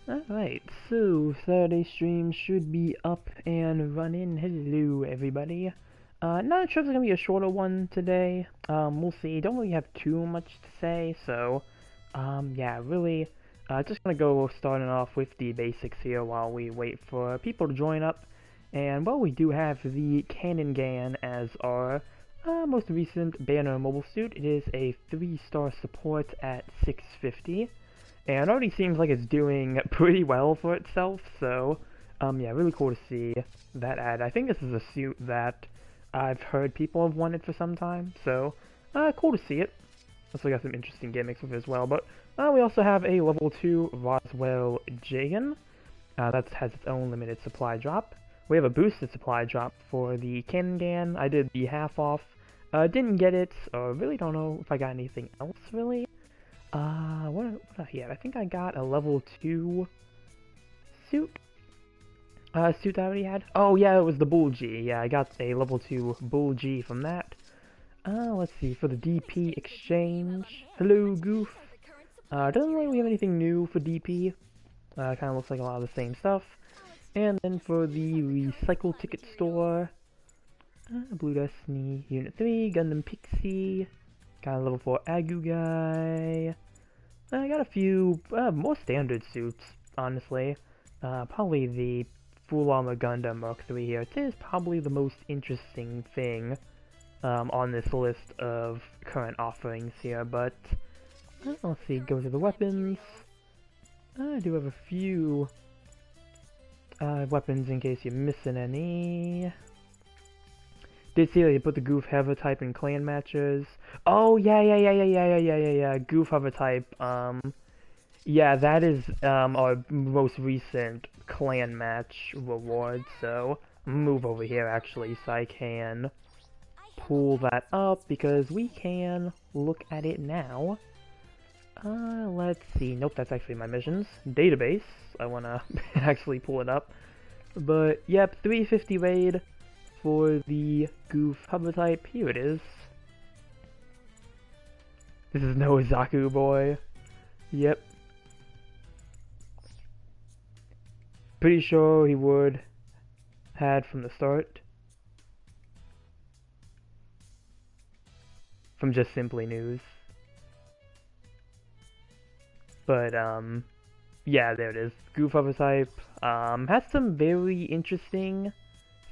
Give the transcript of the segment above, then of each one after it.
Alright, so Saturday stream should be up and running. Hello, everybody. Not sure if it's gonna be a shorter one today. We'll see. Don't really have too much to say, so, yeah, really, just gonna go starting off with the basics here while we wait for people to join up. And, well, we do have the Cannon Gan as our most recent banner mobile suit. It is a 3-star support at 650. And it already seems like it's doing pretty well for itself, so, yeah, really cool to see that ad. I think this is a suit that I've heard people have wanted for some time, so, cool to see it. Also got some interesting gimmicks with it as well, but, we also have a level 2 Roswell Jagan, that has its own limited supply drop. We have a boosted supply drop for the Cannon Gan. I did the half off, didn't get it, or really don't know if I got anything else, really. What I have? I think I got a level 2 suit. Suit I already had. Oh, yeah, it was the Bull G. Yeah, I got a level 2 Bull G from that. Let's see, for the DP exchange. Hello, Goof. Doesn't really have anything new for DP. Kind of looks like a lot of the same stuff. And then for the recycle ticket store. Blue Destiny Unit 3, Gundam Pixie. Got a level 4 Agu guy. I got a few more standard suits, honestly. Probably the Full Armor Gundam Mark III here. It is probably the most interesting thing on this list of current offerings here, but let's see, go to the weapons. I do have a few weapons in case you're missing any. Did see they put the Goof Hover type in clan matches. Oh yeah. Goof Hover type. Yeah, that is our most recent clan match reward. So move over here actually, so I can pull that up because we can look at it now. Let's see. Nope, that's actually my missions database. I wanna actually pull it up. But yep, 350 raid. For the Goof Hover type, here it is. This is no Zaku boy. Yep. Pretty sure he would had from the start. From just Simply News. But, yeah, there it is. Goof Hover type. Has some very interesting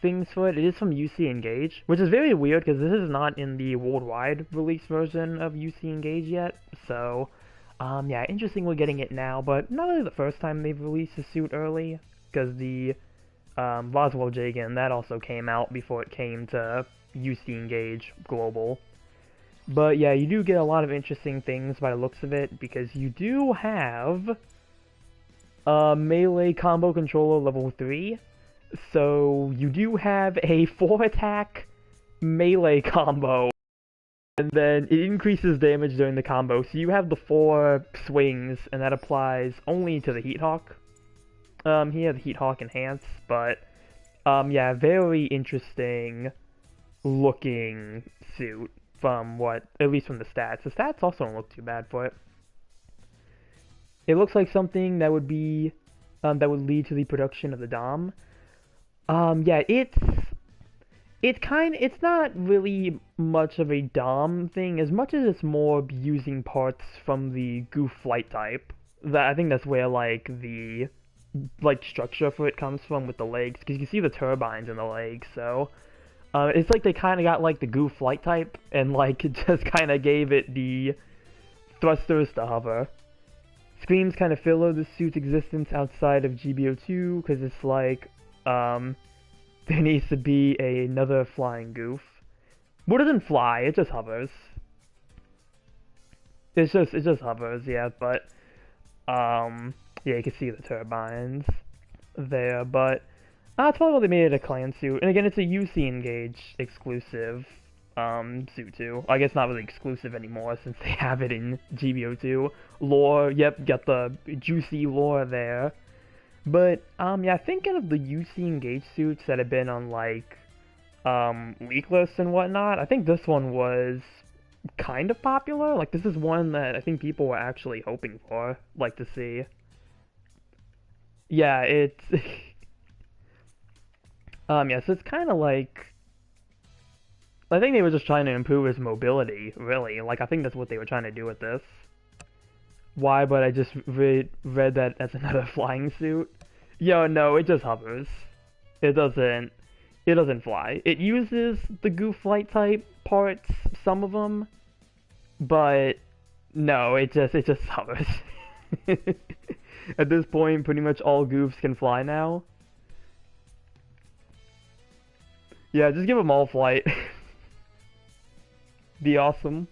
things for it. It is from UC Engage, which is very weird because this is not in the worldwide release version of UC Engage yet. So, yeah, interesting we're getting it now, but not really the first time they've released a suit early, because the Roswell Jagan, that also came out before it came to UC Engage Global. But yeah, you do get a lot of interesting things by the looks of it, because you do have a melee combo controller level 3. So you do have a 4-attack melee combo, and then it increases damage during the combo. So you have the 4 swings, and that applies only to the Heat Hawk. Here, the Heat Hawk Enhance, but, yeah, very interesting looking suit from what, at least from the stats. The stats also don't look too bad for it. It looks like something that would be, that would lead to the production of the Dom. Yeah, it's not really much of a Dom thing, as much as it's more using parts from the Goof flight type. That I think that's where, like, the, like, structure for it comes from with the legs, because you can see the turbines in the legs, so, it's like they kind of got, like, the Goof flight type, and, like, it just kind of gave it the thrusters to hover. Screams kind of filler the suit's existence outside of GBO2, because it's like, there needs to be another flying Goof. Well, it doesn't fly, it just hovers. It just hovers, yeah, but, yeah, you can see the turbines there, but, it's probably why they made it a clan suit, and again, it's a UC Engage exclusive, suit too. I guess not really exclusive anymore, since they have it in GBO2. Lore, yep, got the juicy lore there. But, yeah, thinking of the UC Engage suits that have been on, like, leak lists and whatnot, I think this one was kind of popular. Like, this is one that I think people were actually hoping for, like, to see. Yeah, it's yeah, so it's kind of like I think they were just trying to improve his mobility, really. Like I think that's what they were trying to do with this. Why? But I just read that as another flying suit. Yo, no, it just hovers. It doesn't. It doesn't fly. It uses the goof flight type parts, some of them, but no, it just hovers. At this point, pretty much all goofs can fly now. Yeah, just give them all flight. Be awesome.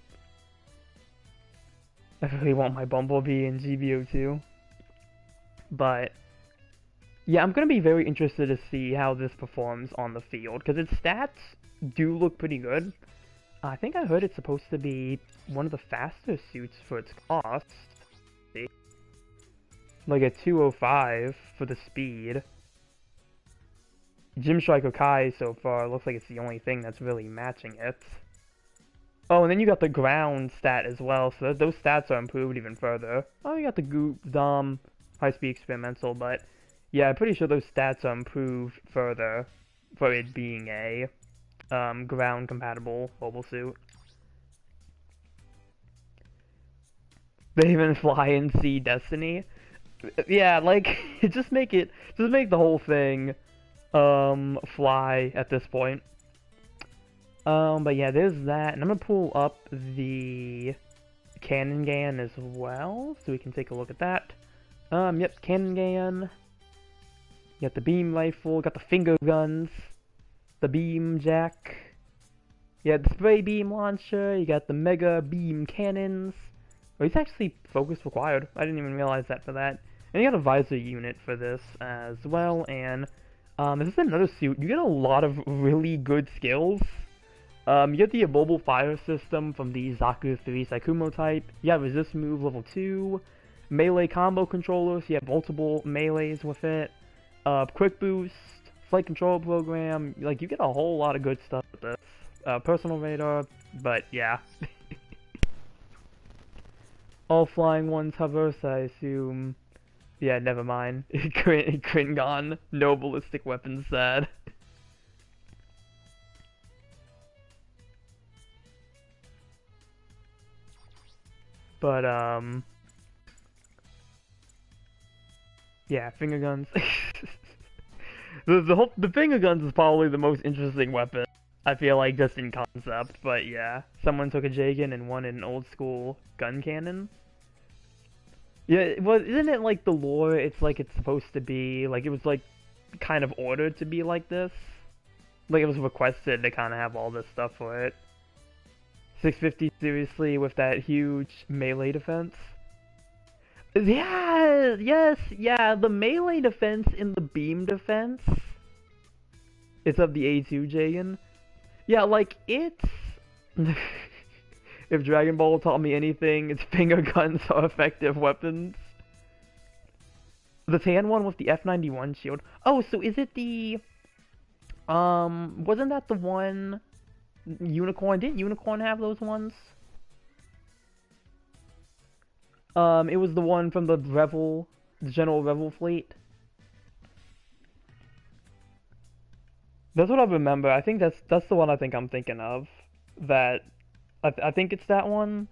I really want my Bumblebee in GBO2. But yeah, I'm gonna be very interested to see how this performs on the field because its stats do look pretty good. I think I heard it's supposed to be one of the faster suits for its cost. Like a 205 for the speed. Gym Striker Kai so far looks like it's the only thing that's really matching it. Oh, and then you got the ground stat as well, so those stats are improved even further. Oh, you got the GUNDAM high-speed experimental, but yeah, I'm pretty sure those stats are improved further for it being a ground-compatible mobile suit. They even fly and see Destiny. Yeah, like just make the whole thing fly at this point. But yeah, there's that, and I'm gonna pull up the cannon gun as well, so we can take a look at that. Yep, cannon gun. You got the beam rifle, got the finger guns, the beam jack. You got the spray beam launcher, you got the mega beam cannons. Oh, it's actually focus required. I didn't even realize that for that. And you got a visor unit for this as well, and this is another suit. You get a lot of really good skills. You get the mobile fire system from the Zaku 3 Saikumo type. You have resist move level 2, melee combo controllers. You have multiple melees with it. Quick boost, flight control program. Like you get a whole lot of good stuff with this. Personal radar, but yeah. All flying ones hover, so I assume. Yeah, never mind. Kringon, no ballistic weapons sad. But, yeah, finger guns. The finger guns is probably the most interesting weapon, I feel like, just in concept. But yeah, someone took a Jagan and won an old school gun cannon. Yeah, well, isn't it like the lore, it's like it's supposed to be, like it was like kind of ordered to be like this? Like it was requested to kind of have all this stuff for it. 650 seriously with that huge melee defense. Yeah, yes, yeah, the melee defense in the beam defense. It's of the A2 Jagan. Yeah, like it's if Dragon Ball taught me anything, its finger guns are effective weapons. The tan one with the F91 shield. Oh, so is it the wasn't that the one Unicorn? Didn't Unicorn have those ones? It was the one from the General Revel fleet. That's what I remember. I think that's the one I think I'm thinking of. That I think it's that one.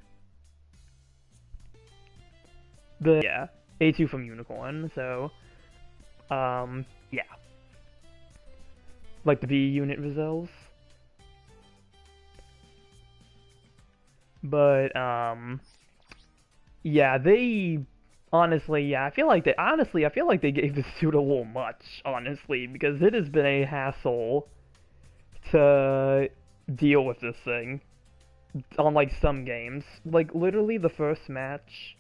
The yeah, A2 from Unicorn. So, yeah, like the V unit results. But yeah, they honestly, yeah, I feel like they gave the suit a little much, honestly, because it has been a hassle to deal with this thing on like some games. Like literally the first match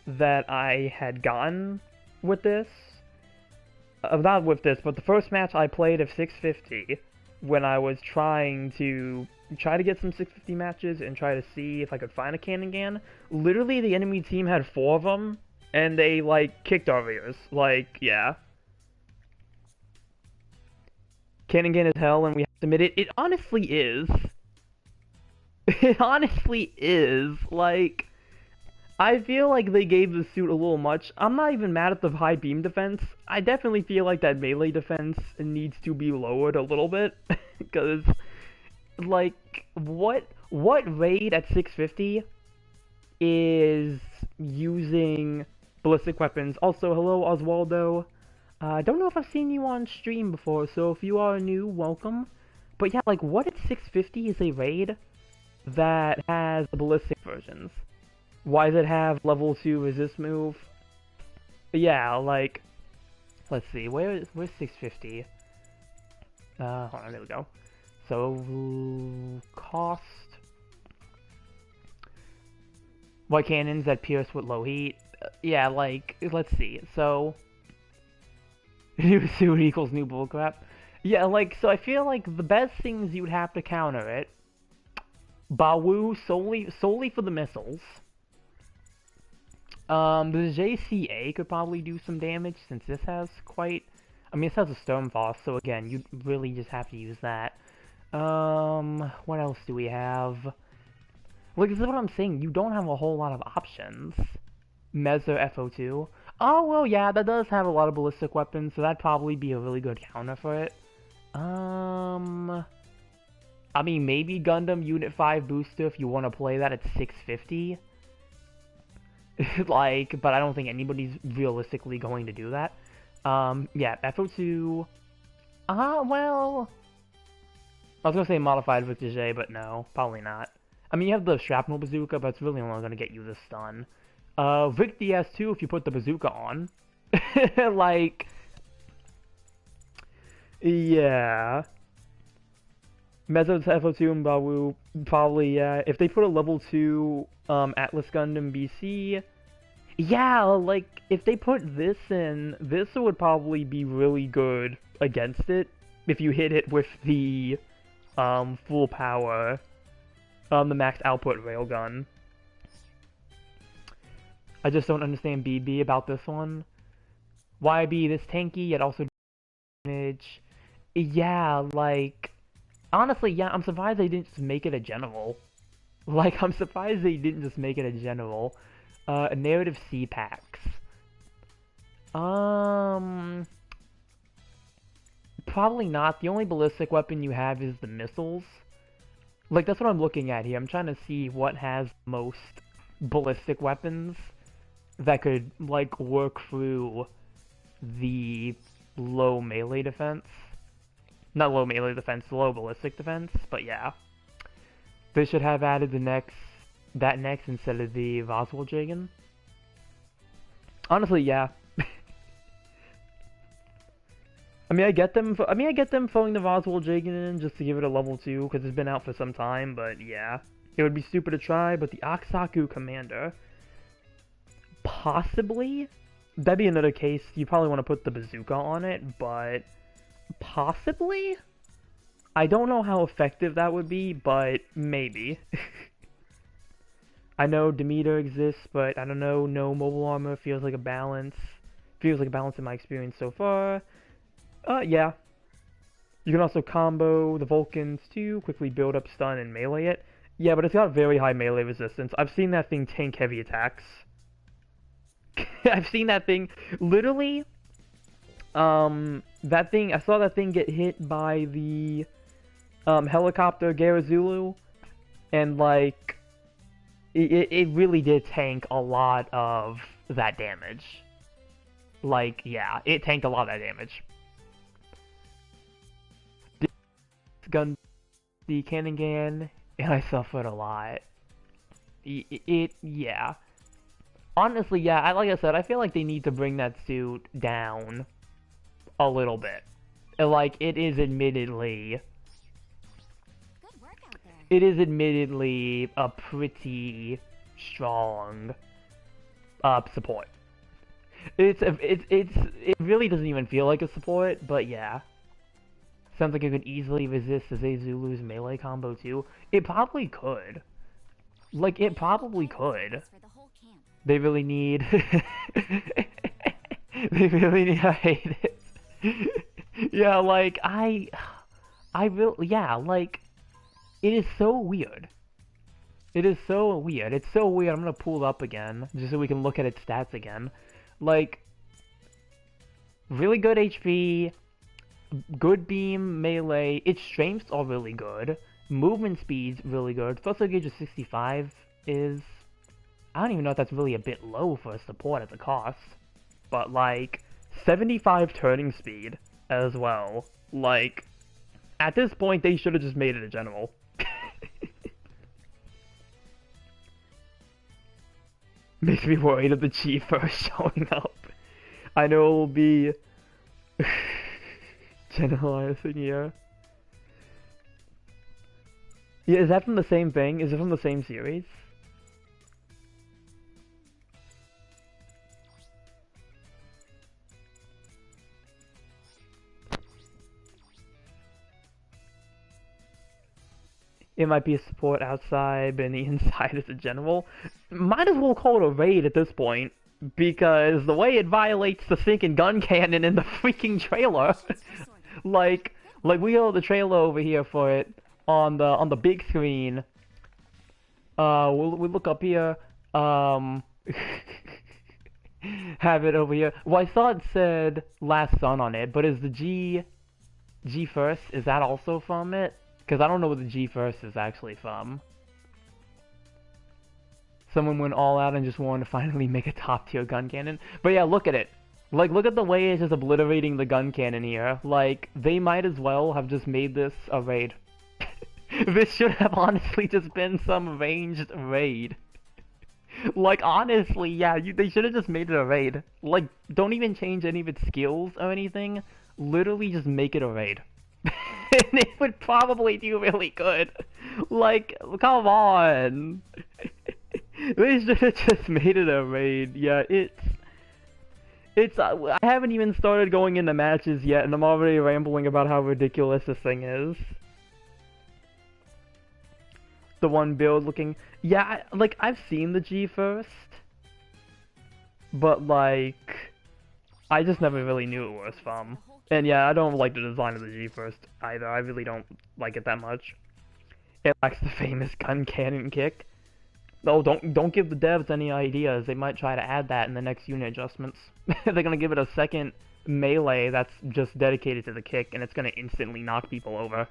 that I had gotten with this, not with this, but the first match I played of 650 when I was trying to get some 650 matches and try to see if I could find a cannon gun. Literally, the enemy team had 4 of them, and they, like, kicked our ears. Like, yeah. Cannon gun is hell, and we have to admit it. It honestly is. It honestly is. Like, I feel like they gave the suit a little much. I'm not even mad at the high beam defense. I definitely feel like that melee defense needs to be lowered a little bit. Because, like, what raid at 650 is using ballistic weapons? Also, hello, Oswaldo. I don't know if I've seen you on stream before, so if you are new, welcome. But yeah, like, what at 650 is a raid that has the ballistic versions? Why does it have level 2 resist move? Yeah, like, let's see, where's 650? Hold on, there we go. So, cost. White cannons that pierce with low heat. Yeah, like, let's see. So, new suit equals new bullcrap. Yeah, like, so I feel like the best things you'd have to counter it. Bawu solely for the missiles. The JCA could probably do some damage since this has quite... I mean, this has a Stormfrost, so again, you really just have to use that. What else do we have? Like, this is what I'm saying, you don't have a whole lot of options. Mezzer FO2. Oh, well, yeah, that does have a lot of ballistic weapons, so that'd probably be a really good counter for it. I mean, maybe Gundam Unit 5 Booster if you want to play that at 650. Like, but I don't think anybody's realistically going to do that. Yeah, FO2... well... I was gonna say modified with J, but no, probably not. I mean, you have the Shrapnel Bazooka, but it's really only gonna get you the stun. Vic DS2 if you put the bazooka on. Like... Yeah... Mezzo's FO2 and Bawu, probably, yeah. If they put a level 2 Atlas Gundam BC, yeah, like, if they put this in, this would probably be really good against it. If you hit it with the full power, the max output railgun. I just don't understand BB about this one. Why be this tanky, yet also damage? Yeah, like... Honestly, yeah, I'm surprised they didn't just make it a general. Like, I'm surprised they didn't just make it a general. Narrative C packs. Probably not. The only ballistic weapon you have is the missiles. Like, that's what I'm looking at here. I'm trying to see what has most ballistic weapons that could, like, work through the low melee defense. Not low melee defense, low ballistic defense, but yeah. They should have added that next instead of the Voswell-Jagan. Honestly, yeah. I mean, I get them throwing the Voswell-Jagan in just to give it a level 2, because it's been out for some time, but yeah. It would be stupid to try, but the Aksaku Commander... Possibly? That'd be another case, you probably want to put the bazooka on it, but... Possibly? I don't know how effective that would be, but maybe. I know Demeter exists, but I don't know, no mobile armor feels like a balance. Feels like a balance in my experience so far. Yeah. You can also combo the Vulcans too, quickly build up stun and melee it. Yeah, but it's got very high melee resistance. I've seen that thing tank heavy attacks. I've seen that thing, literally... that thing, I saw that thing get hit by the, helicopter Garazulu, and, like, it really did tank a lot of that damage. Like, yeah, it tanked a lot of that damage. The Cannon, and I suffered a lot. Yeah. Honestly, yeah, like I said, I feel like they need to bring that suit down a little bit. Like, it is admittedly a pretty strong support. It really doesn't even feel like a support, but yeah. Sounds like it could easily resist Zulu's melee combo too. It probably could. Like, it probably could. They really need... They really need... I hate it. Yeah, like, yeah, like, it is so weird It is so weird. It's so weird. I'm gonna pull it up again, just so we can look at its stats again. Like, really good HP, good beam, melee, its strengths are really good, movement speed's really good, first aid gauge of 65 is... I don't even know if that's really a bit low for a support at the cost, but like, 75 turning speed as well. Like, at this point they should have just made it a general. Makes me worried of the G first showing up. I know it will be generalizing here. Yeah, is that from the same thing? Is it from the same series? It might be a support outside, but in the inside is a general. Might as well call it a raid at this point, because the way it violates the sinking gun cannon in the freaking trailer. like we got the trailer over here for it on the big screen. We'll look up here. Have it over here. Well, I saw it said Last Sun on it, but is the G first? Is that also from it? Because I don't know what the G first is actually from. Someone went all out and just wanted to finally make a top tier gun cannon. But yeah, look at it. Like, look at the way it's just obliterating the gun cannon here. Like, they might as well have just made this a raid. This should have honestly just been some ranged raid. Like, honestly, yeah, they should have just made it a raid. Like, don't even change any of its skills or anything. Literally just make it a raid. And it would probably do really good. Like, come on. They should have just made it a raid. Yeah, I haven't even started going into matches yet, and I'm already rambling about how ridiculous this thing is. The one build looking... Yeah, like, I've seen the G first. But, like... I just never really knew it was from. And yeah, I don't like the design of the G first either. I really don't like it that much. It lacks the famous gun cannon kick. Oh, don't give the devs any ideas. They might try to add that in the next unit adjustments. They're gonna give it a second melee that's just dedicated to the kick, and it's gonna instantly knock people over.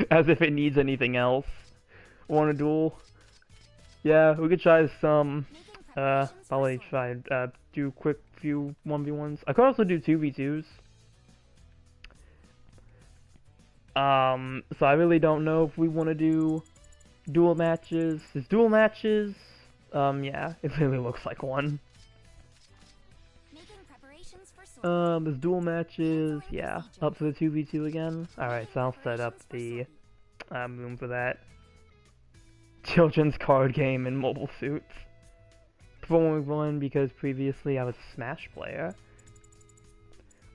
As if it needs anything else. Want a duel? Yeah, we could try some. Probably try do quick few 1v1s. I could also do 2v2s. So I really don't know if we want to do duel matches. Is duel matches? Yeah, it really looks like one. There's duel matches, yeah, up to the 2v2 again. Alright, so I'll set up the room for that. Children's card game in mobile suits. Performing one because previously I was a Smash player.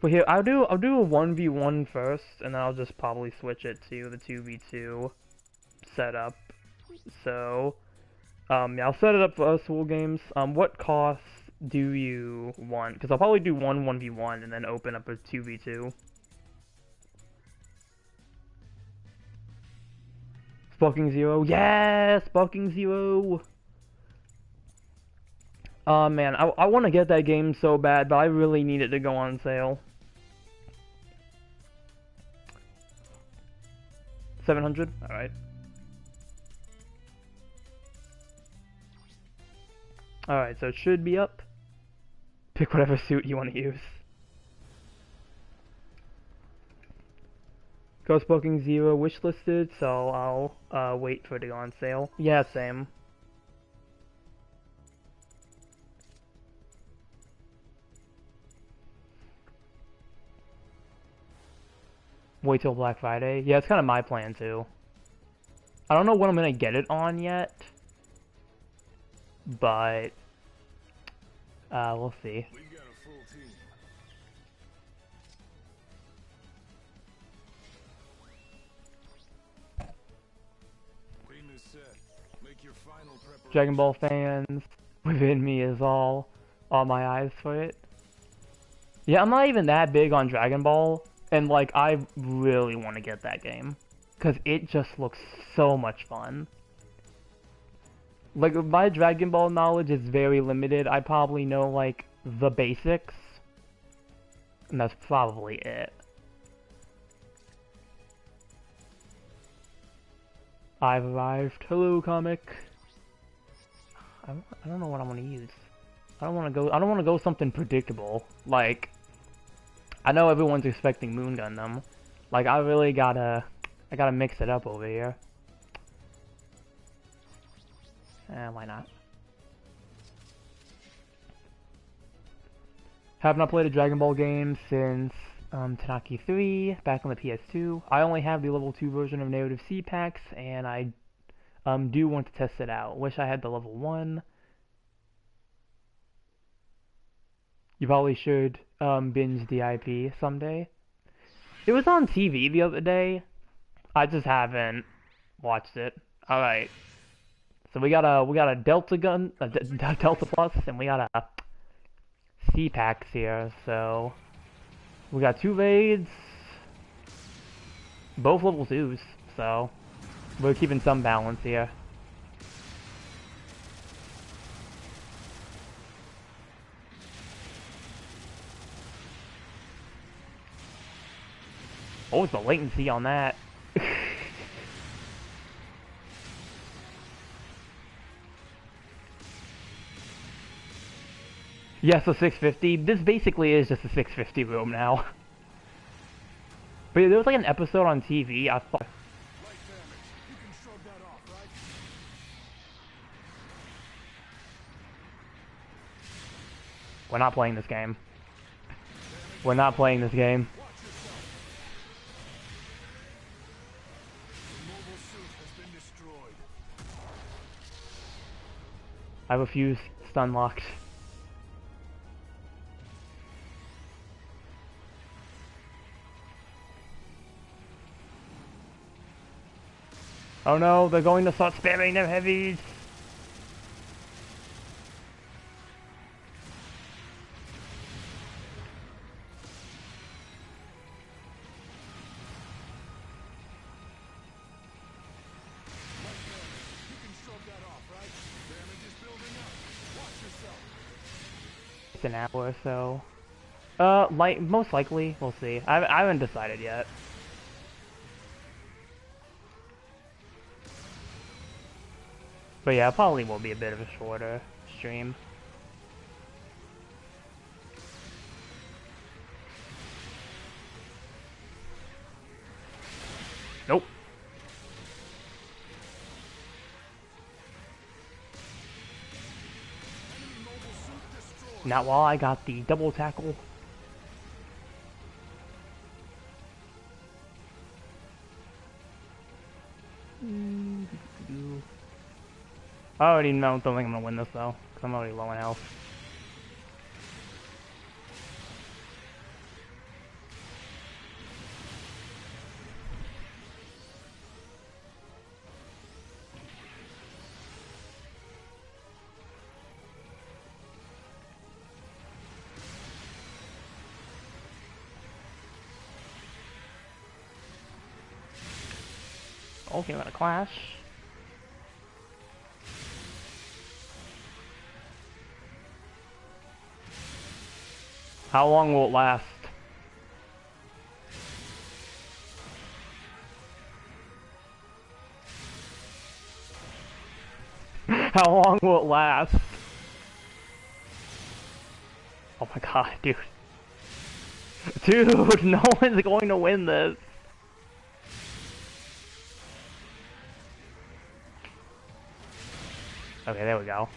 But here, I'll do a 1v1 first, and then I'll just probably switch it to the 2v2 setup. So, yeah, I'll set it up for us Duel games. What costs do you want? Because I'll probably do 1v1 and then open up a 2v2. Sparking Zero, yes! Sparking Zero! Man, I want to get that game so bad, but I really need it to go on sale. 700? Alright. Alright, so it should be up. Pick whatever suit you want to use. Ghost Booking Zero wishlisted, so I'll wait for it to go on sale. Yeah, same. Wait till Black Friday. Yeah, it's kind of my plan too. I don't know when I'm gonna get it on yet, but we'll see. We've got a full team. Team is set. Make your final preparation. Dragon Ball fans within me is all my eyes for it. Yeah, I'm not even that big on Dragon Ball, and like I really want to get that game because it just looks so much fun. Like, my Dragon Ball knowledge is very limited. I probably know, like, the basics. And that's probably it. I've arrived. Hello, comic. I don't know what I want to use. I don't want to go something predictable. Like, I know everyone's expecting Moon Gundam. Like, I gotta mix it up over here. Why not? Have not played a Dragon Ball game since Tanaki 3, back on the PS2. I only have the level 2 version of Narrative C packs, and I do want to test it out. Wish I had the level 1. You probably should binge the IP someday. It was on TV the other day. I just haven't watched it. All right. So we got a Delta gun, a Delta Plus, and we got a C packs here. So we got 2 raids, both level 2s. So we're keeping some balance here. What was the latency on that? Yes, a 650. This basically is just a 650 room now. But yeah, there was like an episode on TV. I thought. We're not playing this game. We're not playing this game. I refuse. Stun locked. Oh no, they're going to start spamming their heavies. It's an hour or so. Most likely, we'll see. I haven't decided yet. But yeah, probably will be a bit of a shorter stream. Nope. Not while I got the double tackle. I already don't think I'm gonna win this though, because I'm already low in health. Okay, I'm gonna clash. How long will it last? How long will it last? Oh my god, dude. Dude, no one's going to win this. Okay, there we go.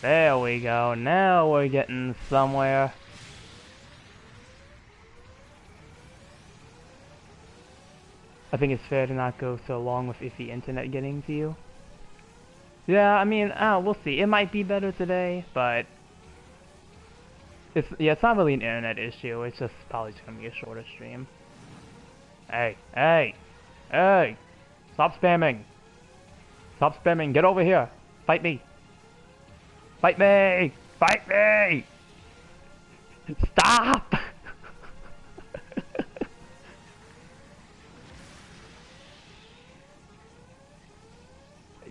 There we go. Now we're getting somewhere. I think it's fair to not go so long with iffy internet getting to you. Yeah, I mean, we'll see. It might be better today, but it's not really an internet issue. It's just probably just gonna be a shorter stream. Hey, hey, hey! Stop spamming! Stop spamming! Get over here! Fight me! Fight me! Fight me! Stop!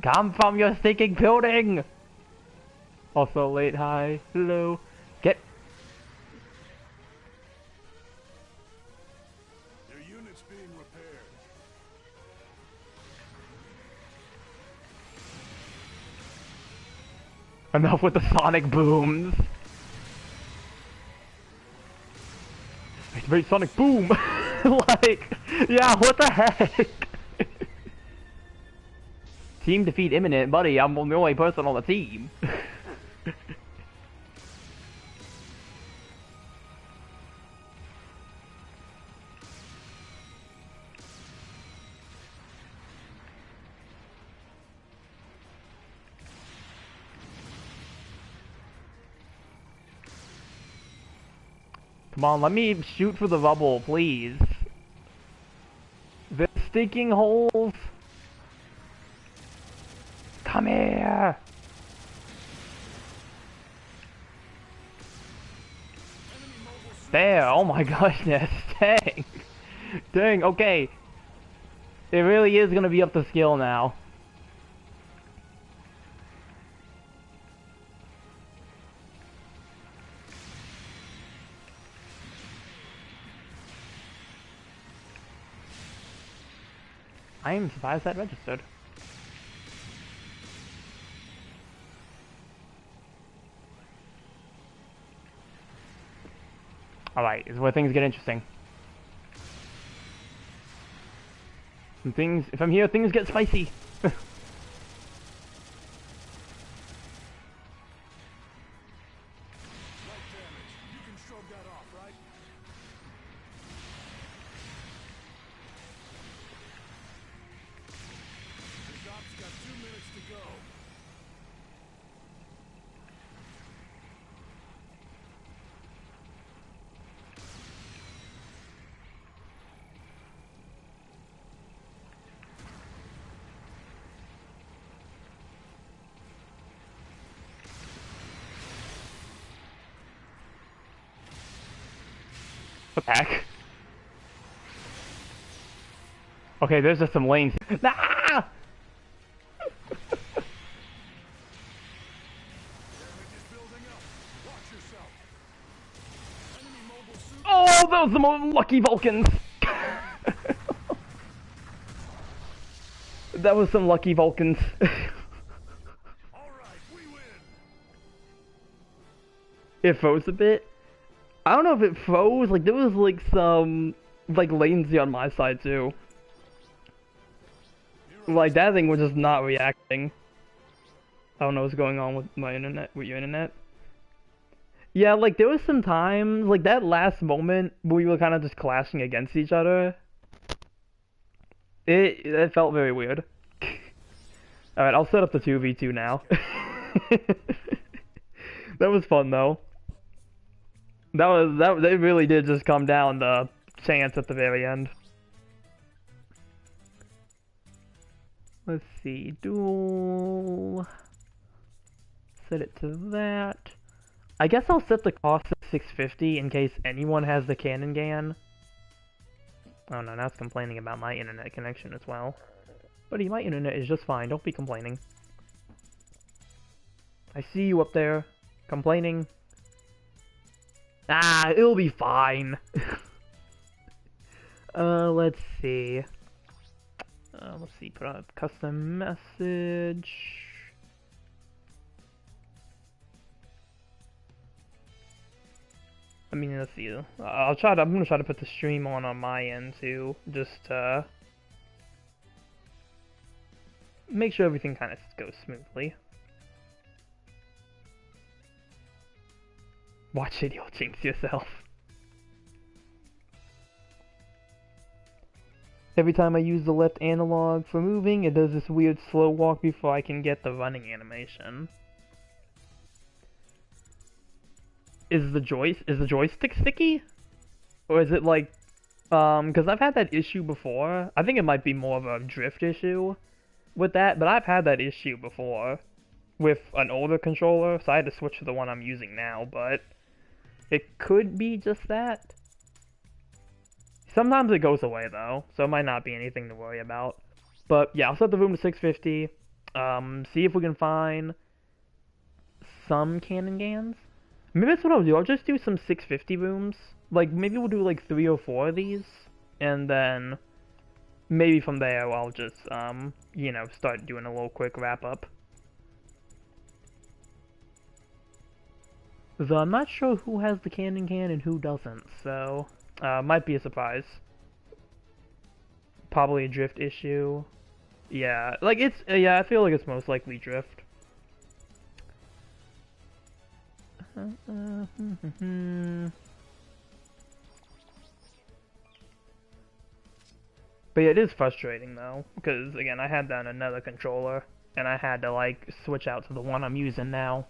Come from your stinking building! Also late, hi, hello. Get... Your unit's being repaired. Enough with the sonic booms. It's very sonic boom! Like, yeah, what the heck? Team defeat imminent, buddy, I'm the only person on the team. Come on, let me shoot for the rubble, please. The stinking holes! Come here! There, oh my goodness, dang! Dang, okay. It really is gonna be up to skill now. I am surprised that registered. Alright, is where things get interesting. Some things, if I'm here, things get spicy. What the heck? Okay, there's just some lanes. Ah! Oh, those are the lucky Vulcans! That was some lucky Vulcans. It froze a bit. I don't know if it froze, like there was like some like latency on my side too. Like that thing was just not reacting. I don't know what's going on with my internet, with your internet. Yeah, like there was some times, like that last moment where we were kind of just clashing against each other. It felt very weird. Alright, I'll set up the 2v2 now. That was fun though. They really did just come down to chance at the very end. Let's see, Duel. Set it to that. I guess I'll set the cost at 650 in case anyone has the cannon GAN. Oh no, now it's complaining about my internet connection as well. Buddy, my internet is just fine, don't be complaining. I see you up there, complaining. Ah, it'll be fine. Let's see. Put on a custom message. I mean, let's see. I'm gonna try to put the stream on my end too, just make sure everything kind of goes smoothly. Watch it, you'll jinx yourself. Every time I use the left analog for moving, it does this weird slow walk before I can get the running animation. Is the joystick sticky? Or is it like, because I've had that issue before. I think it might be more of a drift issue with that, but I've had that issue before with an older controller, so I had to switch to the one I'm using now, but it could be just that. Sometimes it goes away though, so it might not be anything to worry about. But yeah, I'll set the room to 650. See if we can find some cannon cans. Maybe that's what I'll do. I'll just do some 650 rooms. Like, maybe we'll do like 3 or 4 of these. And then maybe from there I'll just, you know, start doing a little quick wrap up. Though I'm not sure who has the cannon can and who doesn't, so, might be a surprise. Probably a drift issue. Yeah, like it's, yeah, I feel like it's most likely drift. But yeah, it is frustrating though, because again, I had that on another controller, and I had to like switch out to the one I'm using now.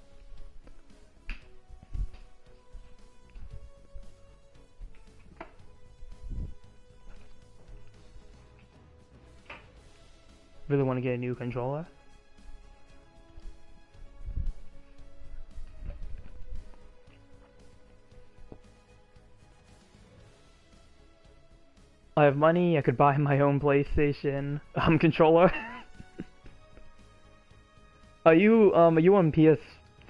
Really want to get a new controller. I have money, I could buy my own PlayStation controller. Are you on PS?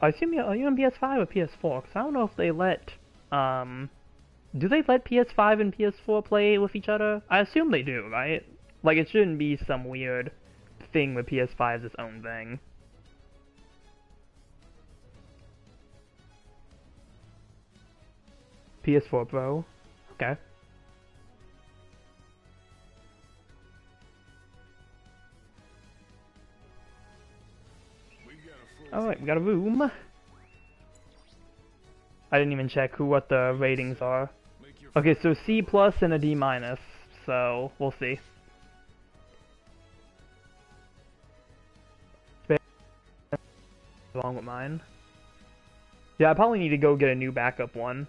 I assume are you on PS5 or PS4? Because I don't know if they let do they let PS5 and PS4 play with each other? I assume they do, right? Like it shouldn't be some weird thing where PS5 is its own thing. PS4 Pro. Okay. Alright, we got a room. I didn't even check what the ratings are. Okay, so C plus and a D minus. So we'll see. Along with mine. Yeah, I probably need to go get a new backup one.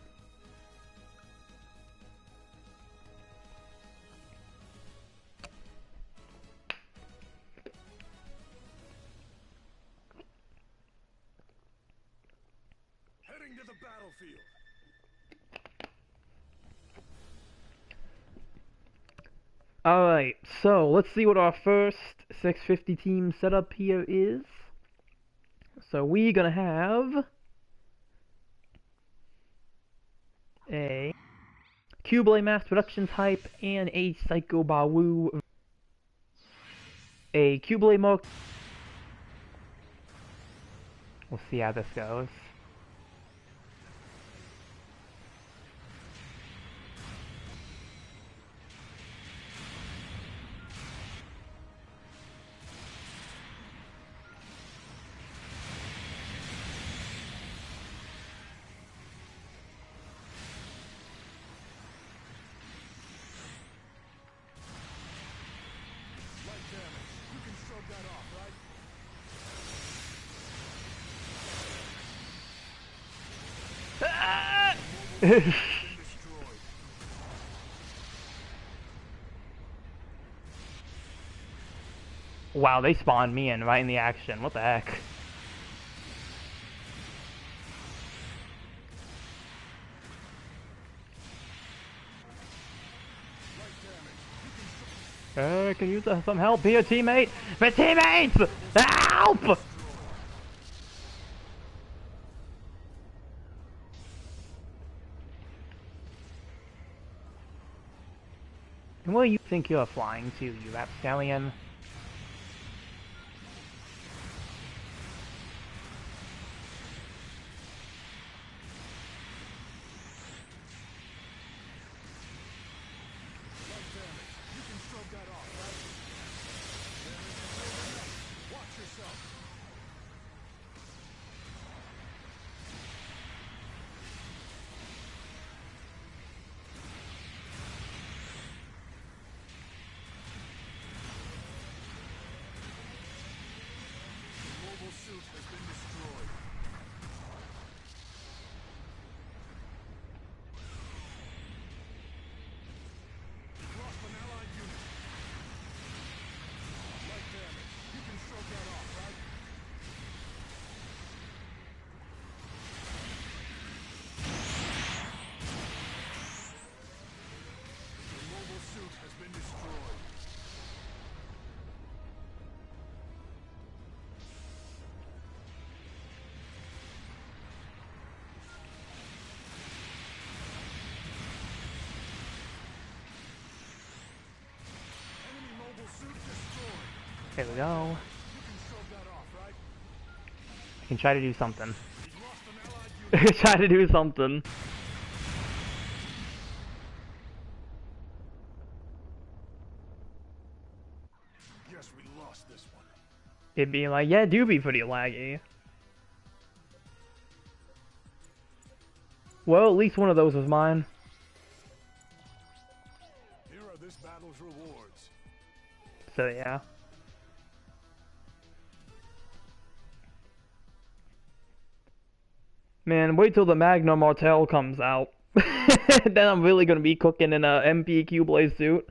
Heading to the battlefield. Alright, so let's see what our first 650 team setup here is. So we're gonna have a Keyblade mass production type and a Psycho Bawu. A Keyblade mark. We'll see how this goes. Wow, they spawned me in right in the action. What the heck? Can use some help here, teammate? My teammates! Help! And where do you think you're flying to, you rapscallion? There we go. I can try to do something. Try to do something. Guess we lost this one. It'd be like, yeah, it do be pretty laggy. Well, at least one of those was mine. Here are this battle's rewards. So yeah. Man, wait till the Magna Martel comes out. Then I'm really gonna be cooking in a MP Q-Blaze suit.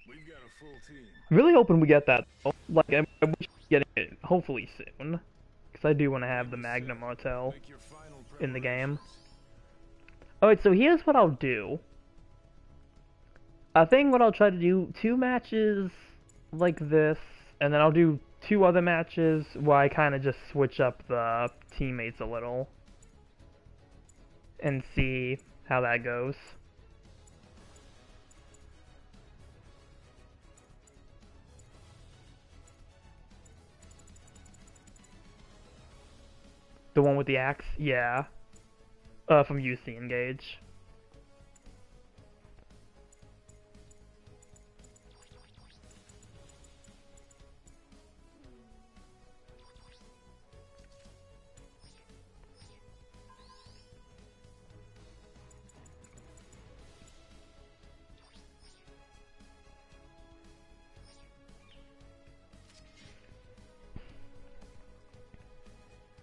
We've got a full team. Really hoping we get that. Like, I wish we get it hopefully soon. Because I do want to have the Magna Martel Make your final in the game. preparations. Alright, so here's what I'll do. I think what I'll try to do, 2 matches like this, and then I'll do 2 other matches where I kind of just switch up the teammates a little. And see how that goes. The one with the axe? Yeah. From UC Engage.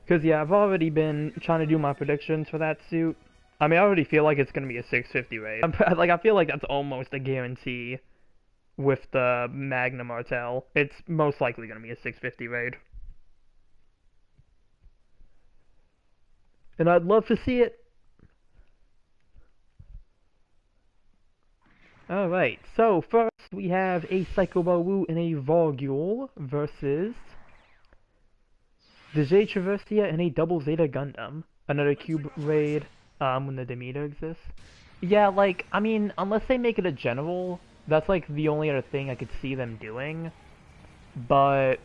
Because, yeah, I've already been trying to do my predictions for that suit. I mean, I already feel like it's going to be a 650 raid. Like, I feel like that's almost a guarantee with the Magna Martel. It's most likely going to be a 650 raid. And I'd love to see it. Alright, so first we have a Psycho Bawu and a Vargul versus the J Traversia and a Double Zeta Gundam. Another cube raid, when the Demeter exists. Yeah, like, I mean, unless they make it a general, that's like the only other thing I could see them doing. But,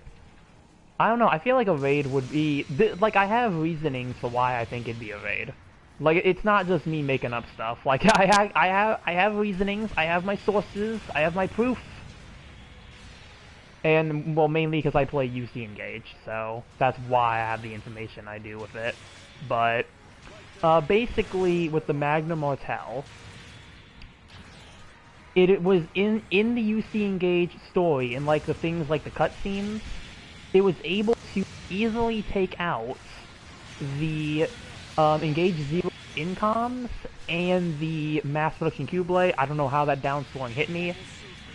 I don't know, I feel like a raid would be, like, I have reasoning for why I think it'd be a raid. Like, it's not just me making up stuff. Like, I have reasonings, I have my sources, I have my proof. And, well, mainly because I play UC Engage, so that's why I have the information I do with it. But, basically, with the Magna Martel, it was in the UC Engage story, and, like, the things like the cutscenes, it was able to easily take out the, Engage Zero incoms and the Mass Production Q-Blade. I don't know how that downswing hit me.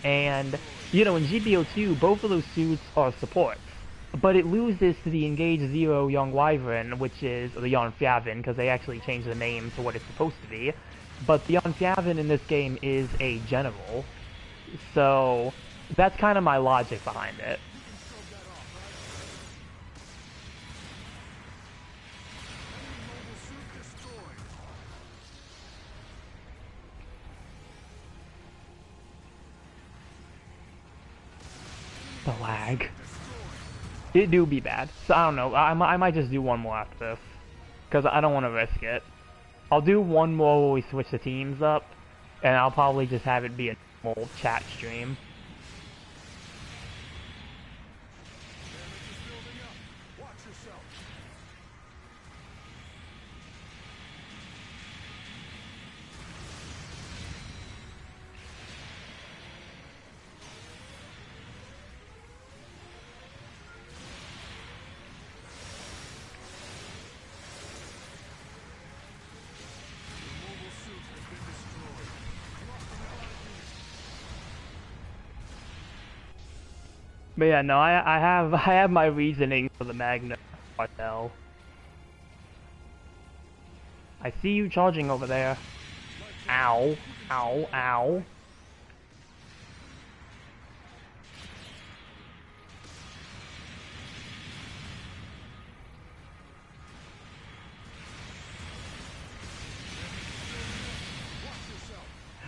And, you know, in GBO2, both of those suits are supports. But it loses to the Engage Zero Young Wyvern, which is the Yon Fjavin, because they actually changed the name to what it's supposed to be. But the Yon Fjavin in this game is a general. So, that's kind of my logic behind it. The lag. It do be bad. So I don't know. I might just do one more after this. Because I don't want to risk it. I'll do one more where we switch the teams up. And I'll probably just have it be a normal chat stream. But yeah, no, I have my reasoning for the Magna Martel. I see you charging over there. Ow. Ow. Ow.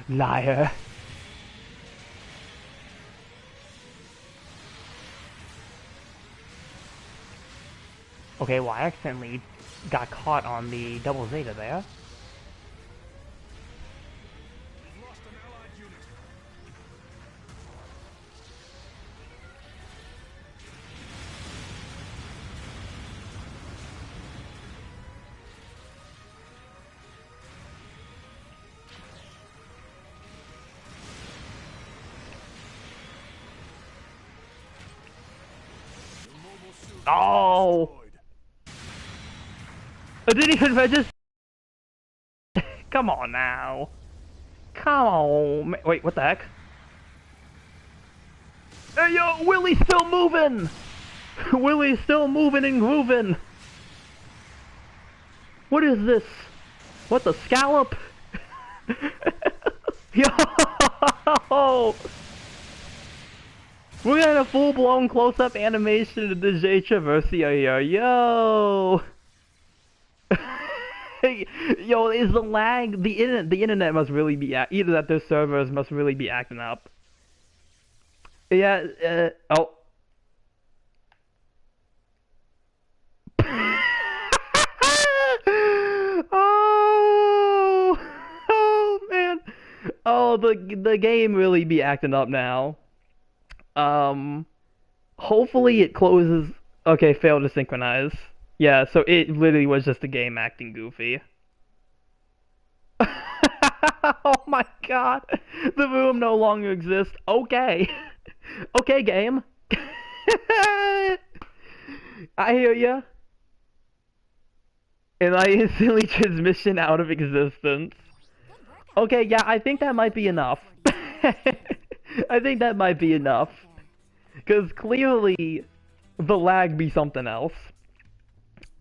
Liar. Okay, well, I accidentally got caught on the double Zeta there. We've lost an allied unit. Your mobile suit Oh! destroyed. I didn't even register. Come on now. Come on. Wait, what the heck? Hey yo, Willie's still moving! Willie's still moving and grooving! What is this? What the scallop? Yo! We're getting a full-blown close-up animation of the J Traversio here. Yo! Yo, is the lag the internet must really be either that their servers must really be acting up. Yeah, oh. Oh, oh man. Oh, the game really be acting up now. Hopefully it closes. Okay, failed to synchronize. Yeah, so it literally was just the game acting goofy. Oh my god. The room no longer exists. Okay. Okay, game. I hear ya. And I instantly transmission out of existence. Okay, yeah, I think that might be enough. I think that might be enough. Because clearly, the lag be something else.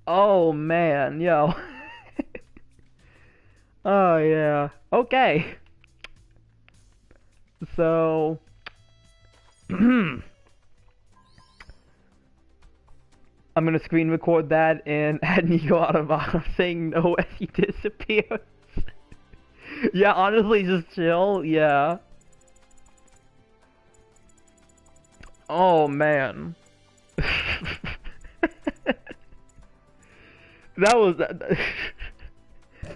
Oh man, yo. Oh yeah. Okay. So... I'm gonna screen record that and add Nico Automata saying no as he disappears. Yeah, honestly, just chill. Yeah. Oh man. That was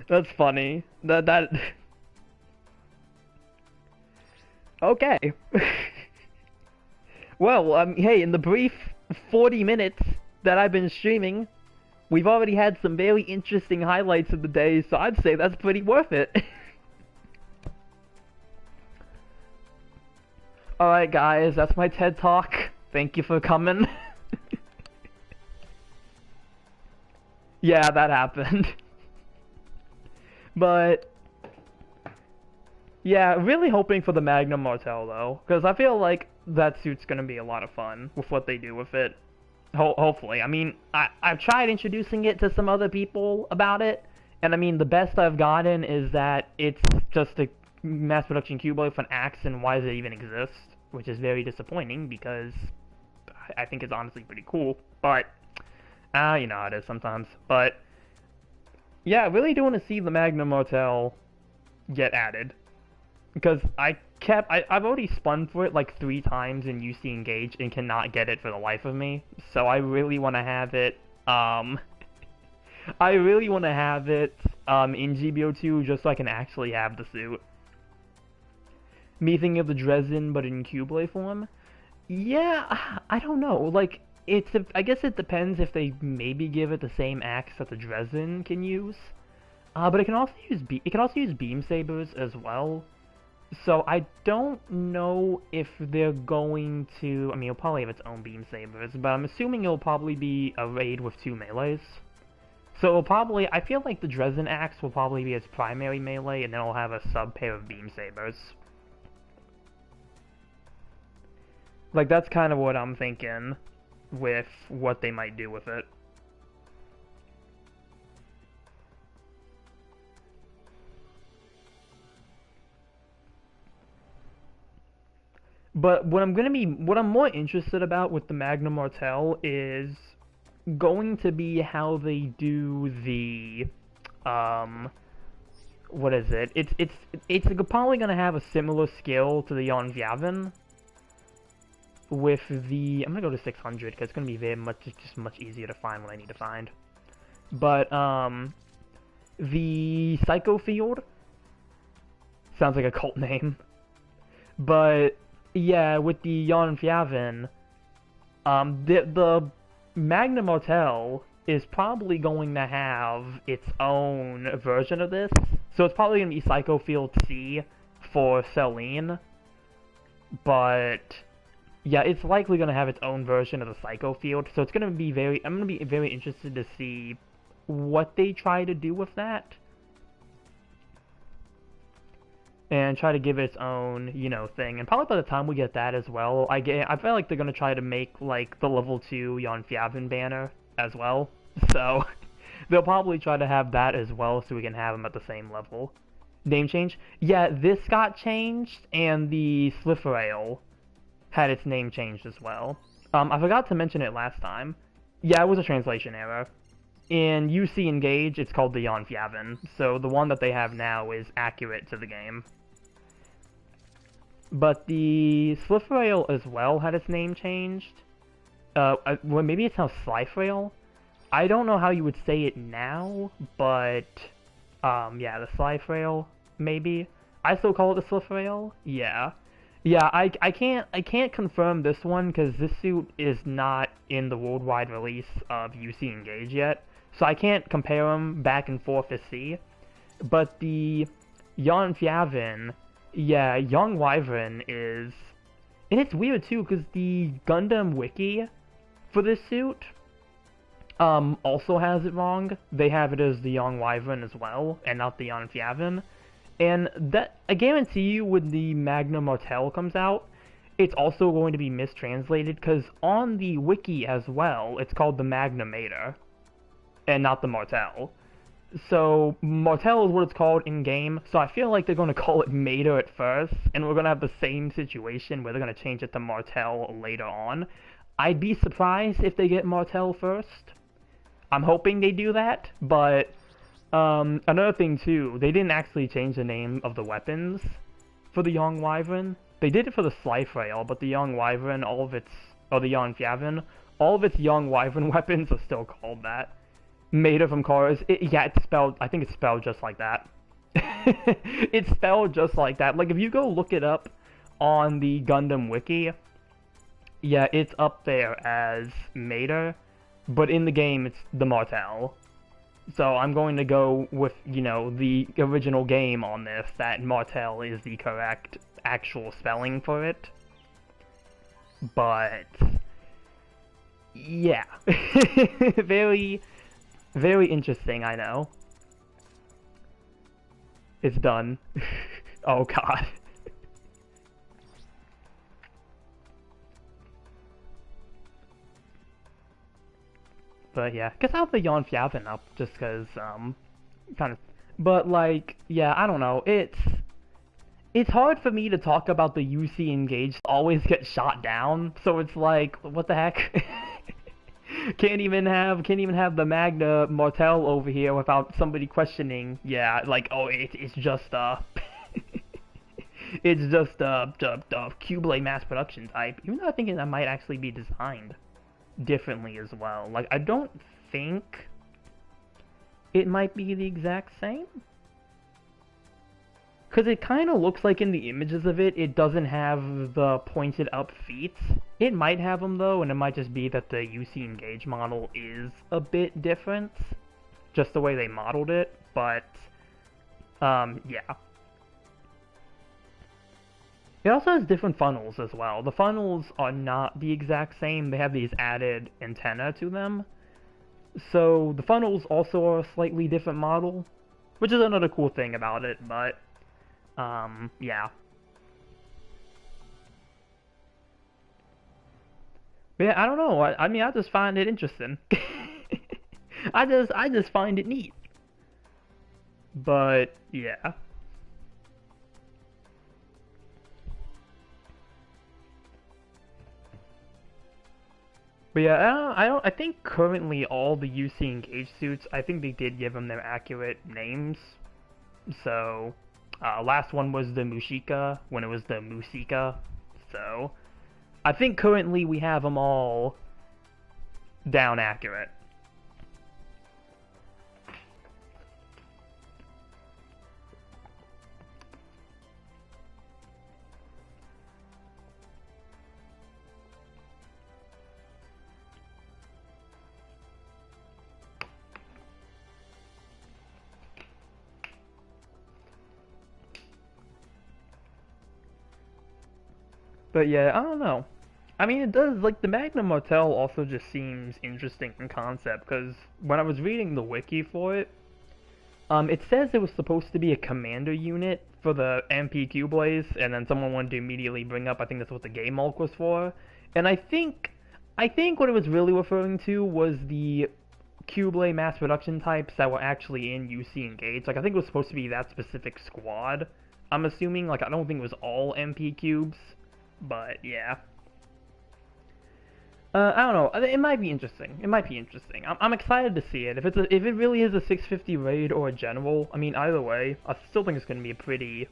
that's funny. That okay. Well, hey, in the brief 40 minutes that I've been streaming, we've already had some very interesting highlights of the day, so I'd say that's pretty worth it. Alright guys, that's my TED Talk. Thank you for coming. Yeah, that happened. But... yeah, really hoping for the Magnum Martel though, because I feel like that suit's gonna be a lot of fun with what they do with it. Hopefully. I mean, I've tried introducing it to some other people about it, and I mean, the best I've gotten is that it's just a mass production Cuboid for an axe, and why does it even exist? Which is very disappointing, because I think it's honestly pretty cool, but, you know how it is sometimes. But, yeah, I really do want to see the Magnum Martel get added. Because I've already spun for it like 3 times in UC Engage and cannot get it for the life of me. So I really want to have it, I really want to have it, in GBO2 just so I can actually have the suit. Me thinking of the Dresden but in Cublay form? Yeah, I don't know, like, I guess it depends if they maybe give it the same axe that the Dresden can use. But it can also use beam sabers as well. So I don't know if they're going to... I mean, it'll probably have its own beam sabers, but I'm assuming it'll probably be a raid with 2 melees. So it'll probably... I feel like the Dresden axe will probably be its primary melee, and then it'll have a sub-pair of beam sabers. Like, that's kind of what I'm thinking with what they might do with it. But what I'm more interested about with the Magnum Martel is going to be how they do the, what is it? It's probably gonna have a similar skill to the Yonvyavan. with the... I'm gonna go to 600 because it's gonna be just much easier to find what I need to find. But, the Psycho Field sounds like a cult name. But, yeah, with the Jan Fjäven, the Magna Mortel is probably going to have its own version of this. So it's probably going to be Psycho Field C for Celine. But yeah, it's likely going to have its own version of the Psycho Field. So it's going to be I'm going to be very interested to see what they try to do with that. And try to give it its own, you know, thing. And probably by the time we get that as well, I feel like they're going to try to make, like, the level 2 Jan Fjäven banner as well. So, they'll probably try to have that as well so we can have them at the same level. Name change? Yeah, this got changed, and the Slithrail had its name changed as well. I forgot to mention it last time. Yeah, it was a translation error. In UC Engage, it's called the Jan Fjäven, so the one that they have now is accurate to the game. But the Slithrail as well had its name changed. Well, maybe it's now Slithrail? I don't know how you would say it now, but, yeah, the Slithrail, maybe. I still call it the Slithrail? Yeah. Yeah, I can't confirm this one, because this suit is not in the worldwide release of UC Engage yet, so I can't compare them back and forth to see. But the Jan Fjäven, yeah, Young Wyvern is... And it's weird, too, because the Gundam wiki for this suit also has it wrong. They have it as the Young Wyvern as well, and not the Jan Fjäven. And that, I guarantee you, when the Magna Mortel comes out, it's also going to be mistranslated, because on the wiki as well, it's called the Magna Mater, and not the Mortel. So, Mortel is what it's called in-game, so I feel like they're going to call it Mater at first, and we're going to have the same situation where they're going to change it to Mortel later on. I'd be surprised if they get Mortel first. I'm hoping they do that, but... another thing too, they didn't actually change the name of the weapons for the Young Wyvern. They did it for the Slithrail, but the Young Wyvern, the Jan Fjäven, all of its Young Wyvern weapons are still called that. Mater from Chorus, yeah, I think it's spelled just like that. It's spelled just like that. Like, if you go look it up on the Gundam wiki, yeah, it's up there as Mater, but in the game, it's the Mortel. So I'm going to go with, you know, the original game on this, that Mortel is the correct actual spelling for it. But, yeah. Very, very interesting, I know. It's done. Oh god. But yeah, guess I'll have the Jan Fjäven up just because, kind of. But like, yeah, I don't know. It's hard for me to talk about the UC Engage. Always get shot down. So it's like, what the heck? Can't even have the Magna Mortel over here without somebody questioning. Yeah, like, oh, it's just it's just the Q-Blade mass production type. Even though I think that might actually be designed differently as well. Like, I don't think it might be the exact same, because it kind of looks like in the images of it, it doesn't have the pointed up feet. It might have them though, and it might just be that the UC Engage model is a bit different, just the way they modeled it, but yeah. It also has different funnels as well. The funnels are not the exact same. They have these added antenna to them. So the funnels also are a slightly different model, which is another cool thing about it, but, yeah. But yeah, I don't know. I mean, I just find it interesting. I just find it neat. But, yeah. But yeah, I think currently all the UC Engage suits, I think they did give them their accurate names. So, last one was the Mushika, when it was the Musika. So, I think currently we have them all down accurate. But yeah, I don't know. I mean, it does, like, the Magnum Motel also just seems interesting in concept, because when I was reading the wiki for it, it says it was supposed to be a commander unit for the MP Q-Blaze, and then someone wanted to immediately bring up, I think that's what the Game Mulk was for, and I think what it was really referring to was the Q-Blade mass production types that were actually in UC Engage. Like, I think it was supposed to be that specific squad, I'm assuming. Like, I don't think it was all MP Cubes, but yeah. I don't know. It might be interesting. It might be interesting. I'm excited to see it. If it really is a 650 raid or a general, I mean, either way, I still think it's going to be a pretty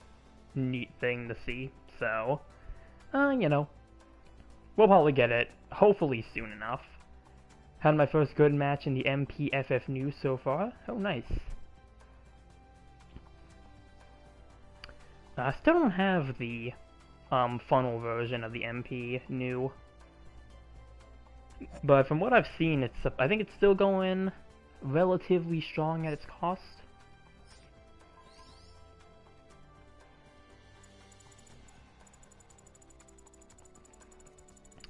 neat thing to see. So, you know, we'll probably get it hopefully soon enough. Had my first good match in the MPFF news so far. Oh, nice. I still don't have the funnel version of the MP new. But from what I've seen, I think it's still going relatively strong at its cost.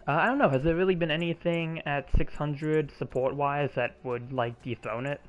I don't know, has there really been anything at 600 support-wise that would, like, dethrone it?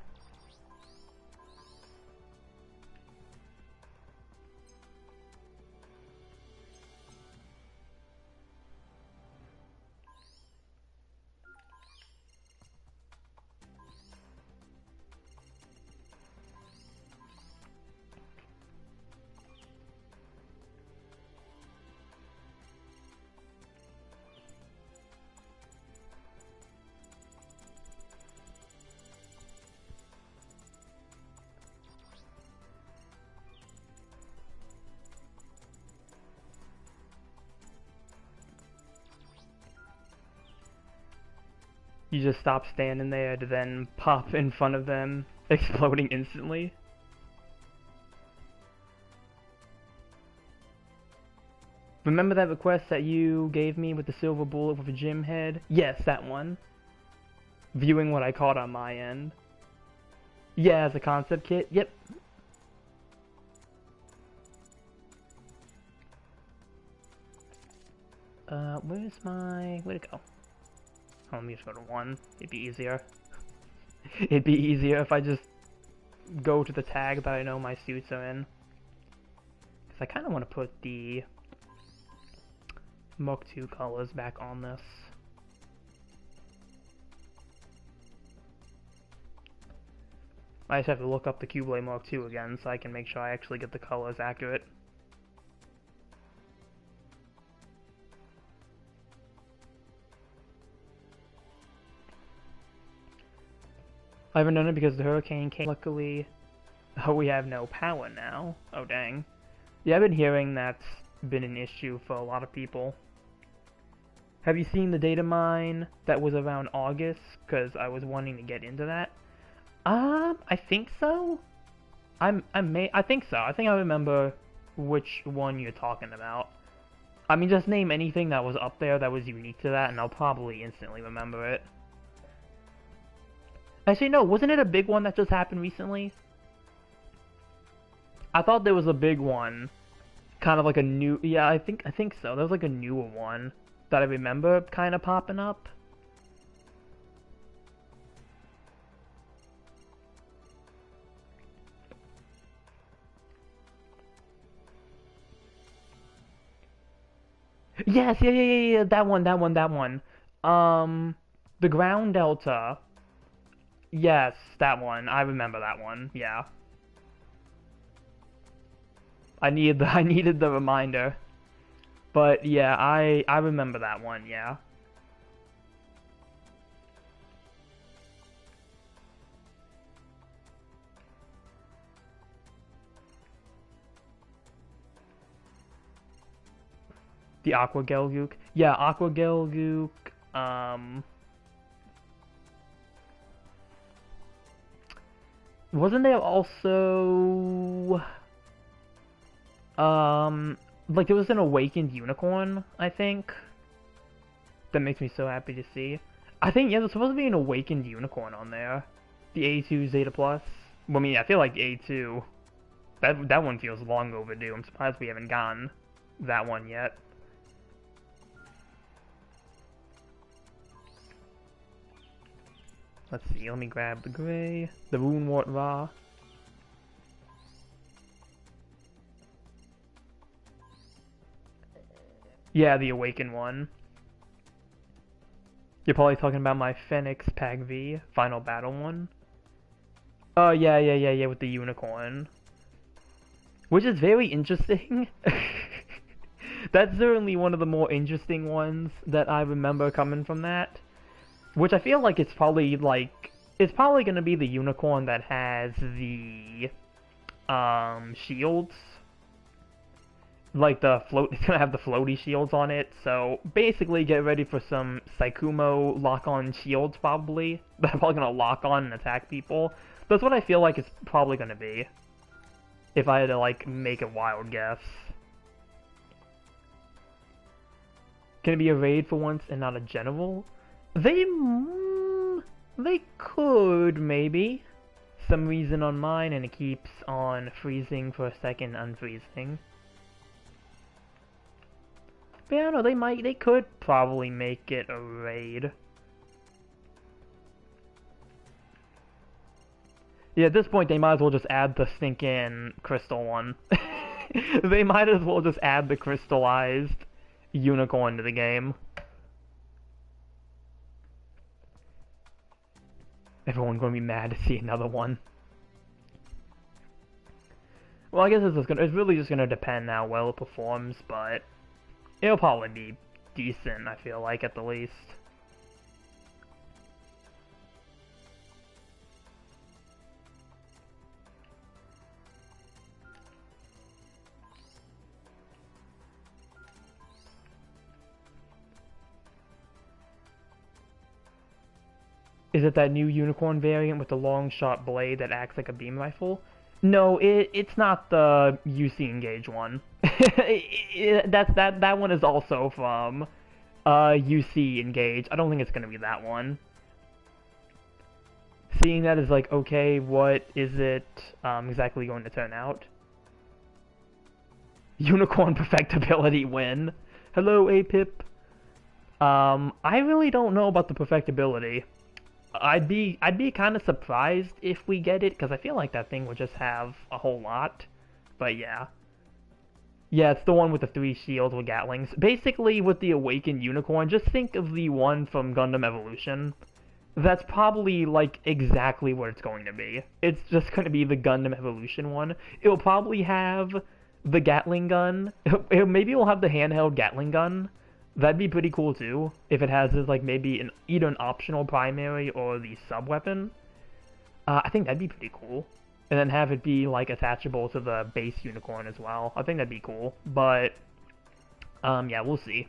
You just stop standing there to then pop in front of them, exploding instantly? Remember that request that you gave me with the silver bullet with a gym head? Yes, that one. Viewing what I caught on my end. Yeah, as a concept kit. Yep. Where's my... Where'd it go? Oh, let me just go to 1. It'd be easier. It'd be easier if I just go to the tag that I know my suits are in. Because I kind of want to put the Mark II colors back on this. I just have to look up the Q-Blade Mark II again so I can make sure I actually get the colors accurate. I haven't done it because the hurricane came. Luckily, oh, we have no power now. Oh, dang. Yeah, I've been hearing that's been an issue for a lot of people. Have you seen the data mine that was around August? Because I was wanting to get into that. I think so. I think so. I think I remember which one you're talking about. I mean, just name anything that was up there that was unique to that, and I'll probably instantly remember it. Actually, no, wasn't it a big one that just happened recently? I thought there was a big one, kind of like a new. Yeah, I think so. There was like a newer one that I remember kind of popping up. Yes, yeah, that one. The ground delta. Yes, that one. I remember that one. Yeah. I needed the reminder. But yeah, I remember that one. Yeah. The Aqua Gelgook. Yeah, Aqua Gelgook. Wasn't there also like there was an awakened unicorn, I think. That makes me so happy to see. I think yeah, there's supposed to be an awakened unicorn on there. The A2 Zeta Plus. Well, I mean, I feel like A2. That one feels long overdue. I'm surprised we haven't gotten that one yet. Let's see, let me grab the gray, the Runewort Ra. Yeah, the awakened one. You're probably talking about my Phoenix Pack V Final Battle one. Oh, yeah, with the unicorn. Which is very interesting. That's certainly one of the more interesting ones that I remember coming from that. Which I feel like it's probably gonna be the unicorn that has the shields. Like it's gonna have the floaty shields on it, so basically get ready for some Saikumo lock-on shields probably. They're probably gonna lock on and attack people. That's what I feel like it's probably gonna be. If I had to like make a wild guess. Can it be a raid for once and not a general? They could, maybe. Some reason on mine, and it keeps on freezing for a second, unfreezing. But I don't know, they could probably make it a raid. Yeah, at this point, they might as well just add the stinking crystal one. They might as well just add the crystallized unicorn to the game. Everyone's gonna be mad to see another one. Well, I guess it's really just gonna depend how well it performs, but it'll probably be decent, I feel like, at the least. Is it that new unicorn variant with the long shot blade that acts like a beam rifle? No, it's not the UC Engage one. That one is also from UC Engage. I don't think it's gonna be that one. Seeing that is like, okay, what is it exactly going to turn out? Unicorn perfectibility win. Hello, A-Pip. I really don't know about the perfectibility. I'd be kind of surprised if we get it, because I feel like that thing would just have a whole lot. But yeah. Yeah, it's the one with the 3 shields with Gatlings. Basically, with the Awakened Unicorn, just think of the one from Gundam Evolution. That's probably, like, exactly what it's going to be. It's just going to be the Gundam Evolution one. It'll probably have the Gatling gun. Maybe it'll have the handheld Gatling gun. That'd be pretty cool too, if it has like maybe either an optional primary or the sub weapon. I think that'd be pretty cool. And then have it be like attachable to the base unicorn as well. I think that'd be cool. But yeah, we'll see.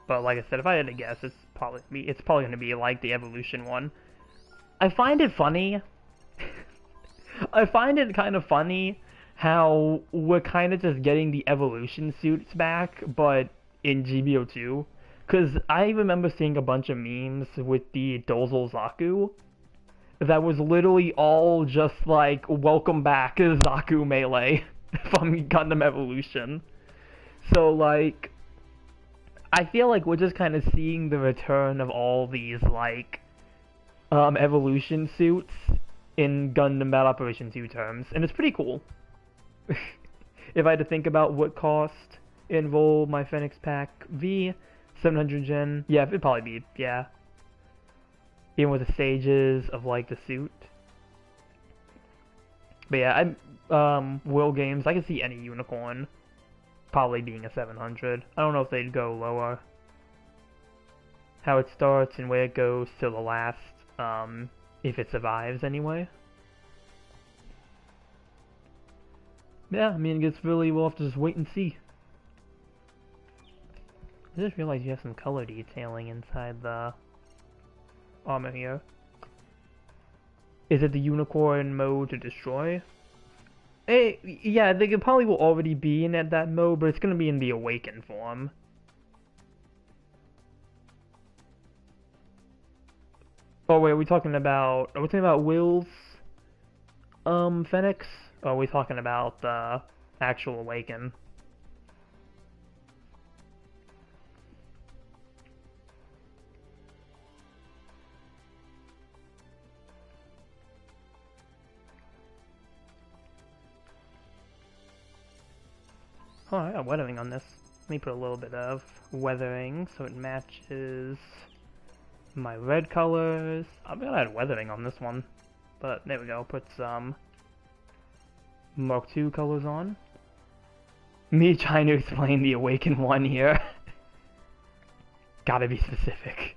But like I said, if I had to guess, it's probably going to be like the evolution one. I find it funny. I find it kind of funny how we're kind of just getting the evolution suits back, but in GBO2. Because I remember seeing a bunch of memes with the Dozel Zaku that was literally all just like, welcome back, Zaku Melee from Gundam Evolution. So like, I feel like we're just kind of seeing the return of all these, like, evolution suits in Gundam Battle Operation 2 terms, and it's pretty cool. If I had to think about what cost enroll my Phoenix Pack V, 700 gen. Yeah, it'd probably be, yeah. Even with the stages of, like, the suit. But yeah, Will Games, I can see any unicorn probably being a 700. I don't know if they'd go lower. How it starts and where it goes to the last, if it survives anyway. Yeah, I mean, I guess really we'll have to just wait and see. I just realized you have some color detailing inside the armor here. Is it the unicorn mode to destroy? Yeah, they probably will already be in that mode, but it's gonna be in the awakened form. Oh wait, are we talking about Will's Phoenix? Or are we talking about the actual awaken? Oh, I got weathering on this. Let me put a little bit of weathering so it matches my red colors. I'm gonna add weathering on this one. But there we go, put some Mark II colors on. Me trying to explain the awakened one here. Gotta be specific.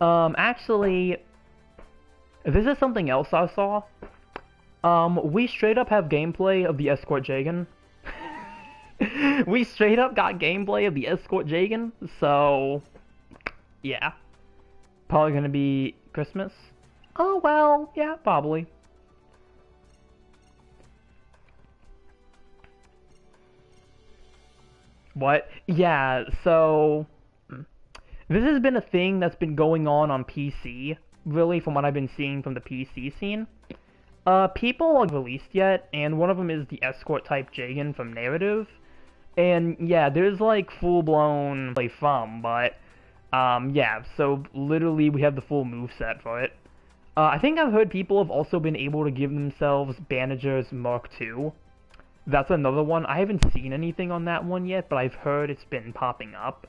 Actually, this is something else I saw. We straight up have gameplay of the Escort Jagan. We straight up got gameplay of the Escort Jagan, so yeah. Probably gonna be Christmas. Oh well, yeah, probably. What? Yeah, so this has been a thing that's been going on PC, really, from what I've been seeing from the PC scene. People aren't released yet, and one of them is the Escort type Jagan from Narrative. And yeah, there's like full-blown play from, but yeah, so literally we have the full moveset for it. I think I've heard people have also been able to give themselves Bandager's Mark II. That's another one. I haven't seen anything on that one yet, but I've heard it's been popping up.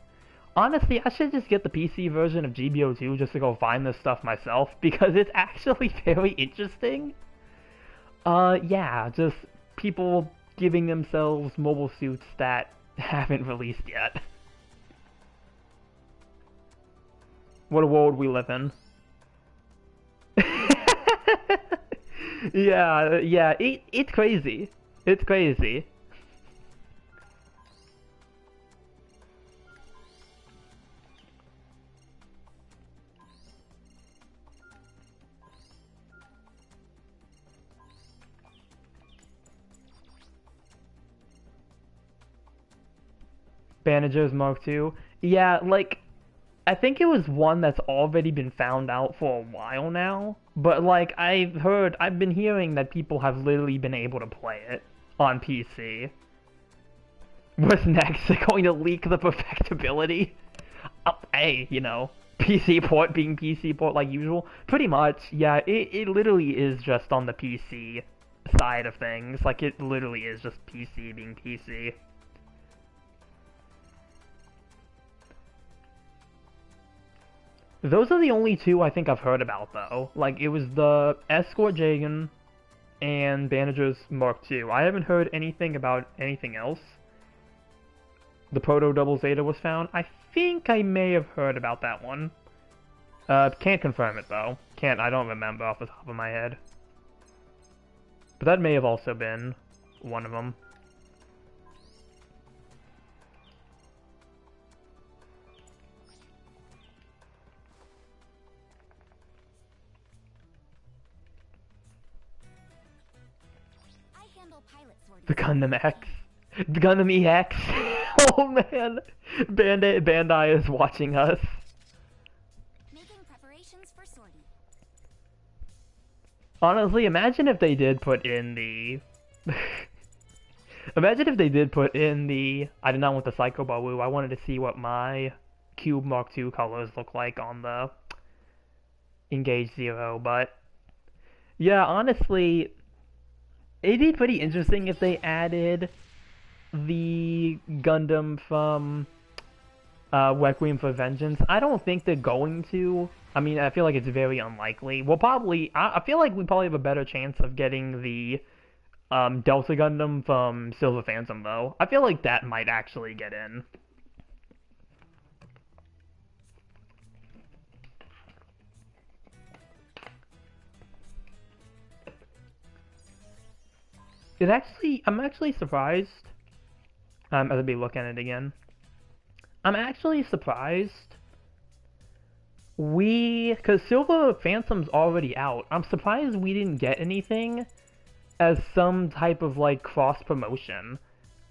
Honestly, I should just get the PC version of GBO2 just to go find this stuff myself, because it's actually very interesting. Yeah, just people giving themselves mobile suits that haven't released yet. What a world we live in. Yeah, it's crazy. It's crazy. Bandages Mark II. Yeah, like, I think it was one that's already been found out for a while now. But, like, I've been hearing that people have literally been able to play it on PC. What's next? They're going to leak the perfectibility? Hey, you know, PC port being PC port like usual. Pretty much, yeah, it literally is just on the PC side of things. Like, it literally is just PC being PC. Those are the only two I think I've heard about, though. Like, it was the Escort Jagan and Bandager's Mark II. I haven't heard anything about anything else. The Proto Double Zeta was found. I think I may have heard about that one. Can't confirm it, though. I don't remember off the top of my head. But that may have also been one of them. The Gundam X. The Gundam EX. Oh man. Bandai is watching us. Making preparations for sortie. Honestly, imagine if they did put in the... Imagine if they did put in the... I did not want the Psycho Bawu. I wanted to see what my Cube Mark II colors look like on the Engage Zero, but... Yeah, honestly... It'd be pretty interesting if they added the Gundam from Requiem for Vengeance. I don't think they're going to. I mean, I feel like it's very unlikely. We'll probably. I feel like we probably have a better chance of getting the Delta Gundam from Silver Phantom, though. I feel like that might actually get in. I'm actually surprised. As I be looking at it again. I'm actually surprised. Because Silver Phantom's already out. I'm surprised we didn't get anything as some type of, like, cross-promotion.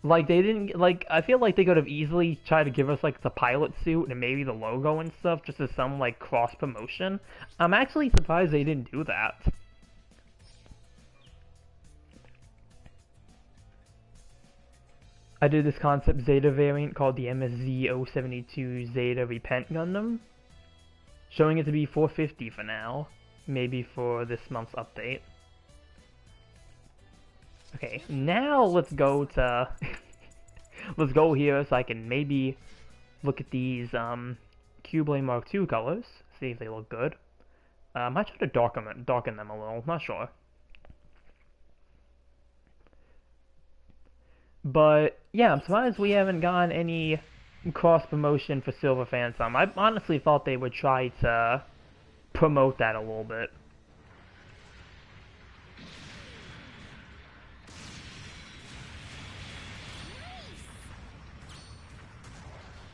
Like, they didn't, like, I feel like they could have easily tried to give us, like, the pilot suit and maybe the logo and stuff, just as some, like, cross-promotion. I'm actually surprised they didn't do that. I did this concept Zeta variant called the MSZ-072 Zeta Repent Gundam, showing it to be 450 for now, maybe for this month's update. Okay, now let's go to let's go here so I can maybe look at these Q-Blade Mark II colors, see if they look good. I might try to darken them a little, not sure. But yeah, I'm surprised we haven't gotten any cross promotion for Silver Phantom. I honestly thought they would try to promote that a little bit.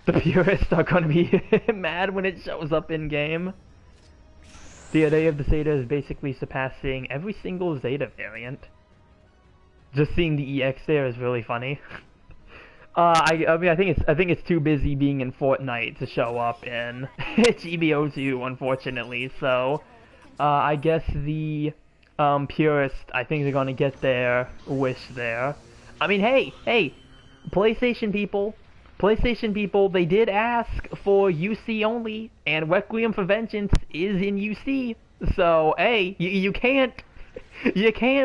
The purists are gonna be mad when it shows up in game. The array of the Zeta is basically surpassing every single Zeta variant. Just seeing the EX there is really funny. I mean, I think it's too busy being in Fortnite to show up in GBO2, unfortunately. So, I guess the purists, I think they're gonna get their wish there. I mean, hey, PlayStation people, they did ask for UC only, and Requiem for Vengeance is in UC. So, hey, you can't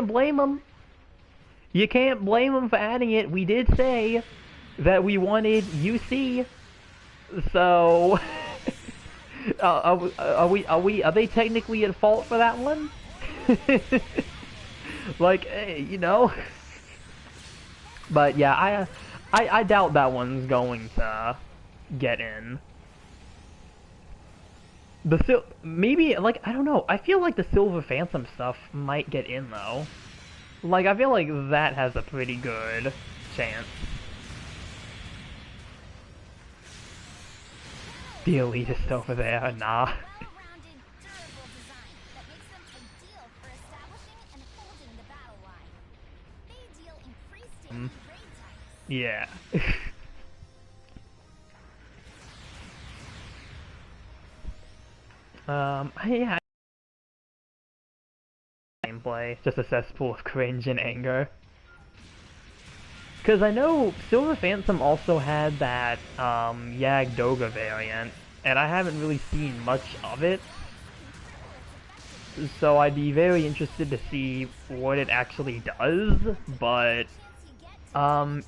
blame them. You can't blame them for adding it. We did say that we wanted UC, so are they technically at fault for that one? Like, hey, you know. But yeah, I doubt that one's going to get in. Maybe, like, I don't know. I feel like the Silver Phantom stuff might get in though. Like, I feel like that has a pretty good chance. The elitist over there, nah. Yeah. Yeah. Gameplay, just a cesspool of cringe and anger. Because I know Silver Phantom also had that Yag Doga variant, and I haven't really seen much of it. So I'd be very interested to see what it actually does, but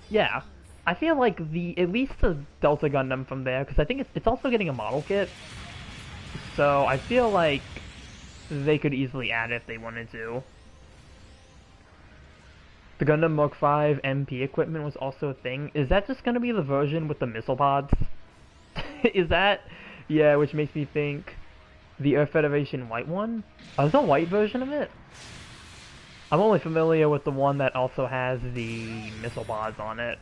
yeah. I feel like at least the Delta Gundam from there, because I think it's also getting a model kit. So I feel like they could easily add it if they wanted to. The Gundam Mark V MP equipment was also a thing. Is that just gonna be the version with the missile pods? Is that? Yeah, which makes me think the Earth Federation white one? Oh, there's a white version of it? I'm only familiar with the one that also has the missile pods on it,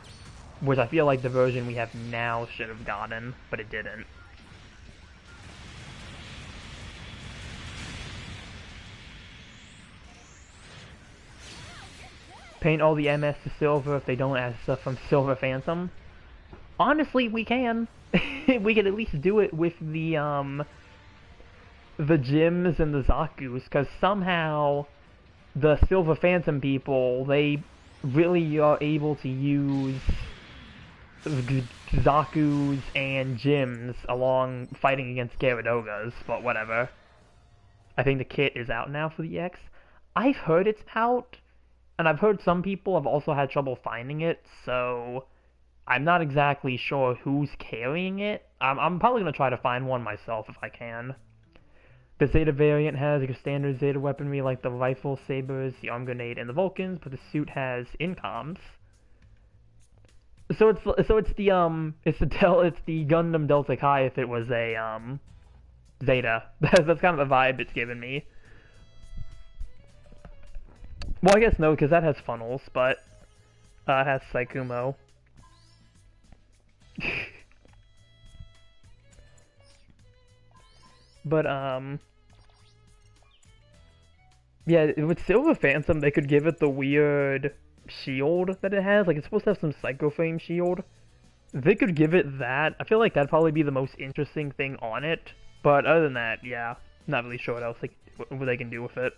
which I feel like the version we have now should have gotten, but it didn't. Paint all the MS to silver if they don't add stuff from Silver Phantom. Honestly, we can. We could at least do it with the Jims and the Zakus, because somehow the Silver Phantom people, they really are able to use Zakus and Jims along fighting against Gyaradogas, but whatever. I think the kit is out now for the EX. I've heard it's out. and I've heard some people have also had trouble finding it, so I'm not exactly sure who's carrying it. I'm probably going to try to find one myself if I can. The Zeta variant has your standard Zeta weaponry like the rifle, sabers, the arm grenade, and the Vulcans, but the suit has incoms. So it's the Gundam Delta Kai if it was a Zeta. That's kind of the vibe it's given me. Well, I guess no, because that has funnels, but it has Saikumo. But yeah, with Silver Phantom, they could give it the weird shield that it has. Like, it's supposed to have some Psycho Frame shield. They could give it that. I feel like that'd probably be the most interesting thing on it. But other than that, yeah, not really sure what else what they can do with it.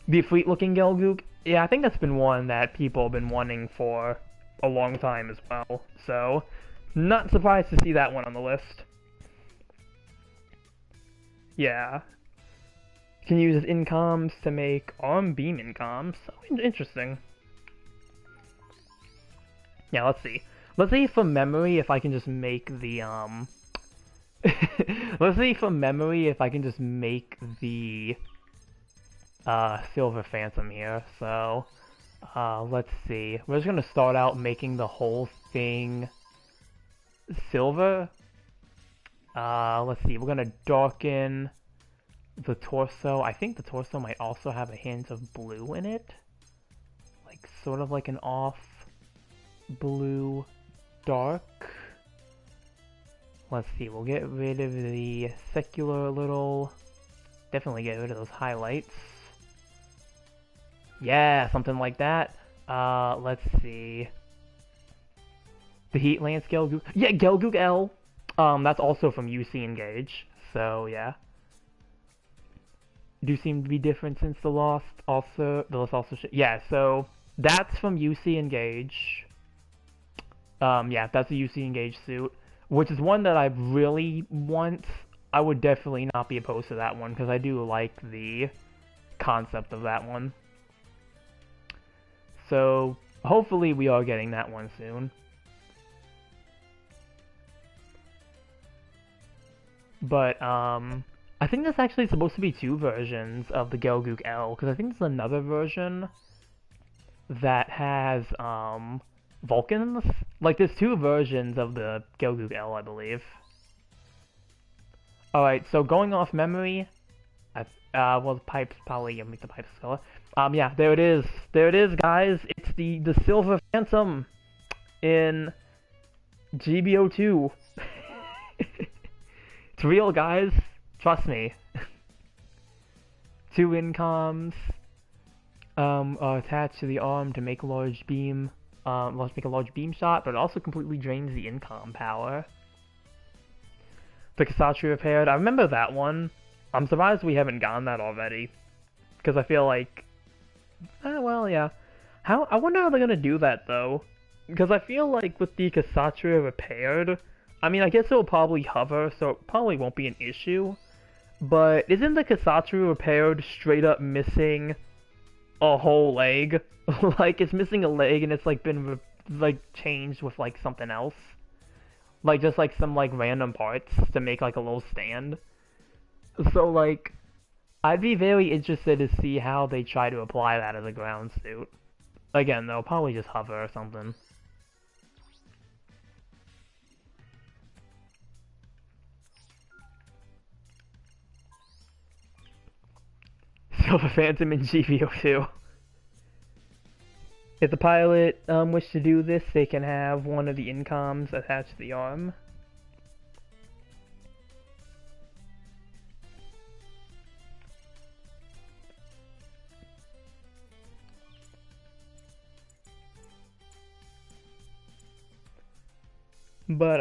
The fleet-looking Gelgoog, yeah, I think that's been one that people have been wanting for a long time as well. So, not surprised to see that one on the list. Yeah. Can use as incoms to make arm beam incoms. Oh, interesting. Yeah, let's see. Let's see from memory if I can just make the let's see from memory if I can just make the Silver Phantom here. So let's see. We're just gonna start out making the whole thing silver. Let's see. We're gonna darken the torso. I think the torso might also have a hint of blue in it, like sort of like an off blue dark. Let's see, we'll get rid of the secular a little. Definitely get rid of those highlights. Yeah, something like that. Let's see. The Heat Lance Gelgoog. Yeah, Gelgoog L. That's also from UC Engage. So, yeah. Do seem to be different since the Lost. Also, the Lost also. Yeah, so that's from UC Engage. Yeah, that's a UC Engage suit, which is one that I really want. I would definitely not be opposed to that one, because I do like the concept of that one. So, hopefully we are getting that one soon. But, I think there's actually supposed to be two versions of the Gelgoog L, because I think there's another version that has, Vulcans? Like, there's two versions of the Gelgoog L, I believe. Alright, so going off memory, well, the pipes probably gonna make the pipes color. Yeah, there it is. There it is, guys. It's the Silver Phantom in GBO2. It's real, guys. Trust me. Two incoms are attached to the arm to make a large beam. Let's make a large beam shot, but it also completely drains the incom power. The Kasatsu repaired. I remember that one. I'm surprised we haven't gotten that already, because I feel like, well, yeah. I wonder how they're gonna do that though, because I feel like with the Kasatsu repaired, I mean, I guess it'll probably hover, so it probably won't be an issue. But isn't the Kasatsu repaired straight up missing a whole leg? Like, it's missing a leg and it's like been like changed with like something else, like just like some like random parts to make like a little stand. So like, I'd be very interested to see how they try to apply that as a ground suit. Again, they'll probably just hover or something. Silver Phantom in GBO2. If the pilot wish to do this, they can have one of the incoms attached to the arm. But,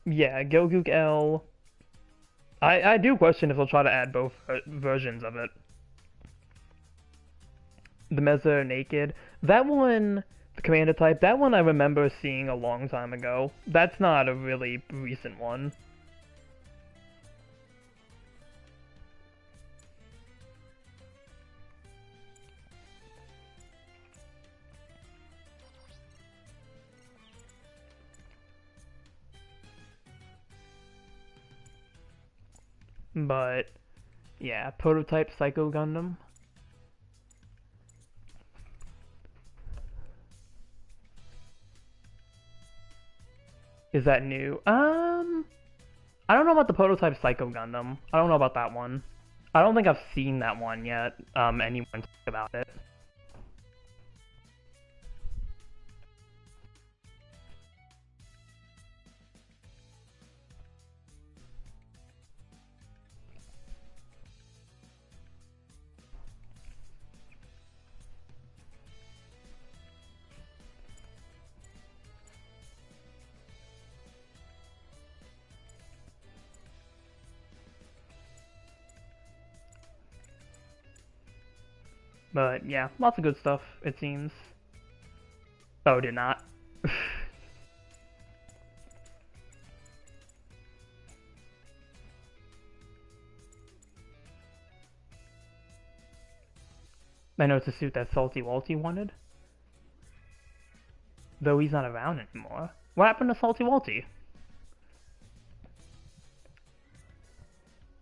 yeah, Gelgoog L. I do question if they'll try to add both versions of it. The Mezzo Naked. That one, the Commander type, that one I remember seeing a long time ago. That's not a really recent one. But yeah, prototype Psycho Gundam. Is that new? I don't know about the prototype Psycho Gundam. I don't know about that one. I don't think I've seen that one yet. Anyone talk about it. But yeah, lots of good stuff, it seems. Oh, did not. I know it's a suit that Salty Walty wanted. Though he's not around anymore. What happened to Salty Walty?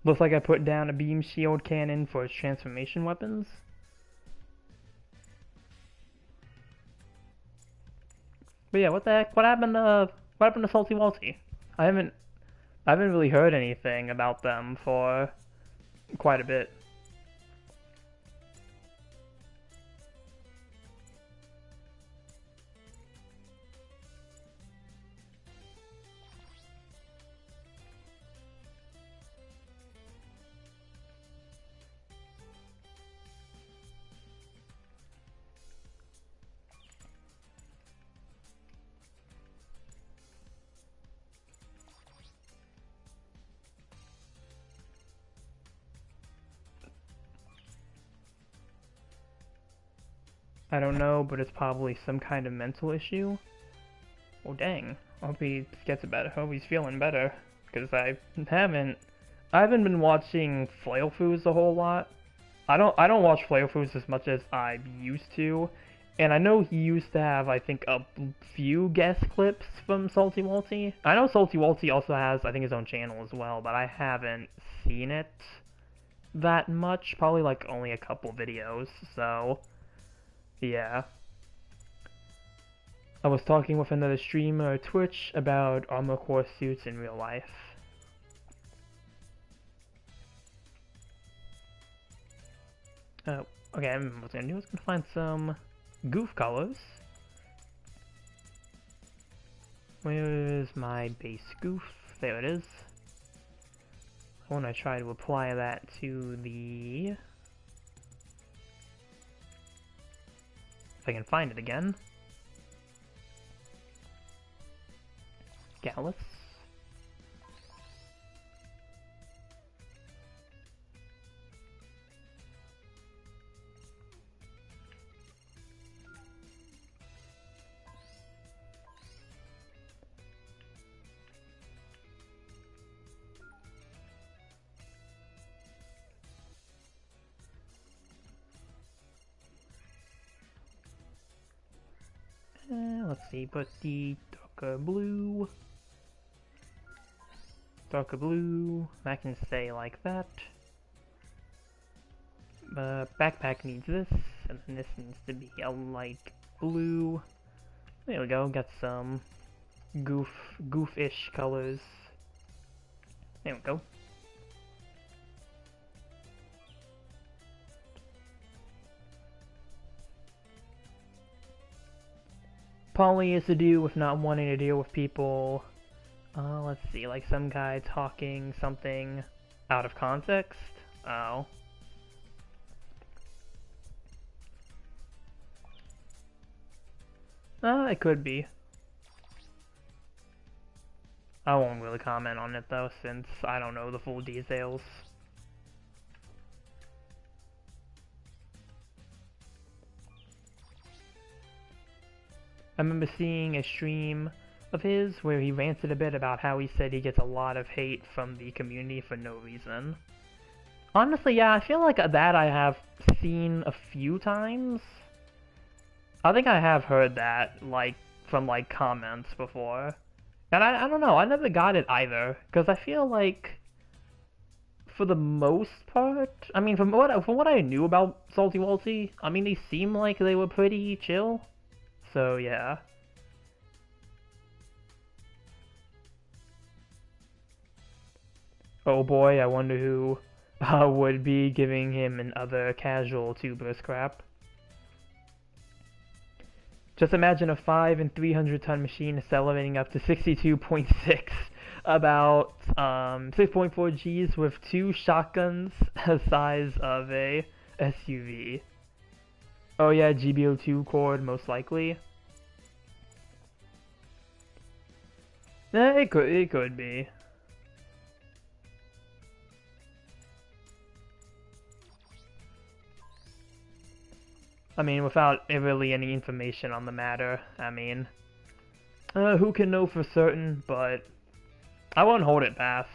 Looks like I put down a beam shield cannon for his transformation weapons. But yeah, what the heck? What happened to Salty Walty? I haven't really heard anything about them for quite a bit. I don't know, but it's probably some kind of mental issue. Well, dang. I hope he gets better. I hope he's feeling better. Because I haven't been watching Flail Foods a whole lot. I don't watch Flail Foods as much as I used to. And I know he used to have, I think, a few guest clips from Salty Walty. I know Salty Walty also has, I think, his own channel as well, but I haven't seen it that much. Probably, like, only a couple videos, so yeah. I was talking with another streamer at Twitch about Armor Core suits in real life. Oh, okay, I remember what I was gonna do. I was gonna find some goof colors. Where's my base goof? There it is. I want to try to apply that to the... if I can find it again. Gallus. Let's see, put the darker blue. Darker blue, I can say like that. Backpack needs this, and then this needs to be a light blue. There we go, got some goof-ish colors. There we go. Probably has to do with not wanting to deal with people. Let's see, like some guy talking something out of context. Oh. It could be. I won't really comment on it though, since I don't know the full details. I remember seeing a stream of his where he ranted a bit about how he said he gets a lot of hate from the community for no reason. Honestly, yeah, I feel like that I have seen a few times. I think I have heard that, like, from, like, comments before. And I don't know, I never got it either, because I feel like for the most part, I mean, from what I knew about Salty Walty, I mean, they seem like they were pretty chill. So yeah. Oh boy, I wonder who would be giving him another casual tuber scrap. Just imagine a 5 and 300 ton machine accelerating up to 62.6, about 6.4 Gs with two shotguns the size of a SUV. Oh yeah, GBO2 cord most likely. It could be. I mean, without really any information on the matter, I mean, who can know for certain, but I won't hold it past,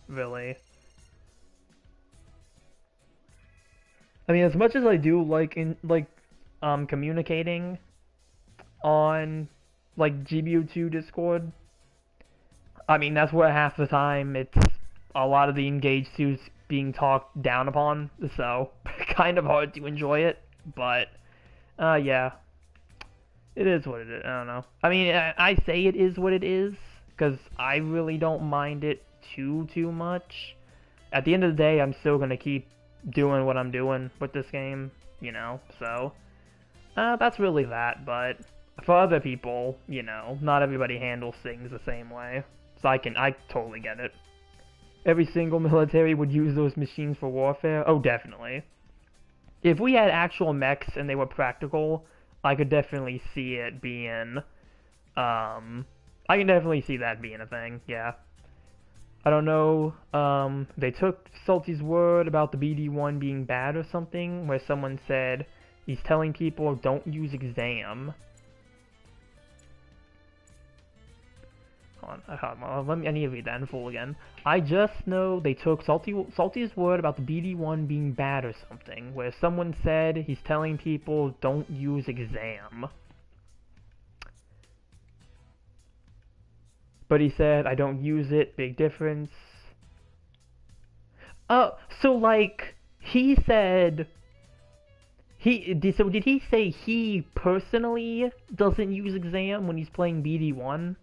really. I mean, as much as I do like communicating on like GBO2 Discord, I mean that's where half the time it's a lot of the engaged suits being talked down upon, so kind of hard to enjoy it. But yeah, it is what it is. I don't know. I mean, I say it is what it is because I really don't mind it too much. At the end of the day, I'm still gonna keep doing what I'm doing with this game, you know. So that's really that. But for other people, you know, not everybody handles things the same way. So I totally get it. Every single military would use those machines for warfare. Oh, definitely. If we had actual mechs and they were practical, I could definitely see it being, I can definitely see that being a thing, yeah. I don't know, they took Salty's word about the BD1 being bad or something, where someone said he's telling people don't use exam. Hold on, I need to read that in full again. I just know they took Salty's word about the BD1 being bad or something, where someone said he's telling people don't use exam. But he said, I don't use it, big difference. So like, he said, so did he say he personally doesn't use exam when he's playing BD1?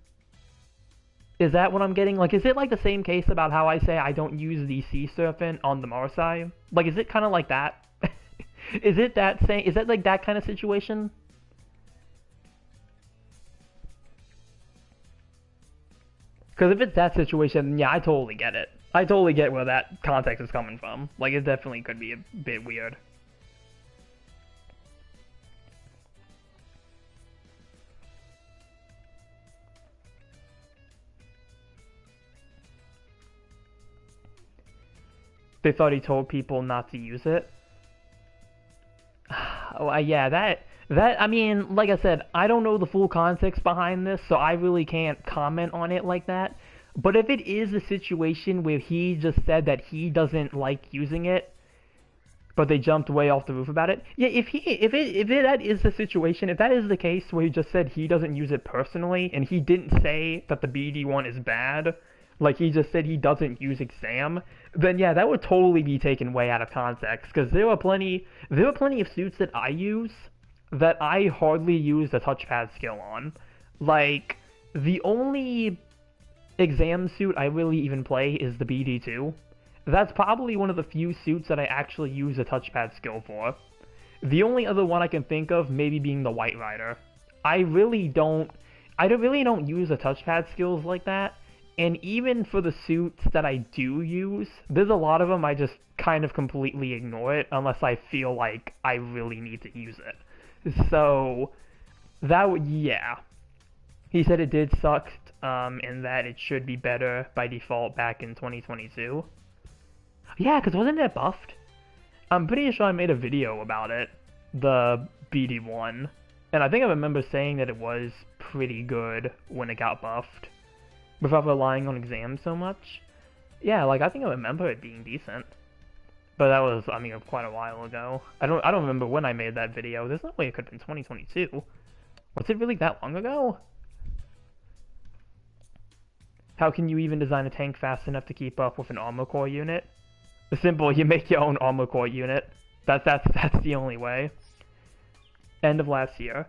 Is that what I'm getting? Like, is it like the same case about how I say I don't use the Sea Serpent on the Marsai? Like, is it kind of like that? Is it that same? Is that like that kind of situation? Because if it's that situation, yeah, I totally get it. I totally get where that context is coming from. Like, it definitely could be a bit weird. They thought he told people not to use it. Oh, yeah, I mean, like I said, I don't know the full context behind this, so I really can't comment on it like that. But if it is a situation where he just said that he doesn't like using it, but they jumped way off the roof about it, yeah, if that is the situation, if that is the case where he just said he doesn't use it personally, and he didn't say that the BD1 is bad, like he just said he doesn't use exam, then yeah, that would totally be taken way out of context, because there are plenty of suits that I use that I hardly use the touchpad skill on. Like, the only exam suit I really even play is the BD2. That's probably one of the few suits that I actually use a touchpad skill for. The only other one I can think of maybe being the White Rider. I really don't use the touchpad skills like that. And even for the suits that I do use, there's a lot of them I just kind of completely ignore it unless I feel like I really need to use it. So, that would, yeah. He said it did suck, and that it should be better by default back in 2022. Yeah, because wasn't it buffed? I'm pretty sure I made a video about it, the BD1. And I think I remember saying that it was pretty good when it got buffed, without relying on exams so much. Yeah, like, I think I remember it being decent. But that was, I mean, quite a while ago. I don't remember when I made that video. There's no way it could have been 2022. Was it really that long ago? How can you even design a tank fast enough to keep up with an armor core unit? Simple, you make your own armor core unit. That's the only way. End of last year.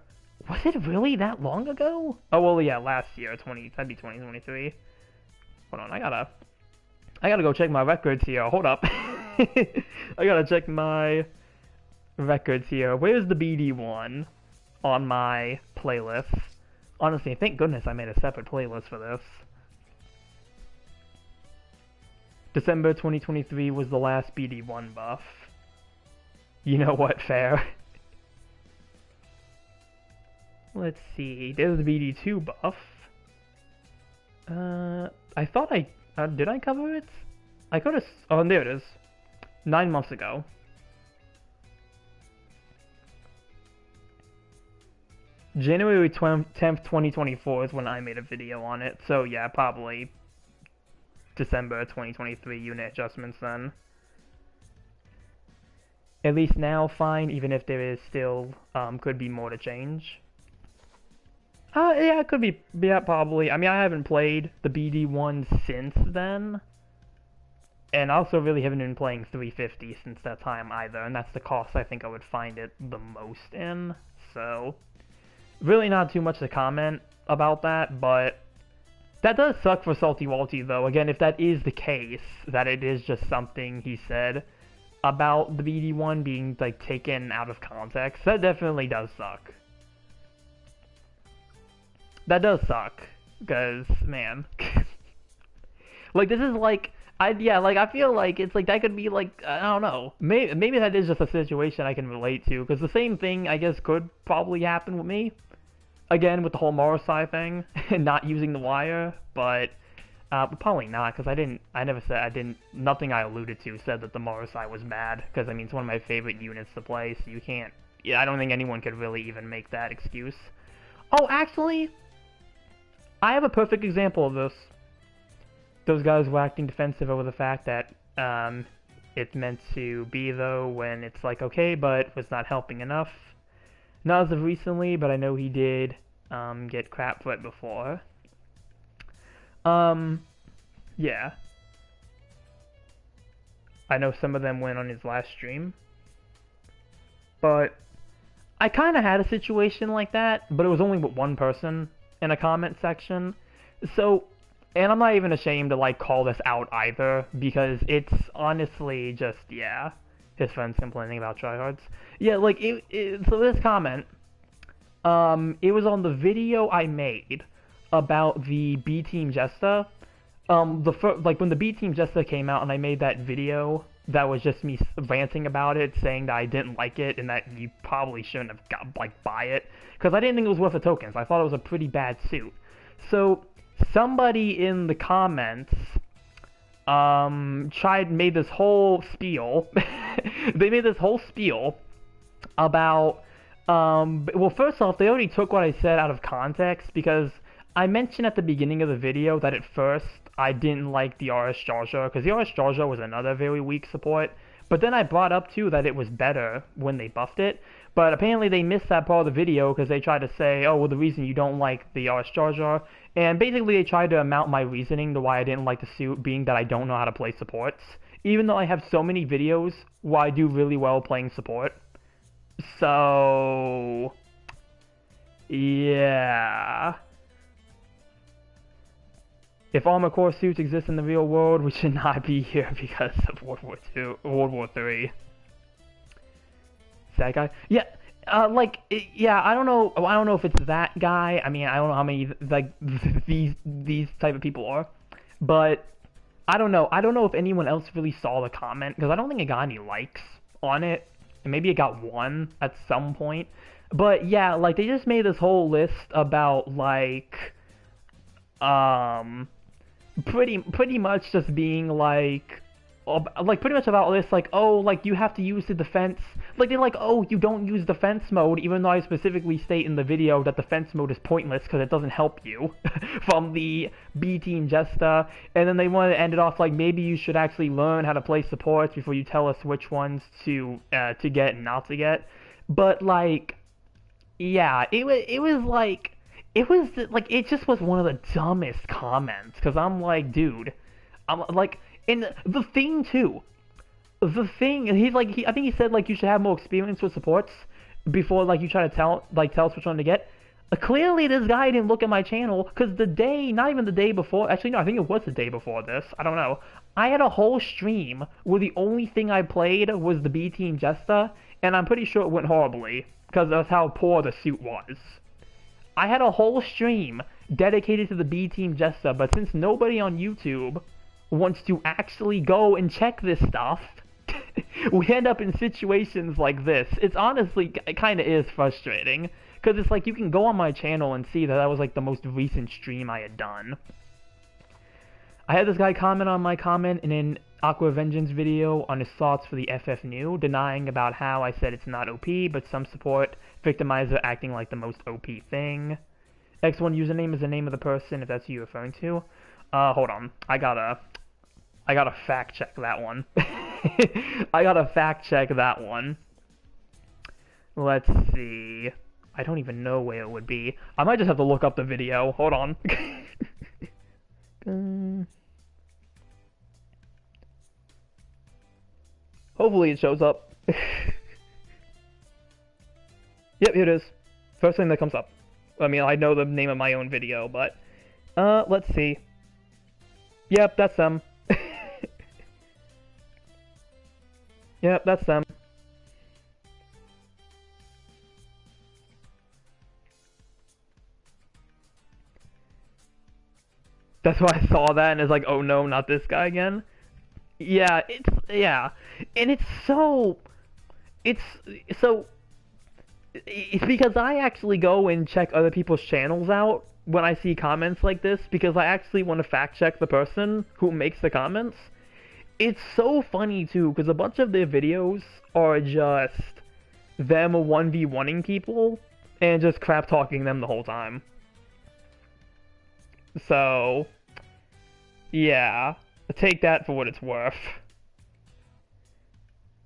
Was it really that long ago? Oh well, yeah, last year, that'd be 2023. Hold on, I gotta go check my records here. Hold up. I gotta check my records here. Where's the BD one on my playlist? Honestly, thank goodness I made a separate playlist for this. December 2023 was the last BD1 buff. You know what, fair. Let's see, there's the BD2 buff. I thought did I cover it? I could've, oh, there it is. 9 months ago. January 10th, 2024 is when I made a video on it, so yeah, probably December 2023 unit adjustments then. At least now, fine, even if there is still, could be more to change. Yeah, it could be, yeah, probably. I mean, I haven't played the BD1 since then. And I also really haven't been playing 350 since that time either, and that's the cost I think I would find it the most in, so... Really not too much to comment about that, but... That does suck for Salty Walty, though. Again, if that is the case, that it is just something he said about the BD1 being, like, taken out of context, that definitely does suck. That does suck, because, man... like, this is, like... I feel like it's, like, that could be, like, I don't know. Maybe that is just a situation I can relate to, because the same thing, I guess, could probably happen with me. Again, with the whole Morosai thing, and not using the wire, but probably not, because nothing I alluded to said that the Morosai was bad, because, I mean, it's one of my favorite units to play, so you can't, I don't think anyone could really even make that excuse. Oh, actually, I have a perfect example of this. Those guys were acting defensive over the fact that, it's meant to be, though, when it's like, okay, but was not helping enough. Not as of recently, but I know he did get crap for it before. Yeah. I know some of them went on his last stream. But I kind of had a situation like that, but it was only with one person in a comment section. So, and I'm not even ashamed to, like, call this out either, because it's honestly just, yeah. His friends complaining about tryhards. Yeah, like, so this comment, it was on the video I made about the B-Team Jesta. When the B-Team Jesta came out and I made that video, that was just me ranting about it, saying that I didn't like it, and that you probably shouldn't have buy it, because I didn't think it was worth the tokens. I thought it was a pretty bad suit. So, somebody in the comments, made this whole spiel. They made this whole spiel about, well, first off, they already took what I said out of context, because I mentioned at the beginning of the video that at first I didn't like the RS Jar Jar, because the RS Jar Jar was another very weak support, but then I brought up too that it was better when they buffed it, but apparently they missed that part of the video because they tried to say, oh, well, the reason you don't like the RS Jar Jar, and basically they tried to amount my reasoning to why I didn't like the suit being that I don't know how to play supports, even though I have so many videos where I do really well playing support. So, yeah. If armor core suits exist in the real world, we should not be here because of World War III. That guy? Yeah, yeah, I don't know if it's that guy. I mean, I don't know how many, like, these type of people are. But, I don't know if anyone else really saw the comment, because I don't think it got any likes on it. And maybe it got one at some point. But, yeah, like, they just made this whole list about, like, pretty much just being, like, pretty much about this, like, oh, like, you have to use the defense, like, they're like, oh, you don't use defense mode, even though I specifically state in the video that defense mode is pointless because it doesn't help you, from the B-Team Jesta, and then they wanted to end it off like, maybe you should actually learn how to play supports before you tell us which ones to get and not to get, but, like, yeah, it was like, it was like it just was one of the dumbest comments because I'm like, dude, I'm like, and the thing too, the thing he's like, I think he said like you should have more experience with supports before like you try to tell us which one to get. Clearly, this guy didn't look at my channel because the day, not even the day before, actually no, I think it was the day before this. I don't know. I had a whole stream where the only thing I played was the B Team Jester, and I'm pretty sure it went horribly because that's how poor the suit was. I had a whole stream dedicated to the B Team Jester, but since nobody on YouTube wants to actually go and check this stuff, we end up in situations like this. It's honestly, it kind of is frustrating, because it's like you can go on my channel and see that that was like the most recent stream I had done. I had this guy comment on my comment in an Aqua Vengeance video on his thoughts for the FF New, denying about how I said it's not OP, but some support victimizer acting like the most OP thing. X1 username is the name of the person, if that's who you're referring to. Hold on. I gotta fact check that one. I gotta fact check that one. Let's see. I don't even know where it would be. I might just have to look up the video. Hold on. Hopefully it shows up. Yep, here it is. First thing that comes up. I mean, I know the name of my own video, but... let's see. Yep, that's them. Yep, that's them. That's why I saw that and it's like, oh no, not this guy again. Yeah, yeah. And it's because I actually go and check other people's channels out when I see comments like this, because I actually want to fact check the person who makes the comments. It's so funny too, because a bunch of their videos are just them 1v1ing people and just crap talking them the whole time. So, yeah, take that for what it's worth.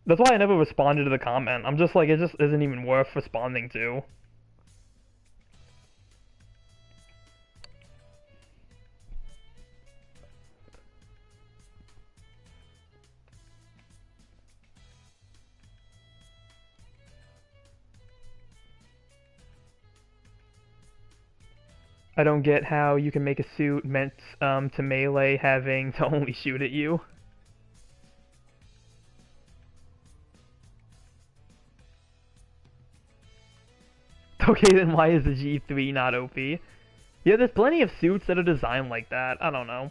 That's why I never responded to the comment. I'm just like, it just isn't even worth responding to. I don't get how you can make a suit meant to melee having to only shoot at you. Okay, then why is the G3 not OP? Yeah, there's plenty of suits that are designed like that. I don't know.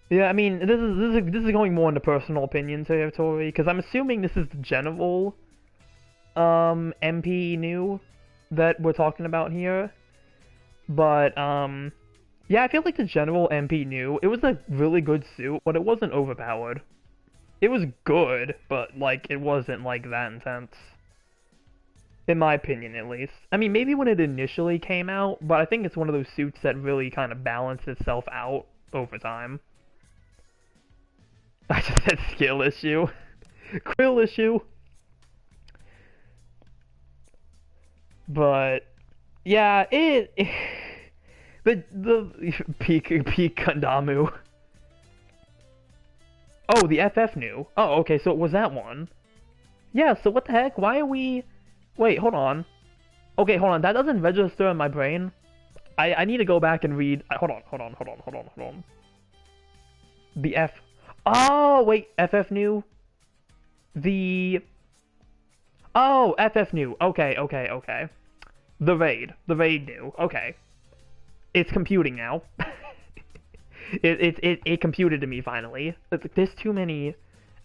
Yeah, I mean, this is going more into personal opinion territory, because I'm assuming this is the general MP new that we're talking about here. But yeah, I feel like the general MP new, it was a really good suit, but it wasn't overpowered. It was good, but like it wasn't like that intense. In my opinion, at least. I mean, maybe when it initially came out, but I think it's one of those suits that really kind of balanced itself out over time. I just said skill issue. Quill issue. But yeah, the peak Gundamu. Oh, the FF new. Oh, okay, so it was that one. Yeah, so what the heck? Why are we... Wait, hold on. Okay, hold on. That doesn't register in my brain. I need to go back and read... Hold on. The F... Oh, wait, FF new? The... Oh, FF new. Okay. The raid new. Okay. It's computing now. It computed to me finally. There's too many...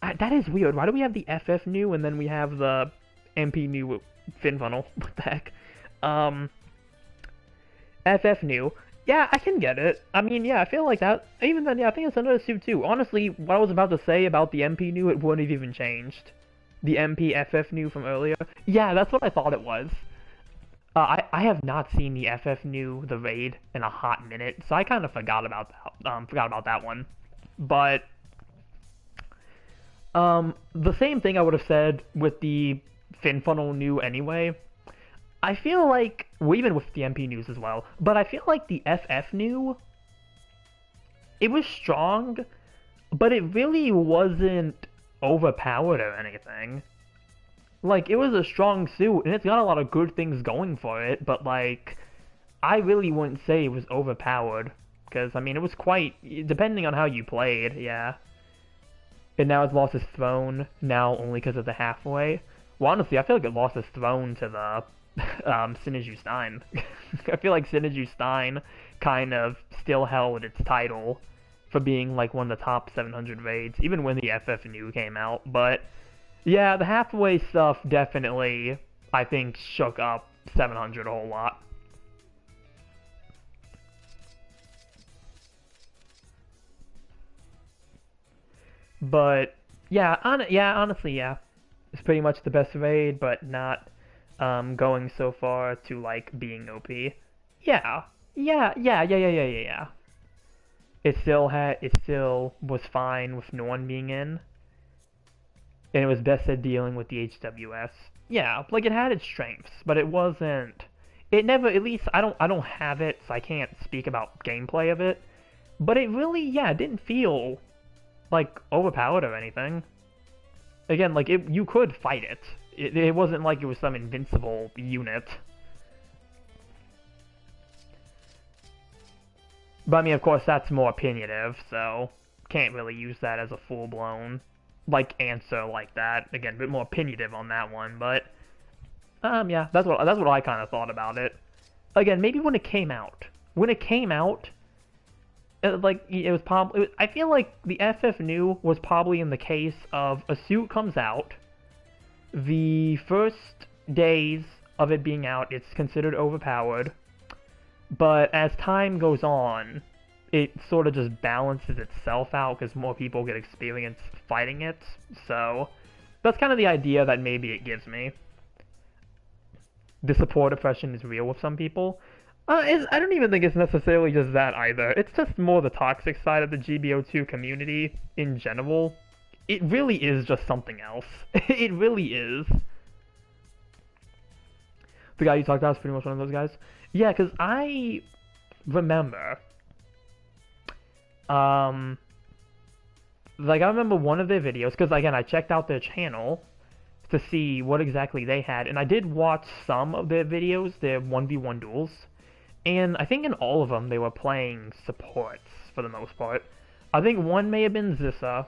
that is weird. Why do we have the FF new and then we have the MP new fin funnel? What the heck? FF new. Yeah, I can get it. I mean, yeah, I feel like that. Even then, yeah, I think it's another suit too. Honestly, what I was about to say about the MP new, it wouldn't have even changed. The MP FF new from earlier. Yeah, that's what I thought it was. I have not seen the FF new, the raid, in a hot minute, so I kind of forgot about that one. But the same thing I would have said with the fin funnel new anyway. I feel like, well, even with the MP news as well, but I feel like the FF new, it was strong, but it really wasn't overpowered or anything. Like, it was a strong suit, and it's got a lot of good things going for it, but, like, I really wouldn't say it was overpowered. Because, I mean, it was quite, depending on how you played, yeah. And now it's lost its throne, now only because of the halfway. Well, honestly, I feel like it lost its throne to the Synergy Stein. I feel like Synergy Stein kind of still held its title for being like one of the top 700 raids, even when the FF new came out. But yeah, the halfway stuff definitely, I think, shook up 700 a whole lot. But yeah, honestly, yeah, it's pretty much the best raid, but not going so far to like being OP. Yeah. It still was fine with Norn being in, and it was best at dealing with the HWS. Yeah, like it had its strengths, but it wasn't. It never. At least I don't have it, so I can't speak about gameplay of it. But it really, yeah, it didn't feel like overpowered or anything. Again, like you could fight it. It wasn't like it was some invincible unit. But I mean, of course, that's more opinionative, so can't really use that as a full-blown like answer like that. Again, a bit more opinionative on that one, but yeah, that's what I kind of thought about it. Again, maybe when it came out. When it came out, like it was probably. I feel like the FF new was probably in the case of a suit comes out, the first days of it being out, it's considered overpowered, but as time goes on, it sort of just balances itself out because more people get experience fighting it. So that's kind of the idea that maybe it gives me. The support oppression is real with some people. I don't even think it's necessarily just that either. It's just more the toxic side of the GBO2 community in general. It really is just something else. It really is. The guy you talked about is pretty much one of those guys. Yeah, because I remember, like I remember one of their videos, because again, I checked out their channel to see what exactly they had, and I did watch some of their videos, their 1v1 duels, and I think in all of them they were playing supports for the most part. I think one may have been Zissa,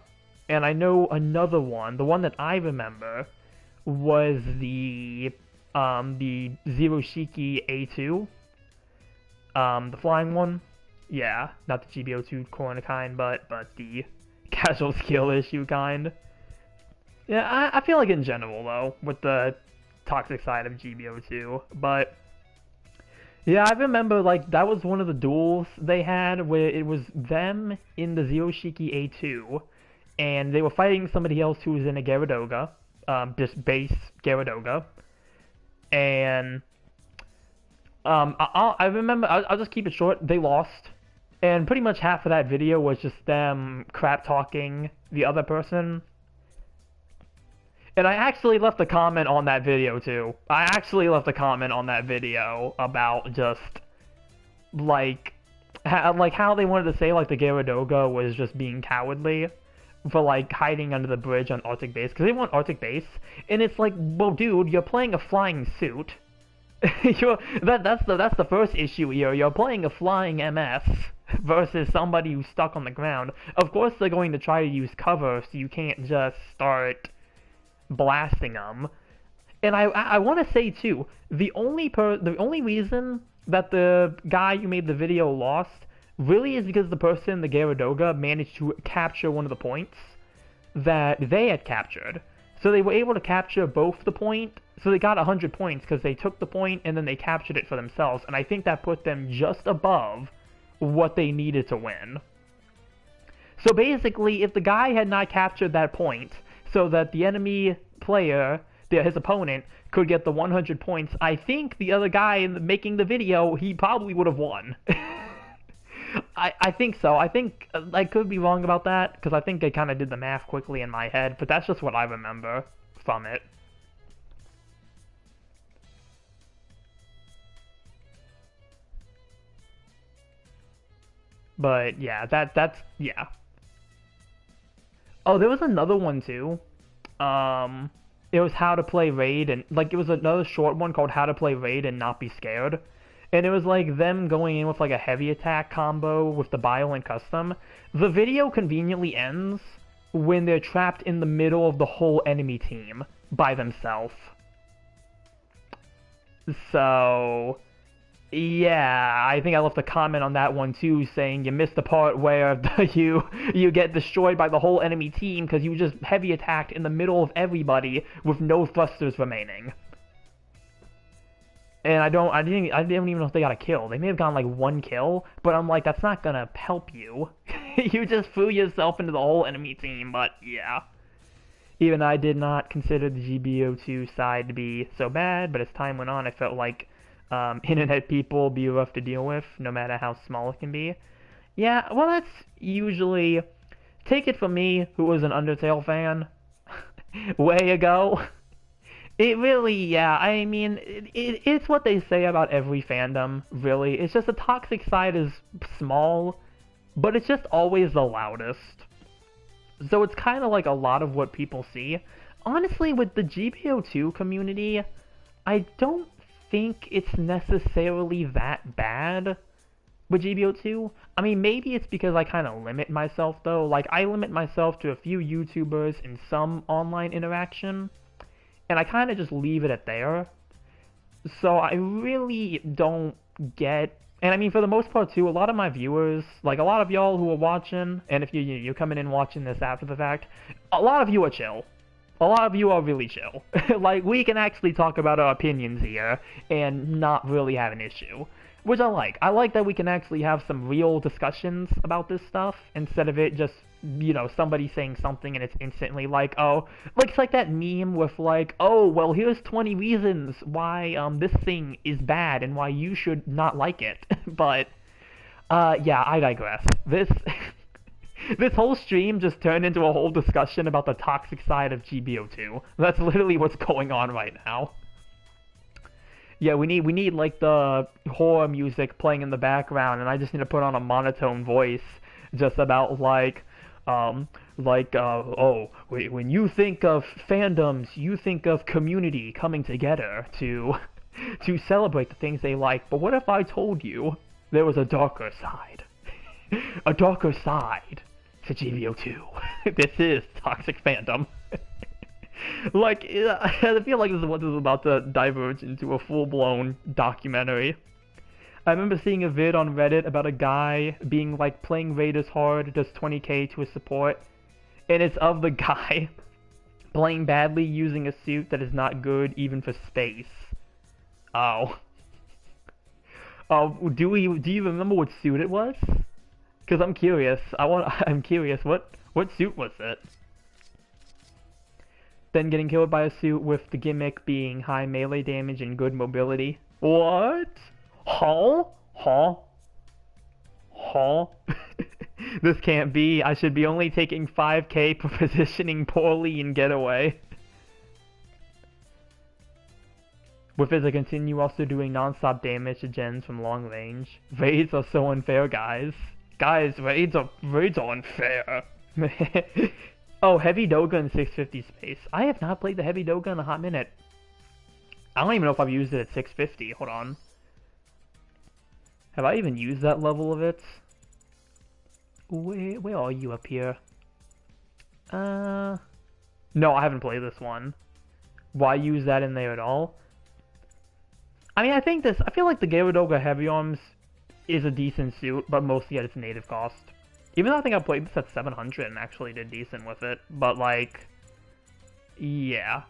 and I know another one, the one that I remember, was the Zeroshiki A2, the flying one. Yeah, not the GBO2 corner kind, but the casual skill issue kind. Yeah, I feel like in general though, with the toxic side of GBO2, but yeah, I remember like that was one of the duels they had where it was them in the Zeroshiki A2, and they were fighting somebody else who was in a Gyaradoga, just base Gyaradoga, and I remember, I'll just keep it short, they lost, and pretty much half of that video was just them crap talking the other person. And I actually left a comment on that video too. I actually left a comment on that video about just like how they wanted to say like the Gyaradoga was just being cowardly for like hiding under the bridge on Arctic Base because they want Arctic Base, and it's like, well, dude, you're playing a flying suit. That's the first issue here. You're playing a flying MS versus somebody who's stuck on the ground. Of course, they're going to try to use cover, so you can't just start blasting them. And I want to say too, the only reason that the guy who made the video lost really is because the person, the Gyaradoga, managed to capture one of the points that they had captured. So they were able to capture both the point, so they got 100 points because they took the point and then they captured it for themselves, and I think that put them just above what they needed to win. So basically, if the guy had not captured that point, so that the enemy player, his opponent, could get the 100 points, I think the other guy making the video, he probably would have won. I think so. I think I could be wrong about that, because I think I kind of did the math quickly in my head, but that's just what I remember from it. But yeah, that's yeah. Oh, there was another one too. It was how to play Raid, and like it was another short one called How to Play Raid and Not Be Scared. And it was like them going in with like a heavy attack combo with the Bile and custom. The video conveniently ends when they're trapped in the middle of the whole enemy team by themselves. So yeah, I think I left a comment on that one too, saying you missed the part where you get destroyed by the whole enemy team because you just heavy attacked in the middle of everybody with no thrusters remaining. And I didn't even know if they got a kill. They may have gotten like one kill, but I'm like, that's not gonna help you. You just threw yourself into the whole enemy team. But yeah, even I did not consider the GBO2 side to be so bad. But as time went on, I felt like internet people be rough to deal with, no matter how small it can be. Yeah, well, that's usually... Take it from me, who was an Undertale fan, way ago. It really, yeah, I mean, it's what they say about every fandom, really. It's just the toxic side is small, but it's just always the loudest. So it's kind of like a lot of what people see. Honestly, with the GBO2 community, I don't think it's necessarily that bad with GBO2. I mean, maybe it's because I kind of limit myself, though. Like, I limit myself to a few YouTubers and some online interaction, and I kind of just leave it at there. So I really don't get... And I mean, for the most part, too, a lot of my viewers, like a lot of y'all who are watching, and if you're coming in watching this after the fact, a lot of you are chill. A lot of you are really chill. Like, we can actually talk about our opinions here and not really have an issue. Which I like. I like that we can actually have some real discussions about this stuff instead of it just, you know, somebody saying something and it's instantly like, oh, like it's like that meme with like, oh, well, here's 20 reasons why this thing is bad and why you should not like it. But, yeah, I digress. This whole stream just turned into a whole discussion about the toxic side of GBO2. That's literally what's going on right now. Yeah, we need like the horror music playing in the background, and I just need to put on a monotone voice just about oh, when you think of fandoms, you think of community coming together to celebrate the things they like. But what if I told you there was a darker side? A darker side to GBO2. This is toxic fandom. Like, I feel like this is what this is about to diverge into a full-blown documentary. I remember seeing a vid on Reddit about a guy being like, playing Raiders hard, does 20k to a support, and it's of the guy playing badly using a suit that is not good even for space. Oh. Oh, do you remember what suit it was? Because I'm curious. I'm curious. What suit was it? Then getting killed by a suit with the gimmick being high melee damage and good mobility. What? Huh? Huh? Huh? This can't be. I should be only taking 5k for positioning poorly in Getaway. With it, I continue also doing non-stop damage to gens from long range. Raids are so unfair, guys. Guys, raids are unfair. Oh, Heavy Doga in 650 space. I have not played the Heavy Doga in a hot minute. I don't even know if I've used it at 650. Hold on. Have I even used that level of it? Where are you up here? No, I haven't played this one. Why use that in there at all? I mean, I feel like the Gyaradoga Heavy Arms is a decent suit, but mostly at its native cost. Even though I think I played this at 700 and actually did decent with it. But, like, yeah.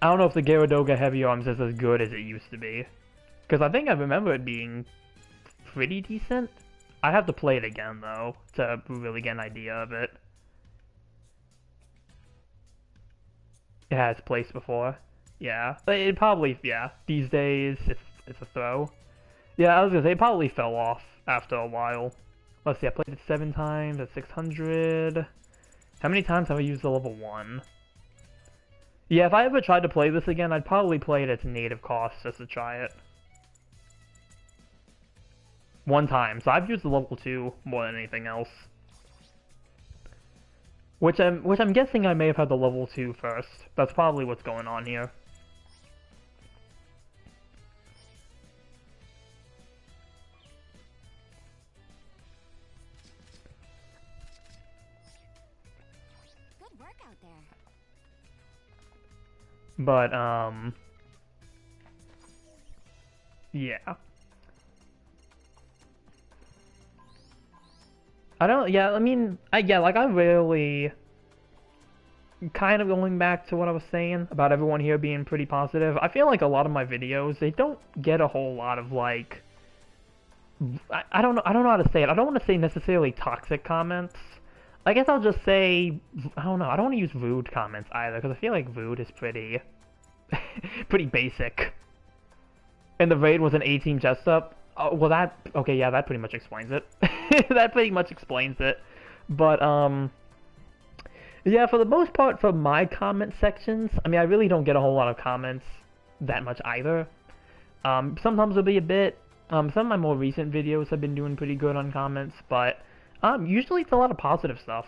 I don't know if the Gyaradoga Heavy Arms is as good as it used to be. Because I think I remember it being pretty decent. I'd have to play it again, though, to really get an idea of it. It has placed before. Yeah. It probably, yeah. These days, it's a throw. Yeah, I was gonna say, it probably fell off after a while. Let's see, I played it 7 times at 600. How many times have I used the level 1? Yeah, if I ever tried to play this again, I'd probably play it at its native cost just to try it. one time, so I've used the level 2 more than anything else. Which I'm guessing I may have had the level 2 first. That's probably what's going on here. Good work out there. But yeah. I don't, yeah, I mean, like, I really, kind of going back to what I was saying about everyone here being pretty positive, I feel like a lot of my videos, they don't get a whole lot of, like, I don't know how to say it. I don't want to say necessarily toxic comments. I guess I'll just say, I don't know, I don't want to use rude comments either, because I feel like rude is pretty, pretty basic. And the raid was an A-team chest up. Oh, well, that, okay, yeah, that pretty much explains it. That pretty much explains it. But, yeah, for the most part, for my comment sections, I mean, I really don't get a whole lot of comments that much either. Sometimes it'll be a bit. Some of my more recent videos have been doing pretty good on comments, but usually it's a lot of positive stuff.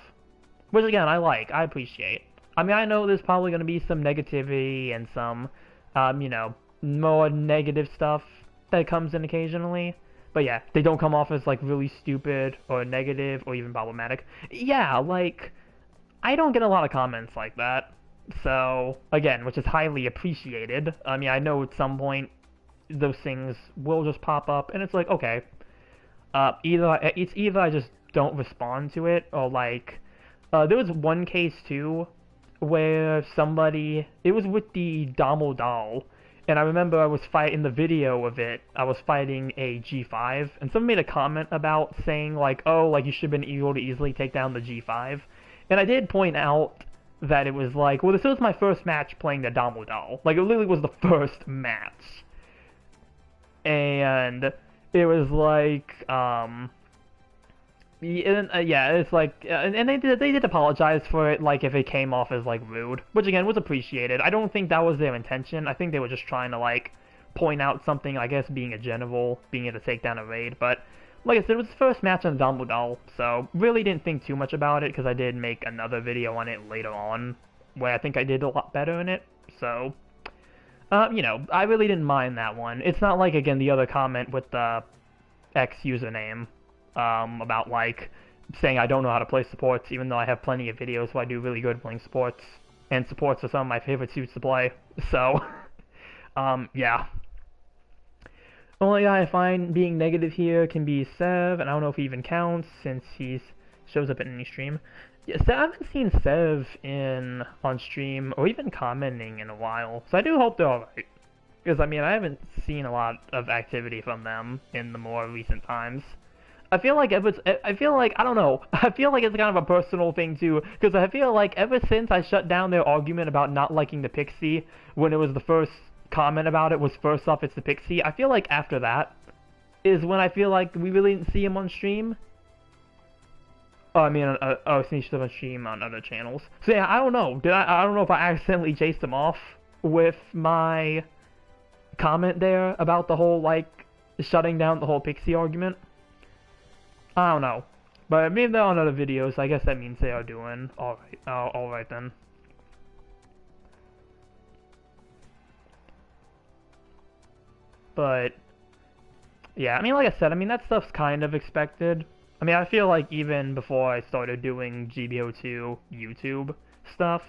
Which, again, I appreciate. I mean, I know there's probably going to be some negativity and some, you know, more negative stuff that comes in occasionally. But yeah, they don't come off as, like, really stupid or negative or even problematic. Yeah, like, I don't get a lot of comments like that. So, again, which is highly appreciated. I mean, I know at some point those things will just pop up, and it's like, okay. Either I just don't respond to it, or, like, there was one case, too, where somebody, it was with the doll, and I remember I was fighting the video of it, I was fighting a G5, and someone made a comment about saying, like, oh, like, you should have been able to easily take down the G5, and I did point out that it was like, well, this was my first match playing the doll, like, it literally was the first match, and it was like, yeah, it's like, and they did apologize for it, like, if it came off as, like, rude, which, again, was appreciated. I don't think that was their intention. I think they were just trying to, like, point out something, I guess, being a general, being able to take down a raid, but, like I said, it was the first match on Duel, so really didn't think too much about it, because I did make another video on it later on, where I think I did a lot better in it, so, you know, I really didn't mind that one. It's not like, again, the other comment with the X username, about, like, saying I don't know how to play supports, even though I have plenty of videos where I do really good playing supports, and supports are some of my favorite suits to play, so, yeah. Only guy I find being negative here can be Sev, and I don't know if he even counts, since he shows up in any stream. Yeah, I haven't seen Sev on stream, or even commenting in a while, so I do hope they're alright. Because, I mean, I haven't seen a lot of activity from them in the more recent times. I feel like I don't know, I feel like it's kind of a personal thing too, because I feel like ever since I shut down their argument about not liking the Pixie, when it was the first comment about it was first off it's the Pixie, I feel like after that is when I feel like we really didn't see him on stream. Oh, I mean, seen stuff on stream on other channels. So yeah, I don't know, I don't know if I accidentally chased him off with my comment there about the whole, like, shutting down the whole Pixie argument. I don't know, but maybe they're on other videos. I guess that means they are doing alright. Alright then. But yeah, I mean, like I said, I mean that stuff's kind of expected. I mean, I feel like even before I started doing GBO2 YouTube stuff,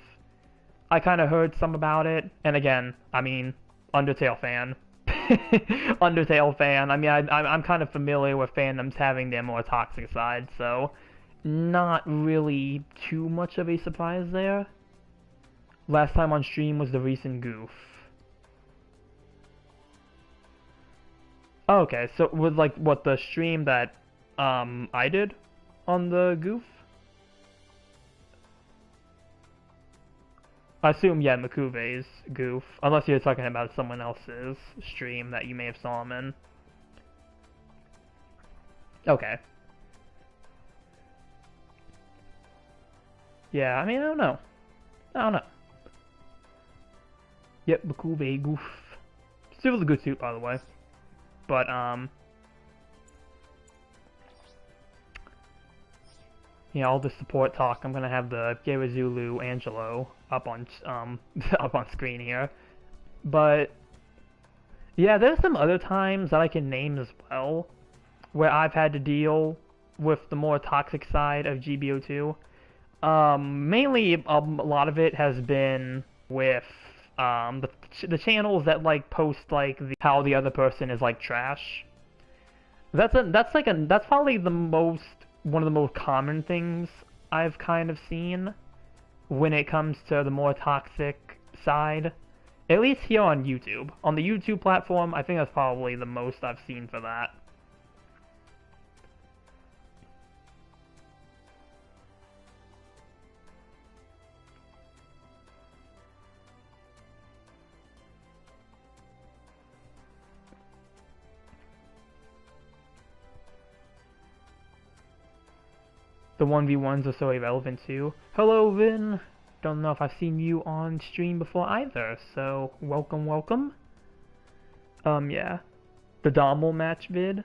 I kind of heard some about it. And again, I mean, Undertale fan. Undertale fan. I mean, I'm kind of familiar with fandoms having their more toxic side, so not really too much of a surprise there. Last time on stream was the recent goof. Oh, okay, so with, like, what, the stream that I did on the goof? I assume, yeah, Makuve's goof. Unless you're talking about someone else's stream that you may have saw him in. Okay. Yeah, I mean, I don't know. Yep, Makuve goof. Still was a good suit, by the way. But, all the support talk, I'm gonna have the Gerazulu Angelo up on up on screen here. But yeah, there's some other times that I can name as well where I've had to deal with the more toxic side of GBO2. Mainly, a lot of it has been with the channels that like post like how the other person is like trash. That's probably one of the most common things I've kind of seen when it comes to the more toxic side. At least here on YouTube. On the YouTube platform, I think that's probably the most I've seen for that. The 1v1s are so irrelevant too. Hello, Vin! Don't know if I've seen you on stream before either, so welcome, welcome. Yeah. The Dommel match vid.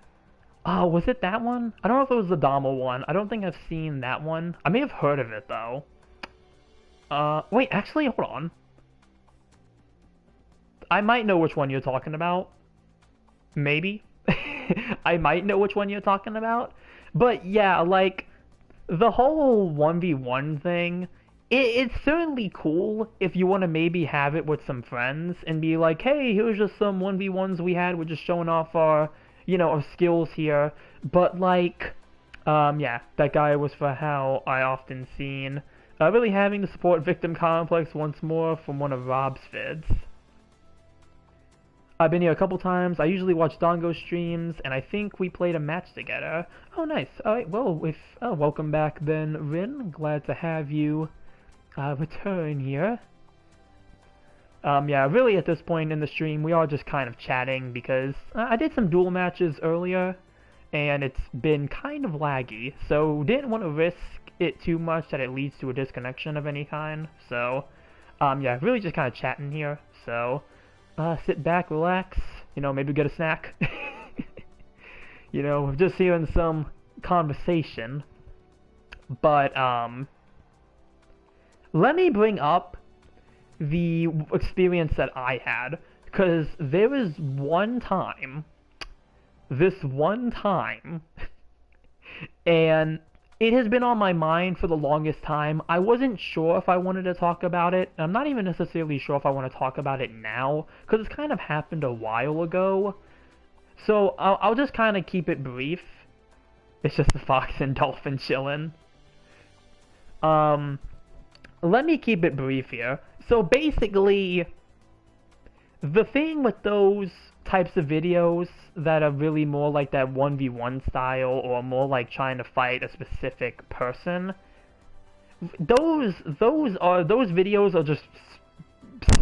Oh, was it that one? I don't know if it was the Dommel one. I don't think I've seen that one. I may have heard of it, though. Wait, actually, hold on. I might know which one you're talking about. Maybe. I might know which one you're talking about. But yeah, like, the whole 1v1 thing, it's certainly cool if you want to maybe have it with some friends and be like, hey, here's just some 1v1s we had, we're just showing off our, our skills here. But like, yeah, that guy was for how I often seen. Really having the support victim complex once more from one of Rob's vids. I've been here a couple times. I usually watch Dongo streams, and I think we played a match together. Oh, nice. All right, well, welcome back then, Rin. Glad to have you return here. Yeah, really at this point in the stream, we are just kind of chatting because I did some duel matches earlier, and it's been kind of laggy, so didn't want to risk it too much that it leads to a disconnection of any kind. So, yeah, really just kind of chatting here. So, sit back, relax, maybe get a snack. Just hearing some conversation. But, let me bring up the experience that I had, because there was this one time, and it has been on my mind for the longest time. I wasn't sure if I wanted to talk about it. I'm not even necessarily sure if I want to talk about it now, because it's kind of happened a while ago. So I'll just kind of keep it brief. It's just the fox and dolphin chillin'. Let me keep it brief here. So basically, the thing with those types of videos that are really more like that 1v1 style or more like trying to fight a specific person, those videos are just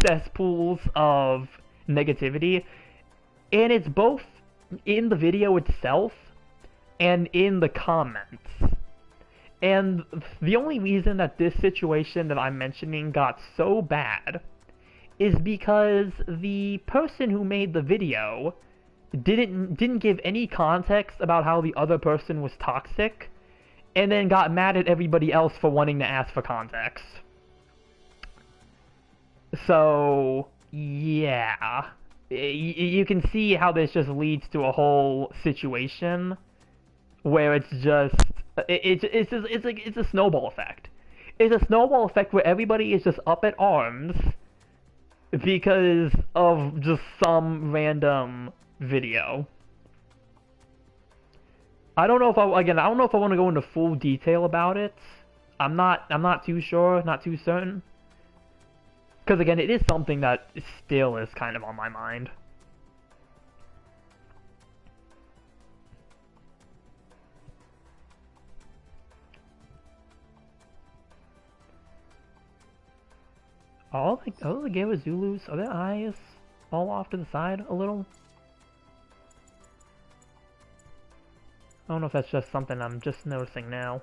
cesspools of negativity, and it's both in the video itself and in the comments. And the only reason that this situation that I'm mentioning got so bad is because the person who made the video didn't give any context about how the other person was toxic, and then got mad at everybody else for wanting to ask for context. So, yeah. You can see how this just leads to a whole situation where it's just it's a snowball effect. It's a snowball effect where everybody is just up at arms because of just some random video. I don't know if I want to go into full detail about it. I'm not too sure, not too certain. Because again, it is something that still is kind of on my mind. All the Gerazulus, are their eyes all off to the side a little? I don't know if that's just something I'm just noticing now.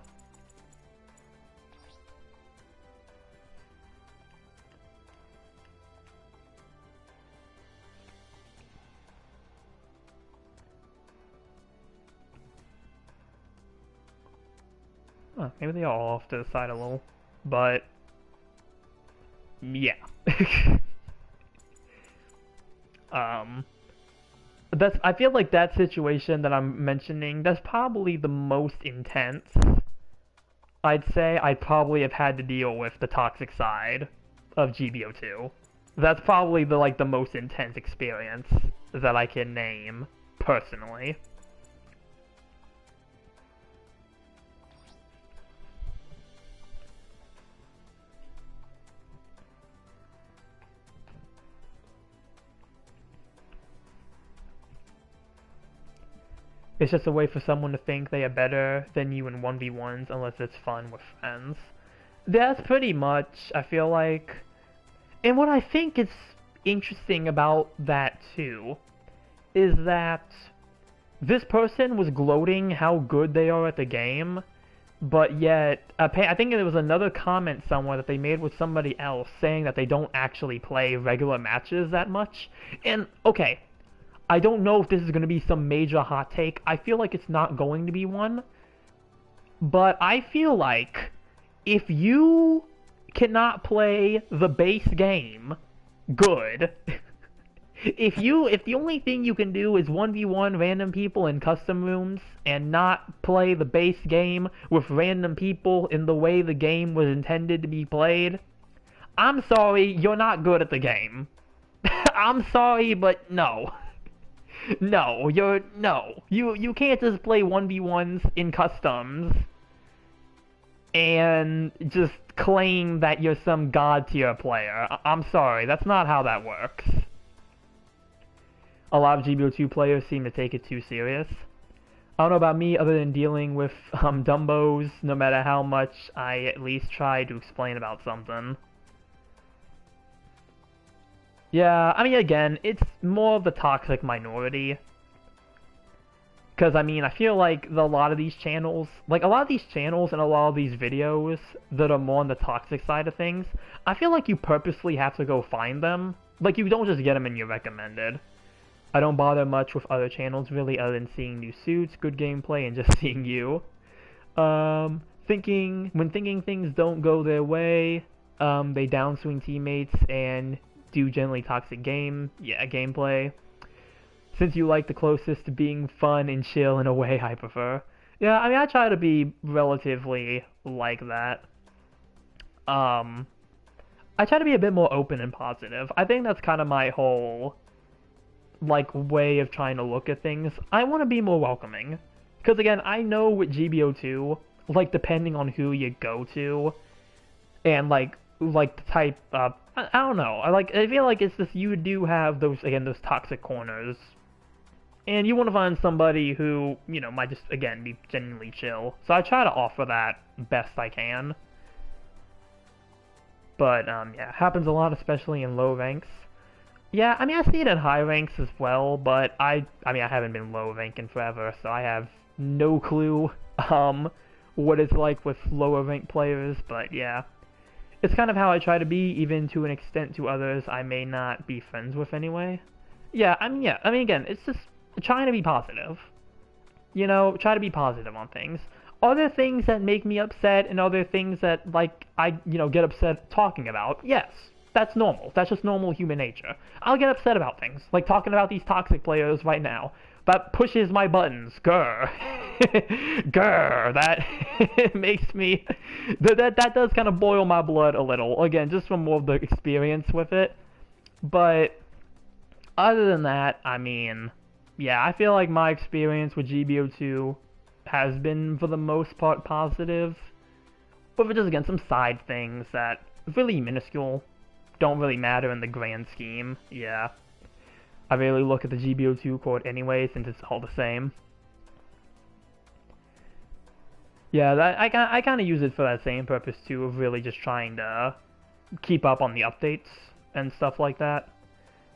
Huh, maybe they are all off to the side a little. But, yeah. I feel like that situation that I'm mentioning, that's probably the most intense. I'd say I'd probably have had to deal with the toxic side of GBO2. That's probably the most intense experience that I can name personally. It's just a way for someone to think they are better than you in 1v1s unless it's fun with friends. That's pretty much, I feel like. And what I think is interesting about that too is that this person was gloating how good they are at the game, but yet, I think there was another comment somewhere that they made with somebody else saying that they don't actually play regular matches that much. And, okay, I don't know if this is going to be some major hot take. I feel like it's not going to be one. But I feel like if you cannot play the base game good, if the only thing you can do is 1v1 random people in custom rooms and not play the base game with random people in the way the game was intended to be played, I'm sorry, you're not good at the game. I'm sorry, but no. No, you can't just play 1v1s in customs and just claim that you're some god tier player. I'm sorry, that's not how that works. A lot of GBO2 players seem to take it too serious. I don't know about me, other than dealing with Dumbos, no matter how much I at least try to explain about something. Yeah, I mean, again, it's more of the toxic minority. Because, I mean, I feel like a lot of these channels and a lot of these videos that are more on the toxic side of things, I feel like you purposely have to go find them. Like, you don't just get them in your recommended. I don't bother much with other channels, really, other than seeing new suits, good gameplay, and just seeing you. When thinking things don't go their way, they downswing teammates and do generally toxic gameplay. Since you like the closest to being fun and chill in a way I prefer. Yeah, I mean, I try to be relatively like that. I try to be a bit more open and positive. I think that's kind of my whole, way of trying to look at things. I want to be more welcoming. Because, again, I know with GBO2, depending on who you go to, and, the type, I don't know. I feel like it's just, you do have those toxic corners. And you want to find somebody who, might just, again, be genuinely chill. So I try to offer that best I can. But, yeah, happens a lot, especially in low ranks. Yeah, I mean, I see it in high ranks as well, but I haven't been low rank in forever, so I have no clue, what it's like with lower rank players, but yeah. It's kind of how I try to be, even to an extent to others I may not be friends with anyway. Yeah, I mean, again, it's just trying to be positive. Try to be positive on things. Are there things that make me upset, and are there things that, I get upset talking about? Yes. That's normal. That's just normal human nature. I'll get upset about things, like talking about these toxic players right now. That pushes my buttons. Grr. Grr. That makes me... That does kind of boil my blood a little. Again, just from more of the experience with it. But other than that, I mean... Yeah, I feel like my experience with GBO2 has been, for the most part, positive. But for just, again, some side things that are really minuscule. Don't really matter in the grand scheme. Yeah. I rarely look at the GBO2 court anyway, since it's all the same. Yeah, I kind of use it for that same purpose too, of really just trying to keep up on the updates and stuff like that.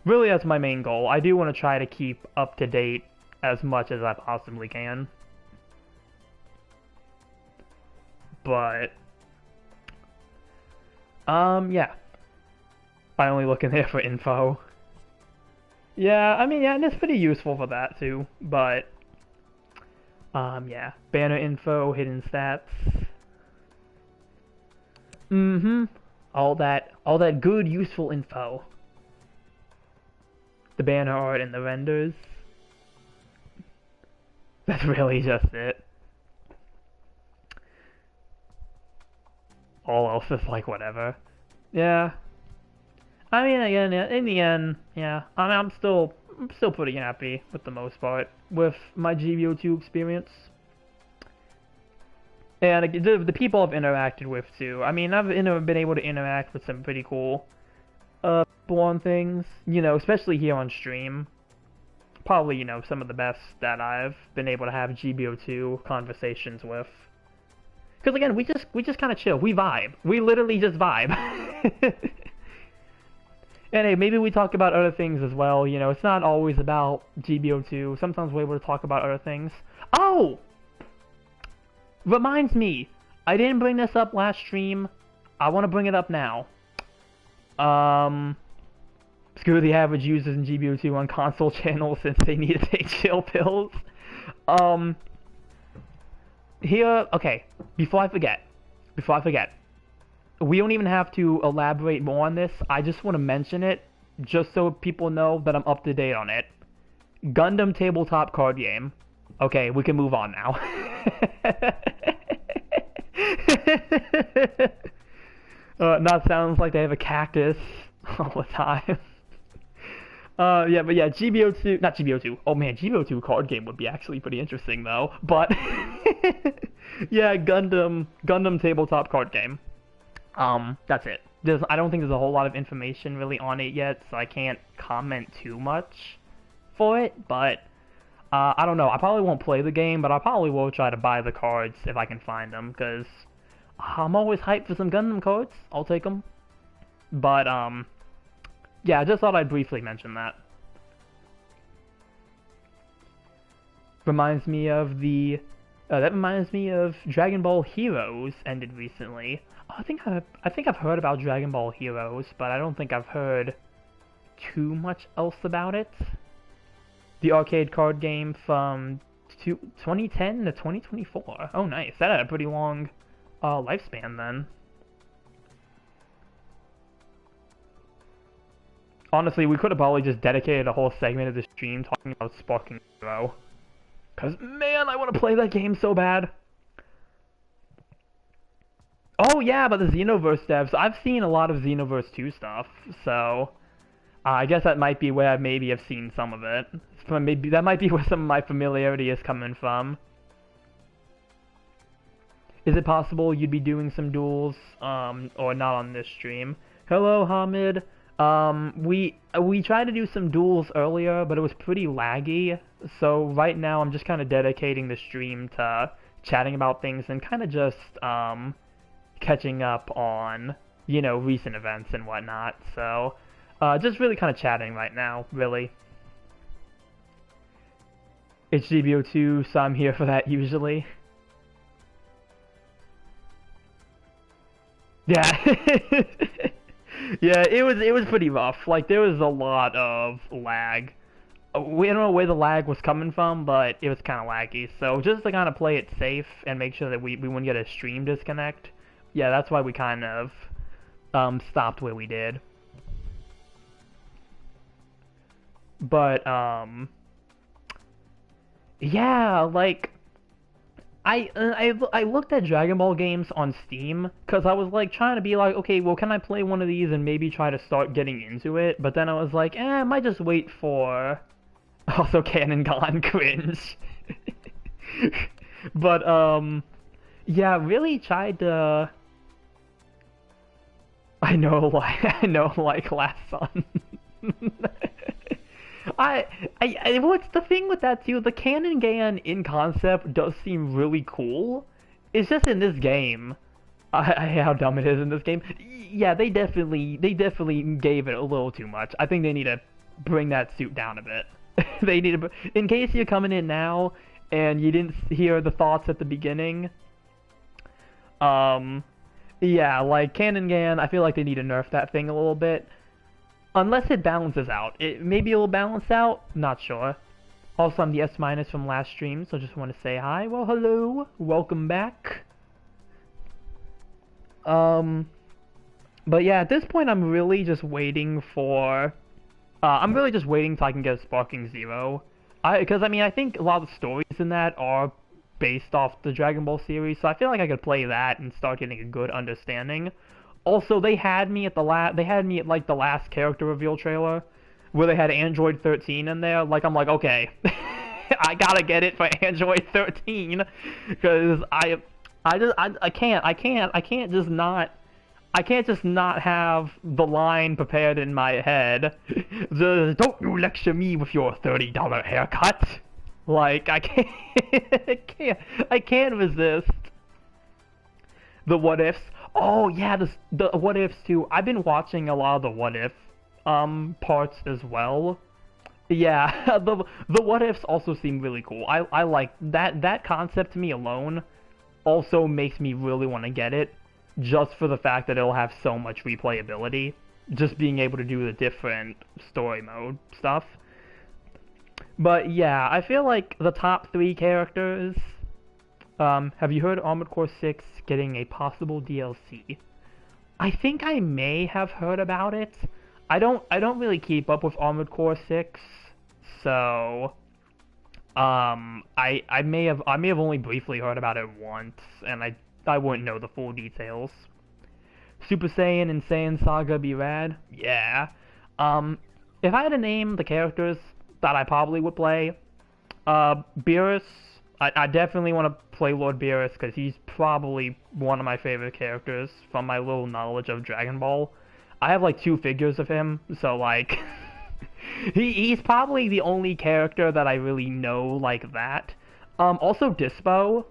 Really, that's my main goal. I do want to try to keep up to date as much as I possibly can. But, yeah. I only look in there for info. Yeah, I mean, yeah, and it's pretty useful for that too, but, yeah. Banner info, hidden stats. Mm-hmm. All that good, useful info. The banner art and the renders. That's really just it. All else is like whatever. Yeah. I mean, again, in the end, yeah. I'm still pretty happy with the most part with my GBO2 experience. And the people I've interacted with too. I mean, I've been able to interact with some pretty cool people on things. You know, especially here on stream. Probably, you know, some of the best that I've been able to have GBO2 conversations with. Because again, we just kind of chill. We vibe. We literally just vibe. And hey, maybe we talk about other things as well. You know, it's not always about GBO2. Sometimes we're able to talk about other things. Oh! Reminds me, I didn't bring this up last stream. I want to bring it up now. Screw the average users in GBO2 on console channels since they need to take chill pills. Here, okay, before I forget, we don't even have to elaborate more on this. I just want to mention it, just so people know that I'm up to date on it. Gundam tabletop card game. Okay, we can move on now. Not sounds like they have a cactus all the time. Yeah, but yeah, GBO2, not GBO2. Oh man, GBO2 card game would be actually pretty interesting though. But yeah, Gundam tabletop card game. That's it. I don't think there's a whole lot of information really on it yet, so I can't comment too much for it. But I don't know. I probably won't play the game, but I probably will try to buy the cards if I can find them, because I'm always hyped for some Gundam cards. I'll take them. But yeah, I just thought I'd briefly mention that. Reminds me of that reminds me of Dragon Ball Heroes ended recently. I think I've heard about Dragon Ball Heroes, but I don't think I've heard too much else about it. The arcade card game from 2010 to 2024. Oh, nice. That had a pretty long lifespan then. Honestly, we could have probably just dedicated a whole segment of the stream talking about Sparking Zero. Because, man, I want to play that game so bad. Oh, yeah, but the Xenoverse devs. I've seen a lot of Xenoverse 2 stuff, so I guess that might be where I maybe have seen some of it. Maybe that might be where some of my familiarity is coming from. Is it possible you'd be doing some duels, or not on this stream? Hello, Hamid. We tried to do some duels earlier, but it was pretty laggy. So right now I'm just kind of dedicating the stream to chatting about things and kind of just catching up on, you know, recent events and whatnot. So just really kind of chatting right now, really. It's GBO2, so I'm here for that usually. Yeah. Yeah, it was pretty rough. Like, there was a lot of lag. We don't know where the lag was coming from, but it was kind of laggy. So just to kind of play it safe and make sure that we wouldn't get a stream disconnect, yeah, that's why we kind of stopped where we did. But yeah, like I looked at Dragon Ball games on Steam because I was like trying to be like, okay, well, can I play one of these and maybe try to start getting into it? But then I was like, I might just wait for also Canon Gone cringe. But yeah, really tried to. I know, like last son. What's the thing with that too? The Canon Gan in concept does seem really cool. It's just in this game, how dumb it is in this game. Yeah, they definitely gave it a little too much. I think they need to bring that suit down a bit. They need to, in case you're coming in now and you didn't hear the thoughts at the beginning. Yeah, like Canon Gan, I feel like they need to nerf that thing a little bit. Unless it balances out. Maybe it will balance out. Not sure. Also, I'm the S- from last stream, so just want to say hi. Well, hello. Welcome back. But yeah, at this point, I'm really just waiting for. I'm really just waiting till I can get a Sparking Zero. Because I mean, I think a lot of the stories in that are based off the Dragon Ball series, so I feel like I could play that and start getting a good understanding. Also, they had me at they had me at like the last character reveal trailer, where they had Android 13 in there. Like I'm like, okay, I gotta get it for Android 13, because I can't just not. I can't just not have the line prepared in my head. Don't you lecture me with your $30 haircut. Like I can't, I can't resist the what ifs. Oh yeah, the what ifs too. I've been watching a lot of the what if parts as well. Yeah, the what ifs also seem really cool. I like that concept to me alone also makes me really want to get it, just for the fact that it'll have so much replayability. Just being able to do the different story mode stuff. But yeah, I feel like the top three characters. Have you heard Armored Core 6 getting a possible DLC? I think I may have heard about it. I don't really keep up with Armored Core 6, so I may have only briefly heard about it once, and I wouldn't know the full details. Super Saiyan and Saiyan Saga be rad? Yeah. Um, if I had to name the characters that I probably would play, Beerus, I definitely want to play Lord Beerus because he's probably one of my favorite characters from my little knowledge of Dragon Ball. I have like two figures of him, so like, he's probably the only character that I really know like that. Also Dispo,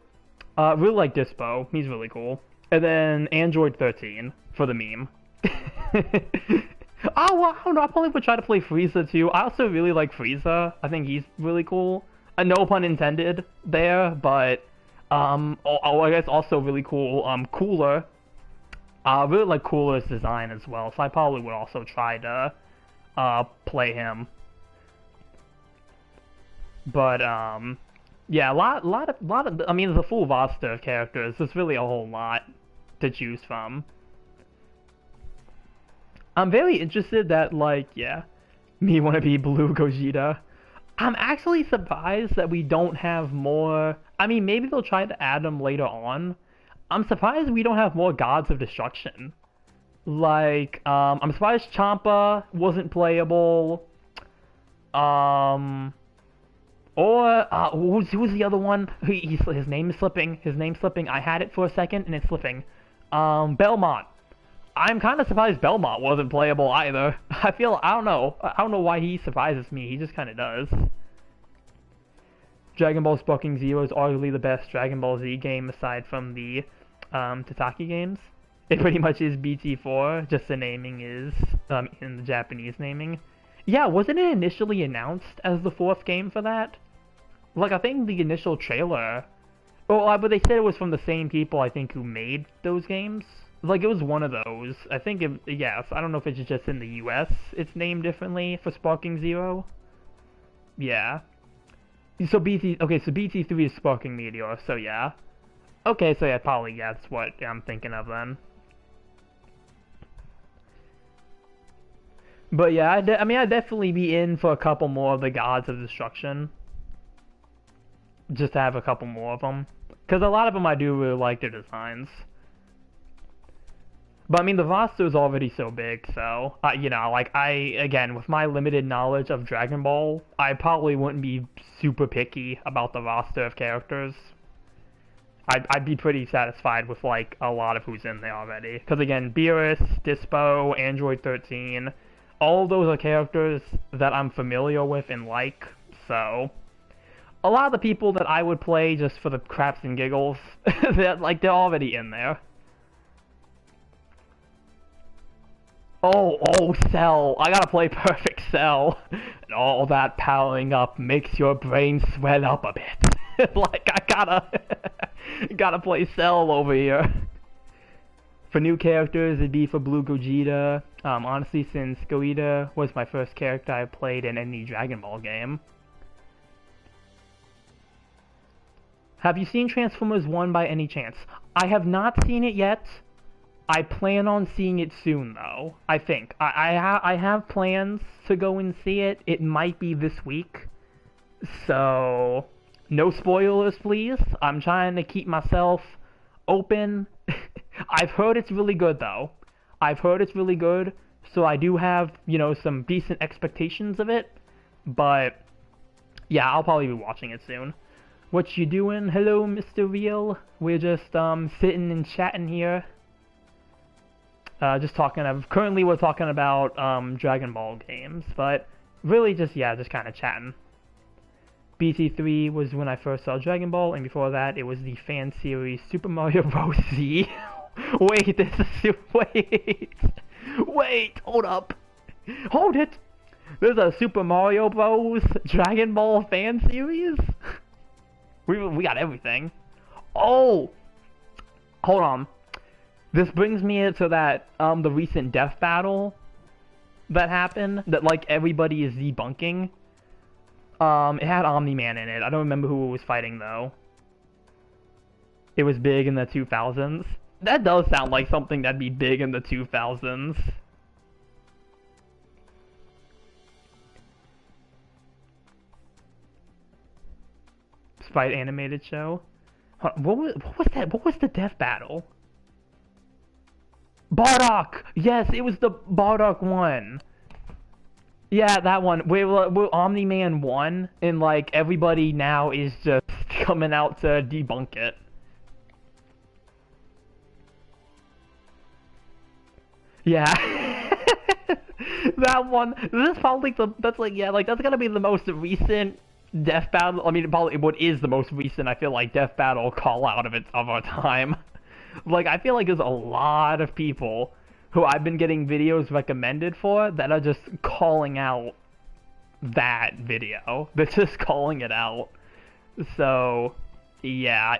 really like Dispo, he's really cool. And then Android 13 for the meme. Oh, well, I don't know. I probably would try to play Frieza too. I also really like Frieza. I think he's really cool. No pun intended there, but I guess also really cool. Cooler. I really like Cooler's design as well, so I probably would also try to play him. But yeah, a lot of. I mean, there's a full roster of characters. There's really a whole lot to choose from. I'm very interested that, like, yeah, me wanna be Blue Gogeta. I'm actually surprised that we don't have more. I mean, maybe they'll try to add them later on. I'm surprised we don't have more Gods of Destruction. Like, I'm surprised Champa wasn't playable. Um, or who's the other one? His name is slipping. His name's slipping. I had it for a second and it's slipping. Belmont. I'm kind of surprised Belmont wasn't playable either. I don't know why he surprises me. He just kind of does. Dragon Ball Sparking Zero is arguably the best Dragon Ball Z game aside from the Tataki games. It pretty much is BT4, just the naming is in the Japanese naming. Yeah, wasn't it initially announced as the fourth game for that? Like, I think the initial trailer. Well, but they said it was from the same people, I think, who made those games. Like, it was one of those. I think, yes, I don't know if it's just in the US it's named differently for Sparking Zero. Yeah. So BT3 is Sparking Meteor, so yeah. Okay, so yeah, probably, yeah, that's what I'm thinking of then. But yeah, I mean, I'd definitely be in for a couple more of the Gods of Destruction. Just to have a couple more of them. Because a lot of them I do really like their designs. But I mean, the roster is already so big, so, like, again, with my limited knowledge of Dragon Ball, I probably wouldn't be super picky about the roster of characters. I'd be pretty satisfied with, like, a lot of who's in there already. Because, again, Beerus, Dispo, Android 13, all of those are characters that I'm familiar with and like, so a lot of the people that I would play just for the craps and giggles, they're already in there. Oh, Cell. I gotta play Perfect Cell. And all that powering up makes your brain swell up a bit. Like, gotta play Cell over here. For new characters, it'd be for Blue Gogeta. Honestly, since Gogeta was my first character I played in any Dragon Ball game. Have you seen Transformers 1 by any chance? I have not seen it yet. I plan on seeing it soon, though. I think I have plans to go and see it. It might be this week, so no spoilers, please. I'm trying to keep myself open. I've heard it's really good, though. I've heard it's really good, so I do have, some decent expectations of it. But yeah, I'll probably be watching it soon. What you doing? Hello, Mr. Real. We're just sitting and chatting here. Just talking of, currently we're talking about Dragon Ball games, but really just kind of chatting. BT3 was when I first saw Dragon Ball, and before that it was the fan series Super Mario Bros. Z. Wait, wait, hold up. Hold it! There's a Super Mario Bros. Dragon Ball fan series? We got everything. Oh! Hold on. This brings me to that, the recent death battle that happened, that, like, everybody is debunking. It had Omni-Man in it. I don't remember who it was fighting, though. It was big in the 2000s. That does sound like something that'd be big in the 2000s. Sprite animated show? What was that? What was the death battle? Bardock! Yes, it was the Bardock one. Yeah, that one. Where Omni-Man won, and like everybody now is just coming out to debunk it. Yeah. That one. This is probably that's gonna be the most recent death battle. I mean, probably what is the most recent, I feel like, death battle call out of our time. Like, I feel like there's a lot of people who I've been getting videos recommended for that are just calling out that video. They're just calling it out. So, yeah,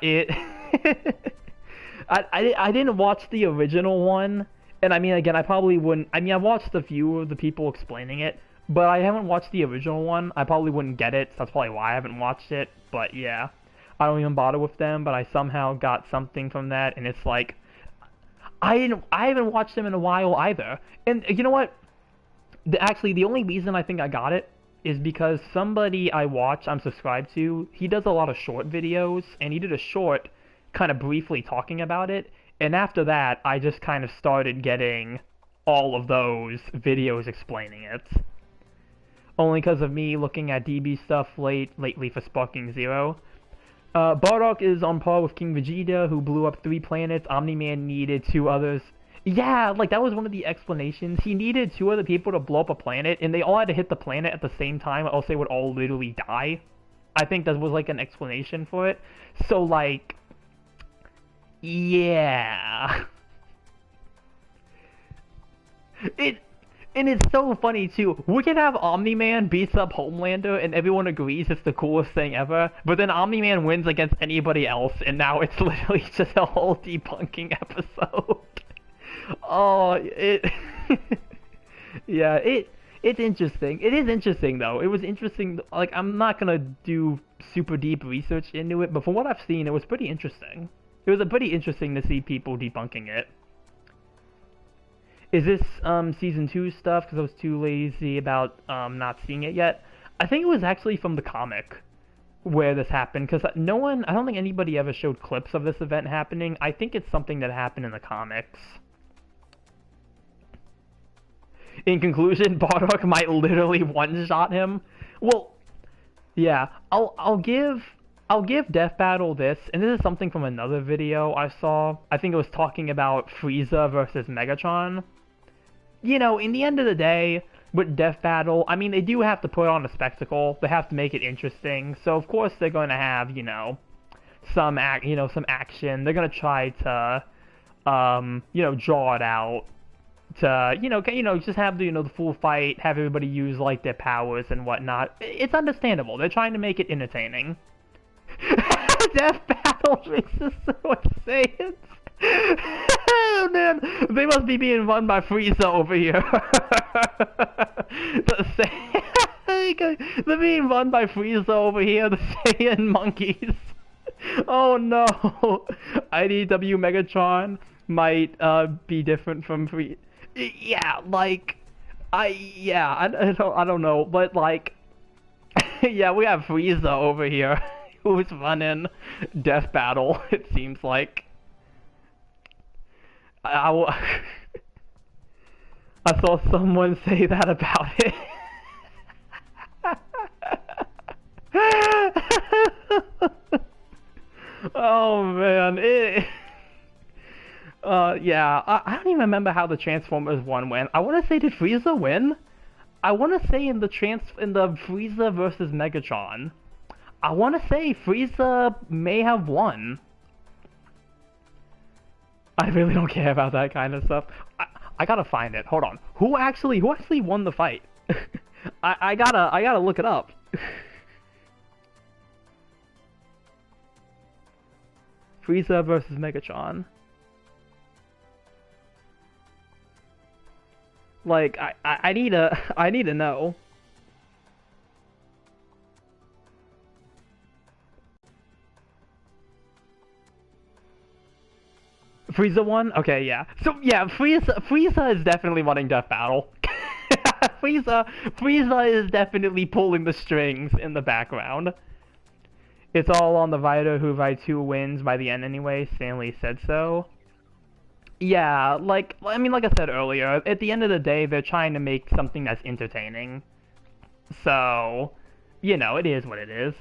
I didn't watch the original one, and I mean, again, I probably wouldn't. I mean, I watched a few of the people explaining it, but I haven't watched the original one. I probably wouldn't get it, so that's probably why I haven't watched it, but yeah. I don't even bother with them, but I somehow got something from that, and it's like, I haven't watched them in a while either. And you know what? Actually, the only reason I think I got it is because somebody I'm subscribed to, he does a lot of short videos, and he did a short kind of briefly talking about it, and after that, I just kind of started getting all of those videos explaining it. Only because of me looking at DB stuff lately for Sparking Zero. Bardock is on par with King Vegeta, who blew up 3 planets. Omni-Man needed 2 others. Yeah, like, that was one of the explanations. He needed 2 other people to blow up a planet, and they all had to hit the planet at the same time, or else they would all literally die. I think that was, like, an explanation for it. So, like, yeah. And it's so funny, too. We can have Omni-Man beats up Homelander, and everyone agrees it's the coolest thing ever, but then Omni-Man wins against anybody else, and now it's literally just a whole debunking episode. Oh, yeah, it's interesting. It is interesting, though. It was interesting. Like, I'm not gonna do super deep research into it, but from what I've seen, it was pretty interesting. It was pretty interesting to see people debunking it. Is this season 2 stuff? Because I was too lazy about not seeing it yet. I think it was actually from the comic where this happened, because I don't think anybody ever showed clips of this event happening. I think it's something that happened in the comics. In conclusion, Bardock might literally one-shot him. Well, yeah, I'll give Death Battle this, and this is something from another video I saw. I think it was talking about Frieza versus Megatron. You know, in the end of the day, with Death Battle, I mean, they do have to put on a spectacle. They have to make it interesting. So of course they're going to have, some action. They're going to try to, draw it out. To, just have the full fight, have everybody use, like, their powers and whatnot. It's understandable. They're trying to make it entertaining. Death Battle Princess Saiyans. Oh man, they must be being run by Frieza over here. They're being run by Frieza over here, the Saiyan monkeys. Oh no! IDW Megatron might be different from Free. Yeah, like I don't know, but like yeah, we have Frieza over here who's running Death Battle. It seems like I I saw someone say that about it. Oh man, yeah, I don't even remember how the Transformers one went. I want to say, did Frieza win? I want to say in the Frieza versus Megatron. I want to say Frieza may have won. I really don't care about that kind of stuff. I gotta find it. Hold on. Who actually won the fight? I gotta look it up. Frieza versus Megatron. Like I need to know. Frieza won? Okay, yeah. So yeah, Frieza is definitely running Death Battle. Frieza is definitely pulling the strings in the background. It's all on the writer who writes who wins by the end anyway. Stanley said so. Yeah, like I mean, like I said earlier, at the end of the day, they're trying to make something that's entertaining. So, you know, it is what it is.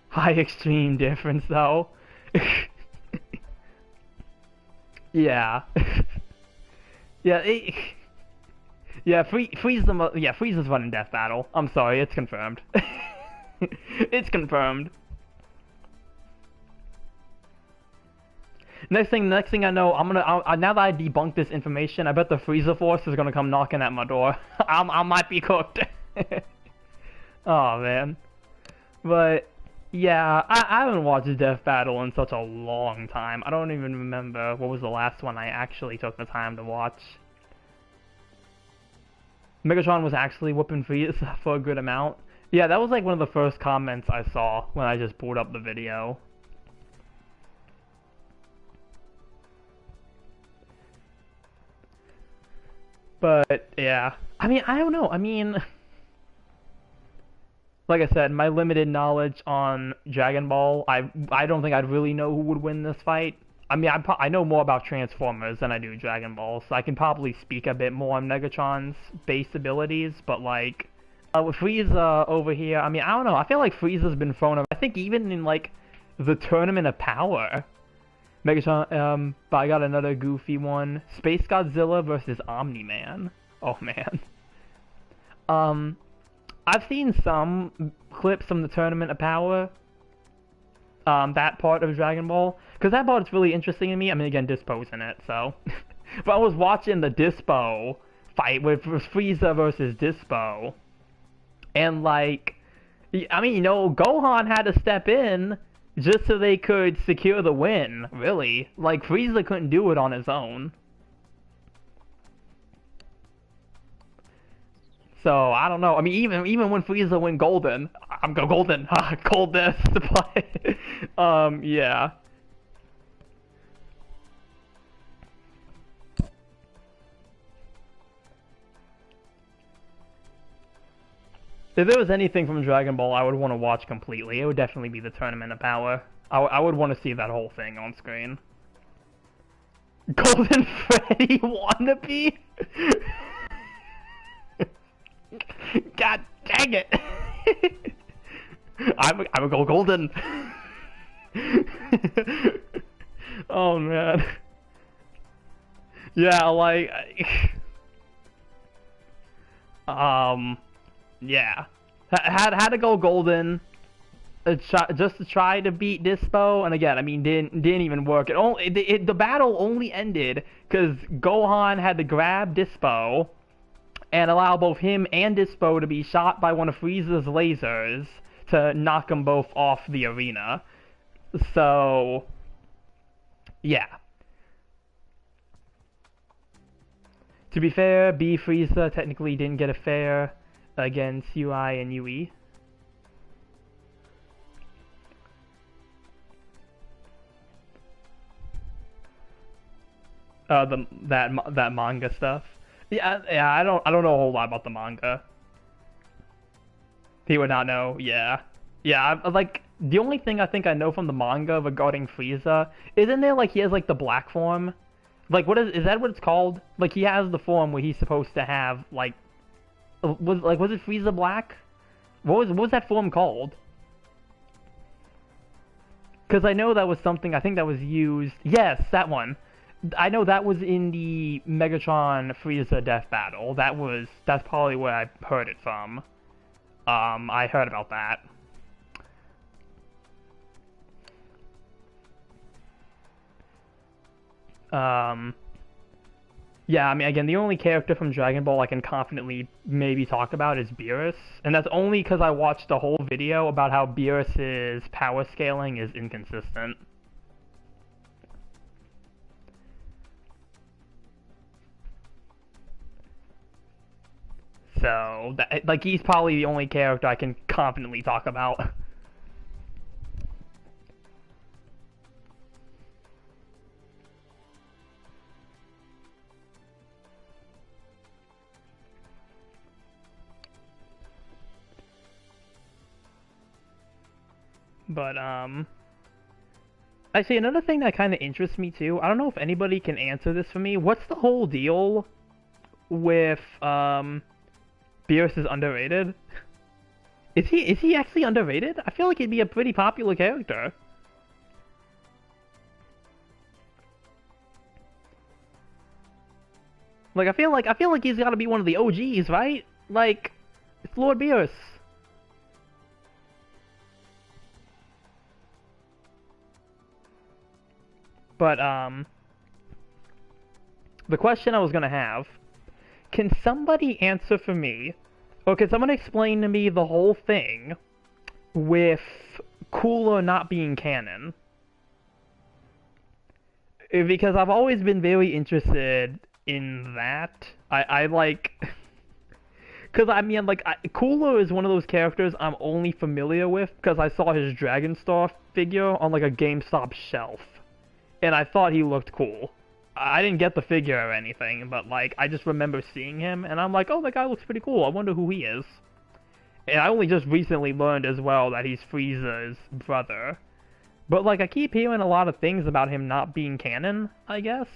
High extreme difference though. Yeah. Yeah, Frieza's running Death Battle. I'm sorry, it's confirmed. It's confirmed. Next thing I know, now that I debunked this information, I bet the Frieza Force is gonna come knocking at my door. I might be cooked. Oh man. But yeah, I haven't watched Death Battle in such a long time. I don't even remember what was the last one I actually took the time to watch. Megatron was actually whooping Frieza for a good amount. Yeah, that was like one of the first comments I saw when I just pulled up the video. But yeah, I mean, I don't know. I mean, like I said, my limited knowledge on Dragon Ball, I don't think I'd really know who would win this fight. I mean, I know more about Transformers than I do Dragon Ball, so I can probably speak a bit more on Megatron's base abilities, but like, with Frieza over here, I mean, I don't know, I feel like Frieza's been thrown over. I think even in like, the Tournament of Power, Megatron, but I got another goofy one. Space Godzilla versus Omni-Man. Oh man. I've seen some clips from the Tournament of Power. That part of Dragon Ball. Because that part's really interesting to me. I mean, again, Dispo's in it, so. But I was watching the Dispo fight with Frieza versus Dispo. And, like, I mean, you know, Gohan had to step in just so they could secure the win, really. Like, Frieza couldn't do it on his own. So, I don't know. I mean, even when Frieza went golden, I'm go golden. Cold this to play. Yeah. If there was anything from Dragon Ball I would want to watch completely, it would definitely be the Tournament of Power. I would want to see that whole thing on screen. Golden Freddy wannabe? God dang it! I'm a go golden. Oh man. Yeah, like yeah. Had to go golden just to try to beat Dispo, and again, I mean, didn't even work. The battle only ended because Gohan had to grab Dispo and allow both him and Dispo to be shot by one of Frieza's lasers to knock them both off the arena. So, yeah. To be fair, B Frieza technically didn't get a fair against UI and UE. that manga stuff. Yeah. I don't know a whole lot about the manga. He would not know. Yeah, yeah. Like the only thing I think I know from the manga regarding Frieza isn't there like he has like the black form. Like what is that what it's called? Like he has the form where he's supposed to have like was it Frieza Black? What was that form called? Because I know that was something I think that was used. Yes, that one. I know that was in the Megatron Frieza Death Battle. That's probably where I heard it from. I heard about that. Um, yeah, I mean, again, the only character from Dragon Ball I can confidently maybe talk about is Beerus, and that's only because I watched a whole video about how Beerus's power scaling is inconsistent. So, like, he's probably the only character I can confidently talk about. But, actually, another thing that kind of interests me too, I don't know if anybody can answer this for me. What's the whole deal with, Beerus is underrated? Is he actually underrated? I feel like he'd be a pretty popular character. Like I feel like he's got to be one of the OGs, right? Like it's Lord Beerus. But the question I was gonna have: can somebody answer for me, or can someone explain to me the whole thing with Cooler not being canon? Because I've always been very interested in that. I like. Because I mean, like, Cooler is one of those characters I'm only familiar with because I saw his Dragon Star figure on like a GameStop shelf, and I thought he looked cool. I didn't get the figure or anything, but like, I just remember seeing him, and I'm like, oh, that guy looks pretty cool. I wonder who he is. And I only just recently learned as well that he's Frieza's brother. But like, I keep hearing a lot of things about him not being canon, I guess.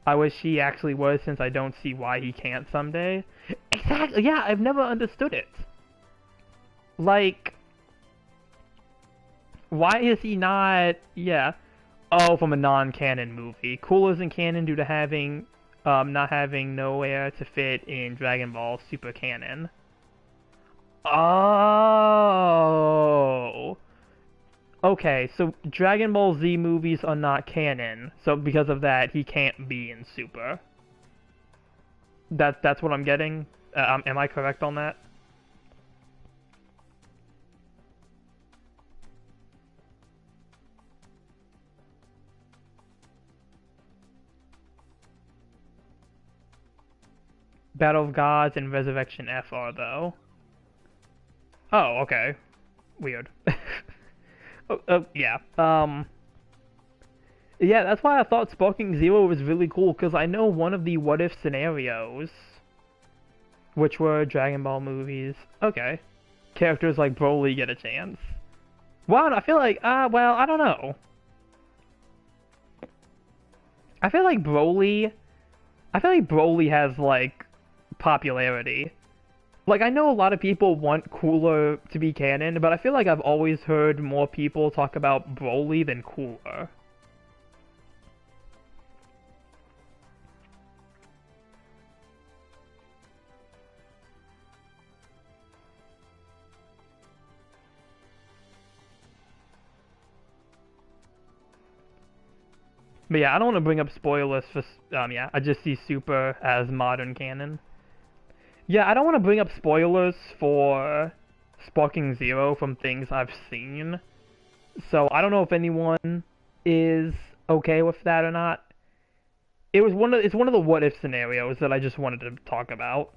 I wish he actually was, since I don't see why he can't someday. Exactly, yeah, I've never understood it. Like, why is he not, yeah. Oh, from a non-canon movie. Cool isn't canon due to not having nowhere to fit in Dragon Ball Super Canon. Oh. Okay, so Dragon Ball Z movies are not canon, so because of that, he can't be in Super. That's what I'm getting. Am I correct on that? Battle of Gods and Resurrection F are though. Oh, okay. Weird. Yeah. Yeah, that's why I thought Sparking Zero was really cool, because I know one of the what if scenarios, which were Dragon Ball movies. Okay. Characters like Broly get a chance. Wow, I feel like, well, I don't know. I feel like Broly, I feel like Broly has, like, popularity. Like, I know a lot of people want Cooler to be canon, but I feel like I've always heard more people talk about Broly than Cooler. But yeah, I don't want to bring up spoilers for, yeah, I just see Super as modern canon. Yeah, I don't want to bring up spoilers for Sparking Zero from things I've seen. So I don't know if anyone is okay with that or not. It's one of the what if scenarios that I just wanted to talk about.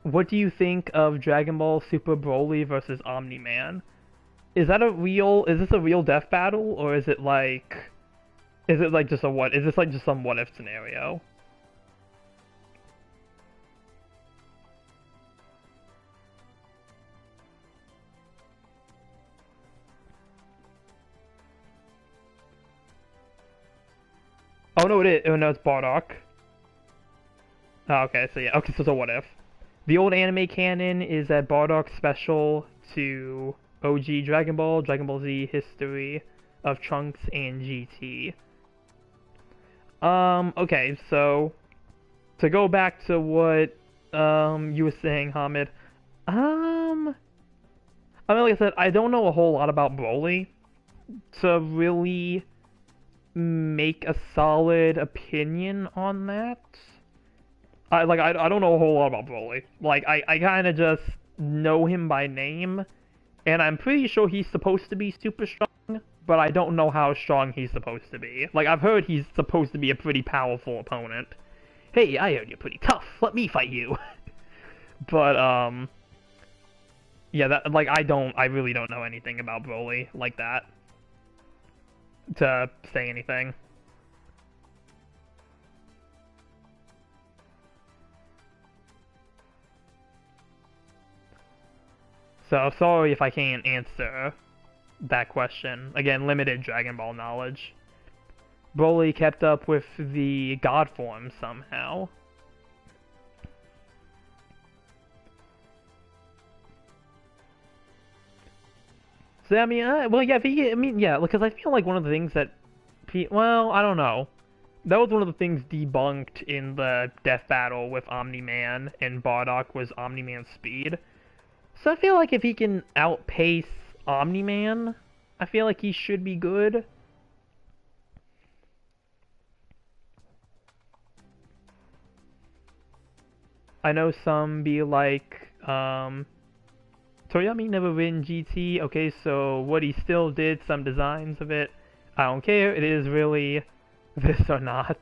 what do you think of Dragon Ball Super Broly versus Omni-Man? Is that a real? Is this a real death battle, or is it like? Is it like just a what? Is this like just some what if scenario? Oh no, it is. Oh no, it's Bardock. Oh, okay, so yeah, okay, so it's a what if. The old anime canon is that Bardock's special to OG Dragon Ball, Dragon Ball Z history of Trunks and GT. Okay, so to go back to what you were saying, Hamid. Um, I mean, like I said, I don't know a whole lot about Broly to really make a solid opinion on that. I don't know a whole lot about Broly. Like I kind of just know him by name, and I'm pretty sure he's supposed to be super strong, but I don't know how strong he's supposed to be. Like I've heard he's supposed to be a pretty powerful opponent. Hey, I heard you're pretty tough. Let me fight you. But yeah, that like I really don't know anything about Broly like that to say anything. So sorry if I can't answer that question. Again, limited Dragon Ball knowledge. Broly kept up with the God form somehow. So I mean, well, yeah, I mean, yeah, because I feel like one of the things that, well, I don't know. That was one of the things debunked in the death battle with Omni-Man and Bardock was Omni-Man's speed. So I feel like if he can outpace Omni-Man, I feel like he should be good. I know some be like, Toriyami never win GT. Okay, so what he still did, some designs of it. I don't care. It is really this or not.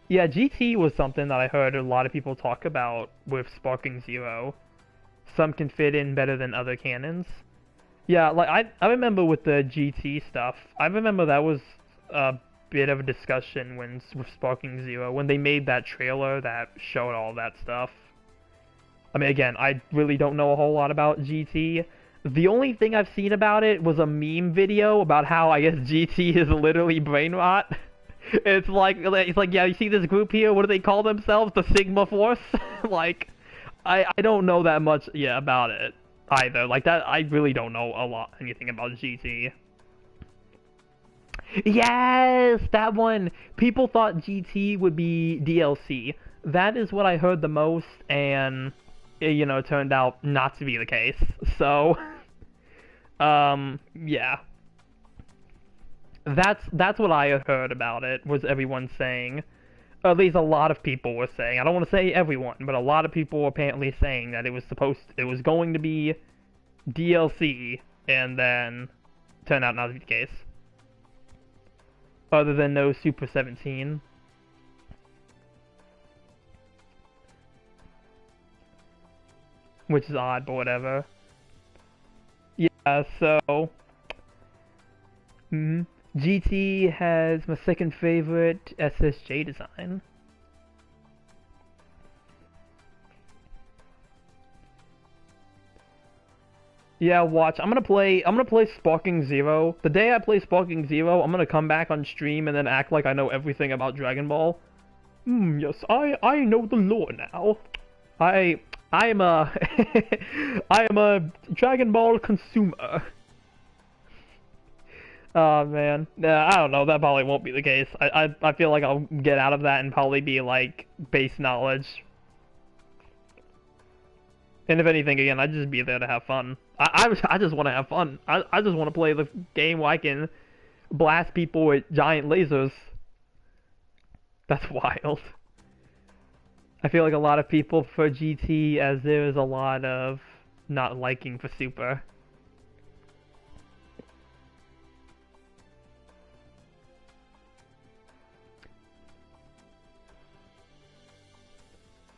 Yeah, GT was something that I heard a lot of people talk about with Sparking Zero. Some can fit in better than other cannons. Yeah, like I remember with the GT stuff. I remember that was a bit of a discussion when with Sparking Zero when they made that trailer that showed all that stuff. I mean, again, I really don't know a whole lot about GT. The only thing I've seen about it was a meme video about how I guess GT is literally brain rot. It's like yeah, you see this group here? What do they call themselves? The Sigma Force? Like, I don't know that much about it either. Like that, I really don't know anything about GT. Yes, that one. People thought GT would be DLC. That is what I heard the most, and it turned out not to be the case. So, yeah. That's what I had heard about it, was everyone saying, or at least a lot of people were saying. I don't want to say everyone, but a lot of people were apparently saying that it was going to be DLC, and then turned out not to be the case. Other than no Super 17. Which is odd, but whatever. Yeah, so... GT has my second favorite SSJ design. Yeah, watch. I'm gonna play Sparking Zero. The day I play Sparking Zero, I'm gonna come back on stream and then act like I know everything about Dragon Ball. Yes, I know the lore now. I am a I am a Dragon Ball consumer. Oh man, I don't know. That probably won't be the case. I feel like I'll get out of that and probably be like base knowledge. And if anything, again, I'd just be there to have fun. I just want to have fun. I just want to play the game where I can blast people with giant lasers. That's wild. I feel like a lot of people for GT, as there is a lot of not liking for Super.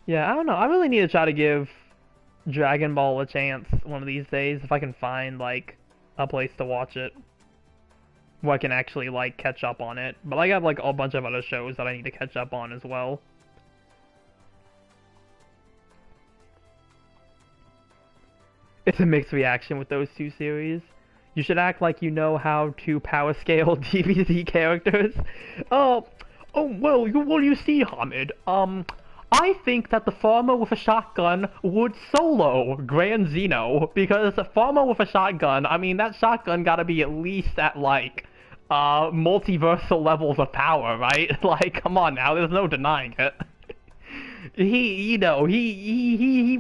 Yeah, I don't know. I really need to try to give Dragon Ball a chance one of these days if I can find like a place to watch it where I can actually like catch up on it. But I got like a bunch of other shows that I need to catch up on as well. It's a mixed reaction with those two series. You should act like you know how to power scale DBZ characters. Oh, well, you see, Hamid. I think that the farmer with a shotgun would solo Grand Zeno because the farmer with a shotgun. I mean, that shotgun got to be at least at like, multiversal levels of power, right? Like, come on now, there's no denying it. He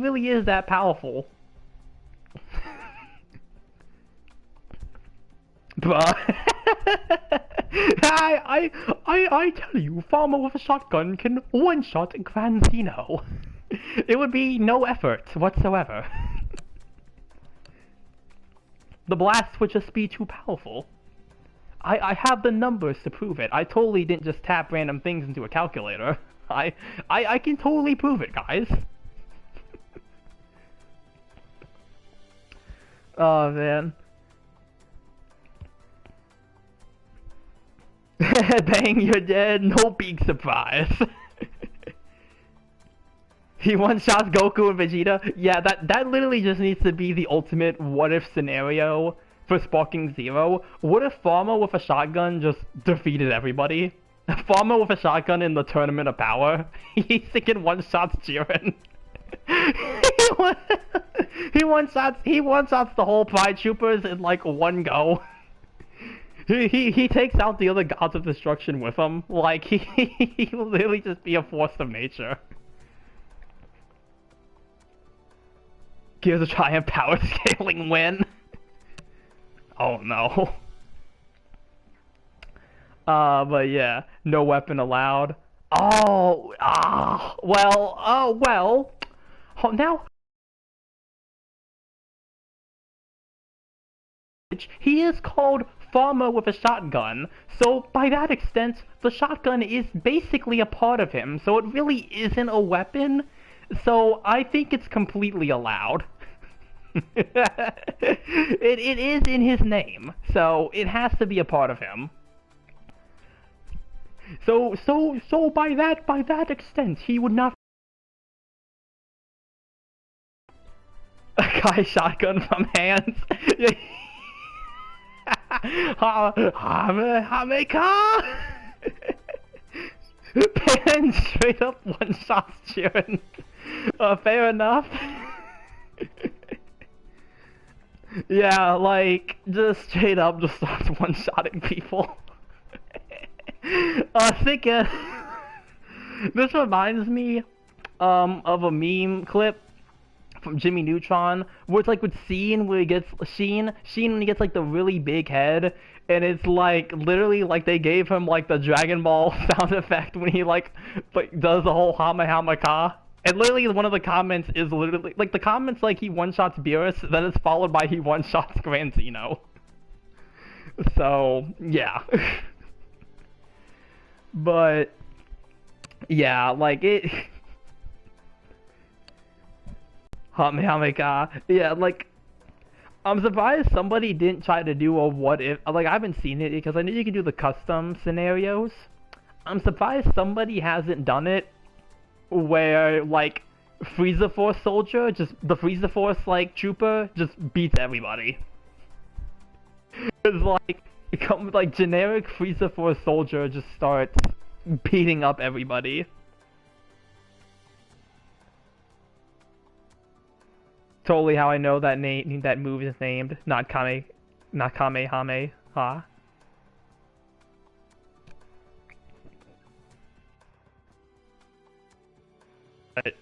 really is that powerful. But I tell you, farmer with a shotgun can one-shot Grand Zeno. It would be no effort whatsoever. The blast would just be too powerful. I have the numbers to prove it. I totally didn't just tap random things into a calculator. I can totally prove it, guys. Oh man. Bang, you're dead. No big surprise. He one-shots Goku and Vegeta. Yeah, that literally just needs to be the ultimate what-if scenario for Sparking Zero. What if Farmer with a shotgun just defeated everybody? Farmer with a shotgun in the Tournament of Power. He's thinking one-shots Jiren. he one-shots the whole Pride Troopers in like one go. He takes out the other gods of destruction with him. Like, he will literally just be a force of nature. Gears of Triumph power scaling win. Oh no. But yeah, no weapon allowed. Well. Oh, now he is called Farmer with a shotgun, so by that extent, the shotgun is basically a part of him, so it really isn't a weapon, so I think it's completely allowed. It is in his name, so it has to be a part of him. So by that extent, he would not. A guy shotgun from hands. Hameka! Pan straight up one shots Jiren. Fair enough. Yeah, like, just straight up just starts one-shotting people. Thinking... This reminds me, of a meme clip from Jimmy Neutron, where it's like with Sheen, where he gets Sheen when he gets like the really big head, and it's like literally like they gave him like the Dragon Ball sound effect when he like does the whole Hama Hama Ka. And literally one of the comments is literally like the comments like he one shots Beerus, then it's followed by he one shots Grand Zeno. So yeah. But yeah, like it. Hameka. Yeah, like, I'm surprised somebody didn't try to do a what if. Like, I haven't seen it because I know you can do the custom scenarios. I'm surprised somebody hasn't done it where, like, Frieza Force soldier, just the Frieza Force, like, trooper, just beats everybody. It's like, generic Frieza Force soldier just starts beating up everybody. Totally how I know that that move is named, not Kamehameha. But,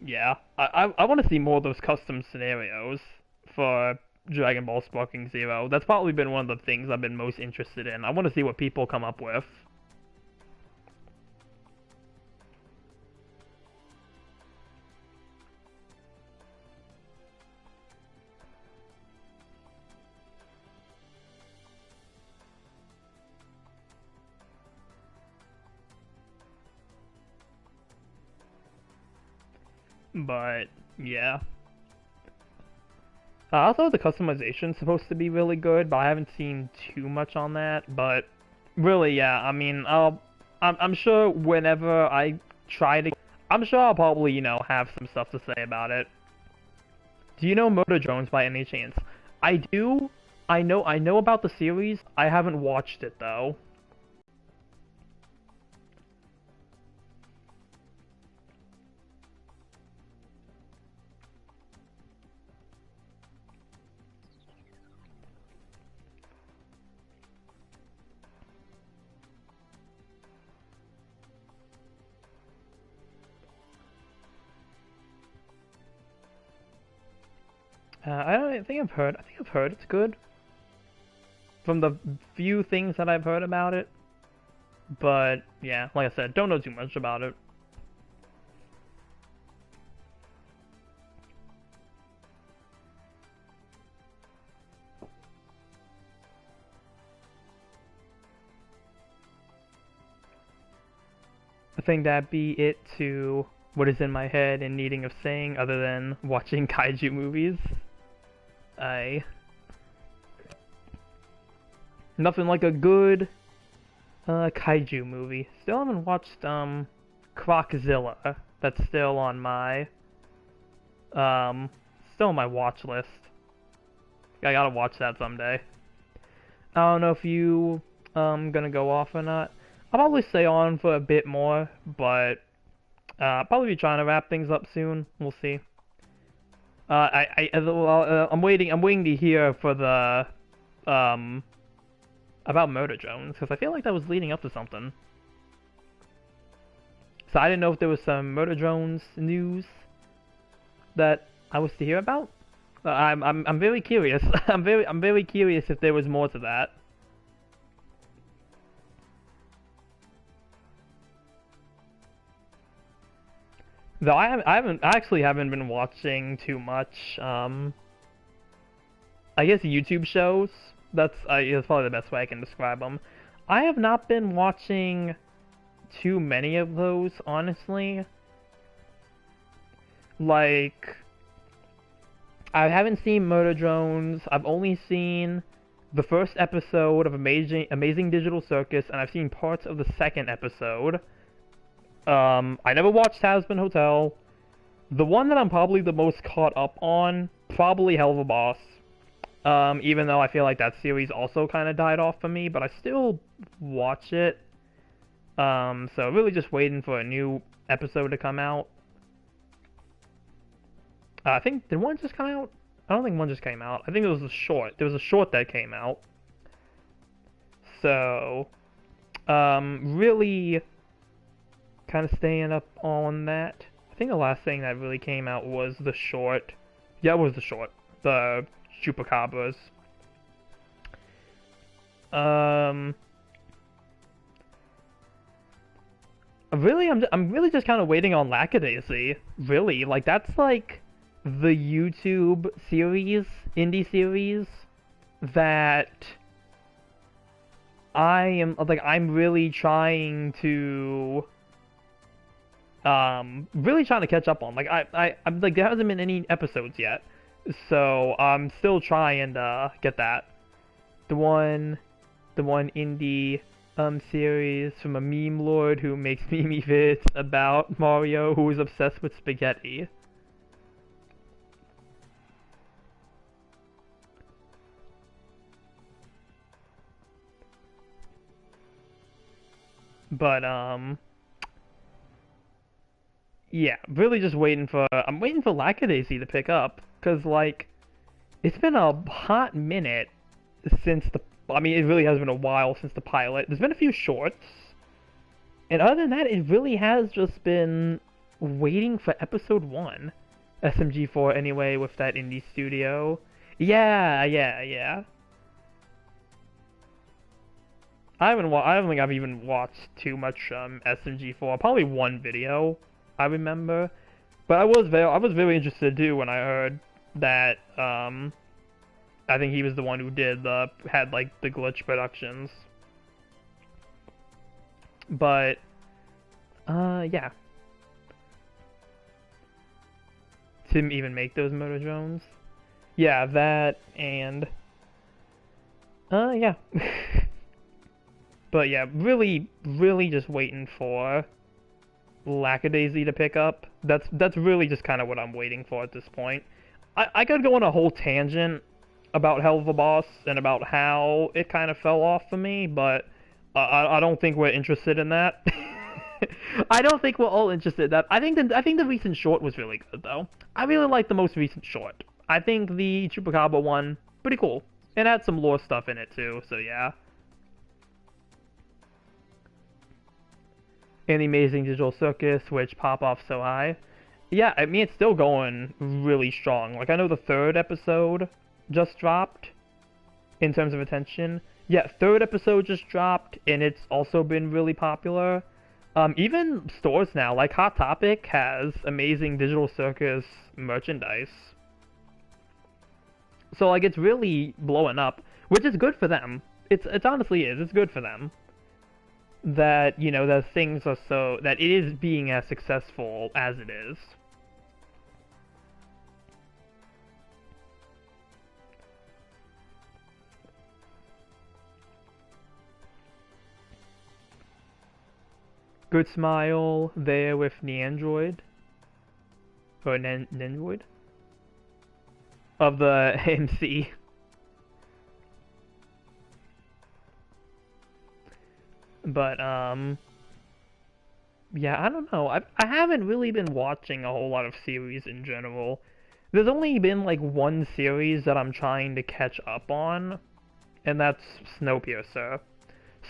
yeah. I want to see more of those custom scenarios for Dragon Ball Sparking Zero. That's probably been one of the things I've been most interested in. I want to see what people come up with. But Yeah. Also, the customization's supposed to be really good, but I haven't seen too much on that. But really, yeah, I mean, I'm sure whenever I try to, I'm sure I'll probably, have some stuff to say about it. Do you know Motor Jones by any chance? I do. I know about the series. I haven't watched it though. I don't think I've heard. I think I've heard it's good from the few things that I've heard about it. But yeah, like I said, don't know too much about it. I think that'd be it to what is in my head and needing of saying, other than watching kaiju movies. I Nothing like a good kaiju movie. Still haven't watched Croczilla. That's still on my um still on my watch list. I gotta watch that someday. I don't know if you gonna go off or not. I'll probably stay on for a bit more, but I'll probably be trying to wrap things up soon. We'll see. I'm waiting. I'm waiting to hear for the um about Motor Jones, because I feel like that was leading up to something. So I didn't know if there was some Motor Jones news that I was to hear about. I'm very curious. I'm very curious if there was more to that. Though I actually haven't been watching too much. I guess YouTube shows. That's probably the best way I can describe them. I have not been watching too many of those, honestly. Like, I haven't seen Motor Drones. I've only seen the first episode of Amazing Digital Circus, and I've seen parts of the second episode. I never watched Hazbin Hotel. The one that I'm probably the most caught up on, probably Hell of a Boss. Even though I feel like that series also kind of died off for me, but I still watch it. So really just waiting for a new episode to come out. I think, did one just come out? I don't think one just came out. I think it was a short. There was a short that came out. So, really kind of staying up on that. I think the last thing that really came out was the short. Yeah, it was the short. The Chupacabras. Really, I'm really just kind of waiting on Lackadaisy. Really, like that's like the YouTube series, indie series that I'm really trying to really trying to catch up on. Like I'm like there hasn't been any episodes yet. So I'm still trying to get that. The one indie series from a meme lord who makes meme vids about Mario who is obsessed with spaghetti. But yeah, really just waiting for I'm waiting for Lackadaisy to pick up, cause like it's been a hot minute since the I mean it really has been a while since the pilot. There's been a few shorts. And other than that, it really has just been waiting for episode 1. SMG4 anyway with that indie studio. Yeah. I don't think I've even watched too much SMG4. Probably one video I remember. But I was very interested too when I heard that I think he was the one who had like the glitch productions. But yeah. to even make those motor drones. Yeah, that and yeah. But yeah, really, really just waiting for Lackadaisy to pick up. That's really just kind of what I'm waiting for at this point. I could go on a whole tangent about Hell of a Boss and about how it kind of fell off for me, but I don't think we're interested in that. I don't think we're all interested in that. I think the recent short was really good though. I really like the most recent short. I think the Chupacabra one pretty cool. It had some lore stuff in it too, so yeah. And the Amazing Digital Circus, which pop off so high. Yeah, I mean, it's still going really strong. Like, I know the third episode just dropped in terms of attention. Yeah, third episode just dropped, and it's also been really popular. Even stores now, like Hot Topic has Amazing Digital Circus merchandise. So, like, it's really blowing up, which is good for them. It's honestly is. It's good for them. That, you know, the things are so... that it is being as successful as it is. Good smile there with Neandroid. Or Nendroid? Of the MC. But, yeah, I don't know. I haven't really been watching a whole lot of series in general. There's only been, like, one series that I'm trying to catch up on, and that's Snowpiercer.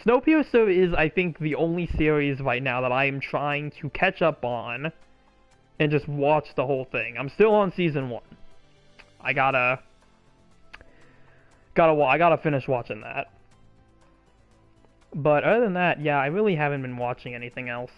Snowpiercer is, I think, the only series right now that I am trying to catch up on and just watch the whole thing. I'm still on season 1. I gotta finish watching that. But other than that, yeah, I really haven't been watching anything else.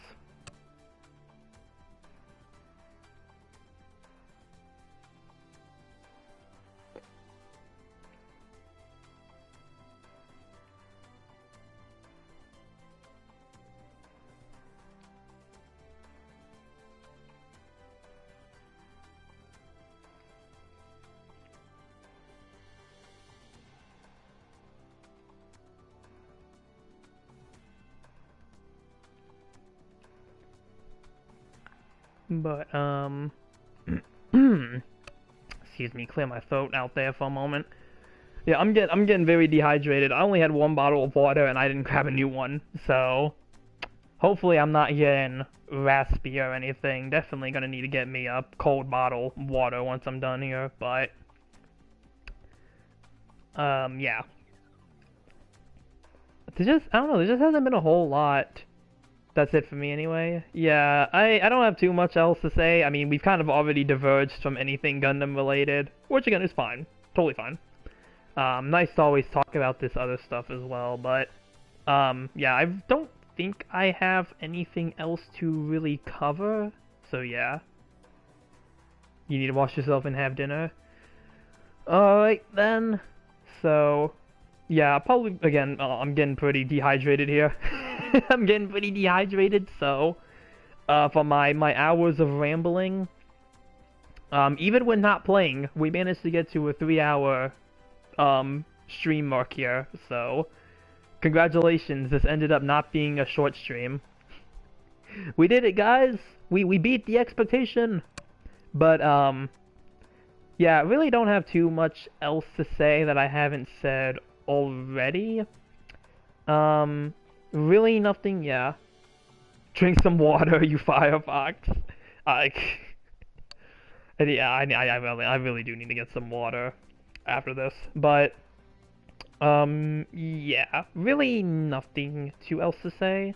But, excuse me, clear my throat out there for a moment. Yeah, I'm getting very dehydrated. I only had one bottle of water and I didn't grab a new one, so hopefully I'm not getting raspy or anything. Definitely gonna need to get me a cold bottle of water once I'm done here, but yeah. I don't know, there just hasn't been a whole lot. That's it for me anyway. Yeah, I don't have too much else to say. I mean, we've kind of already diverged from anything Gundam related, which again is fine. Totally fine. Nice to always talk about this other stuff as well, but yeah, I don't think I have anything else to really cover, so yeah. You need to wash yourself and have dinner. Alright then. So, yeah, probably, again, I'm getting pretty dehydrated here. I'm getting pretty dehydrated, so for my hours of rambling, even when not playing, we managed to get to a 3-hour stream mark here, so congratulations, this ended up not being a short stream. We did it, guys! We beat the expectation! But, yeah, I really don't have too much else to say that I haven't said already. Really nothing, yeah. Drink some water, you Firefox. Yeah, I really do need to get some water after this. But, yeah, really nothing too else to say.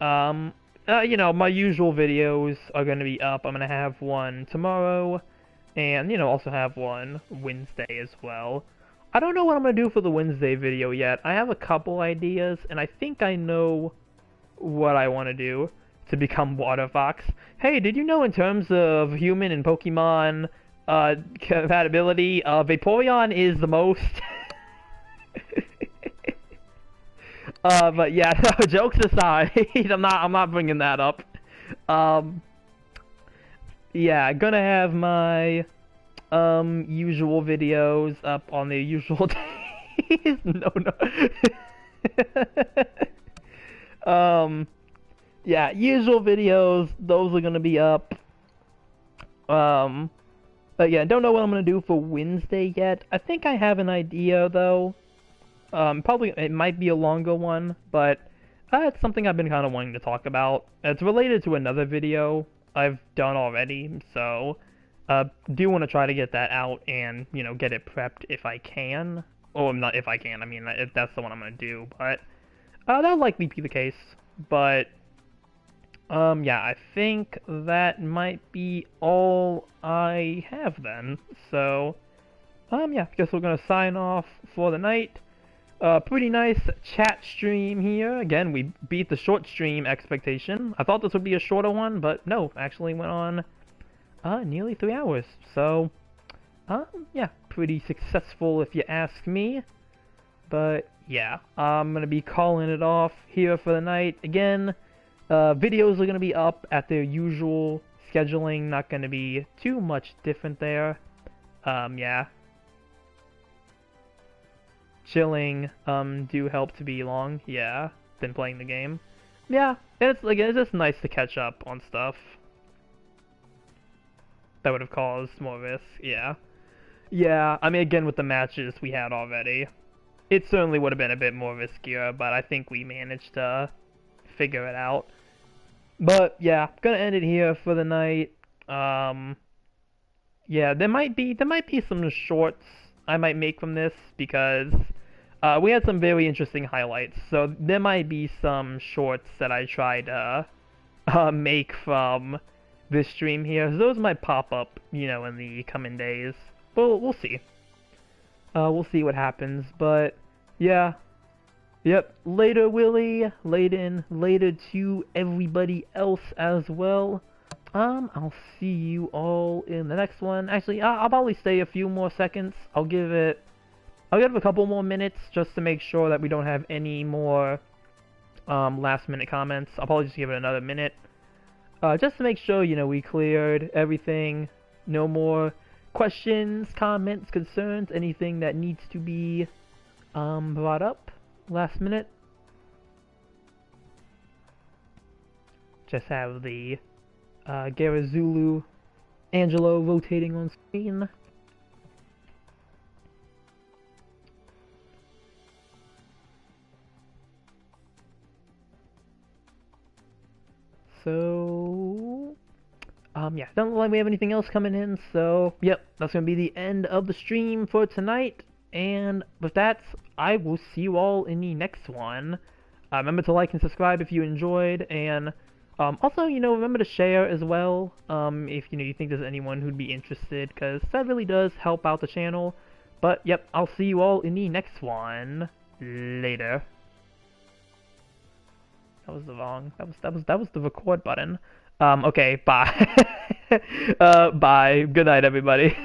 You know, my usual videos are gonna be up. I'm gonna have one tomorrow, and, you know, also have one Wednesday as well. I don't know what I'm going to do for the Wednesday video yet. I have a couple ideas, and I think I know what I want to do to become Water Fox. Hey, did you know in terms of human and Pokemon compatibility, Vaporeon is the most... but yeah, no, jokes aside, I'm not bringing that up. yeah, gonna have my usual videos up on the usual days. No, no. um, yeah, usual videos. Those are gonna be up. Um, but yeah, don't know what I'm gonna do for Wednesday yet. I think I have an idea though. Probably it might be a longer one, but it's something I've been kind of wanting to talk about. It's related to another video I've done already, so do want to try to get that out and get it prepped if I can. Or not if I can. I mean, if that's the one I'm gonna do, but that'll likely be the case. But yeah, I think that might be all I have then. So yeah, I guess we're gonna sign off for the night. Pretty nice chat stream here. Again, we beat the short stream expectation. I thought this would be a shorter one, but no, actually went on nearly 3 hours. So, yeah, pretty successful if you ask me. But yeah, I'm gonna be calling it off here for the night. Again, videos are gonna be up at their usual scheduling. Not gonna be too much different there. Yeah. Chilling do help to be long, yeah, than playing the game. Yeah, and it's just nice to catch up on stuff that would have caused more risk, yeah. Yeah, I mean again with the matches we had already, it certainly would have been a bit more riskier, but I think we managed to figure it out. But yeah, gonna end it here for the night. Yeah, there might be some shorts I might make from this because we had some very interesting highlights. So there might be some shorts that I try to make from this stream here. So those might pop up, in the coming days. But we'll see. We'll see what happens. But yeah. Yep. Later, Willie. Later to everybody else as well. I'll see you all in the next one. Actually, I'll probably stay a few more seconds. I'll give it a couple more minutes just to make sure that we don't have any more last minute comments. I'll probably just give it another minute. Just to make sure, we cleared everything. No more questions, comments, concerns, anything that needs to be brought up last minute. Just have the Garazulu Angelo rotating on screen. So, yeah, don't look like we have anything else coming in, so, yep, that's gonna be the end of the stream for tonight, and with that, I will see you all in the next one. Remember to like and subscribe if you enjoyed, and also, remember to share as well, if, you think there's anyone who'd be interested, because that really does help out the channel. But, yep, I'll see you all in the next one. Later. That was the wrong, that was the record button. Okay, bye. Bye. Good night, everybody.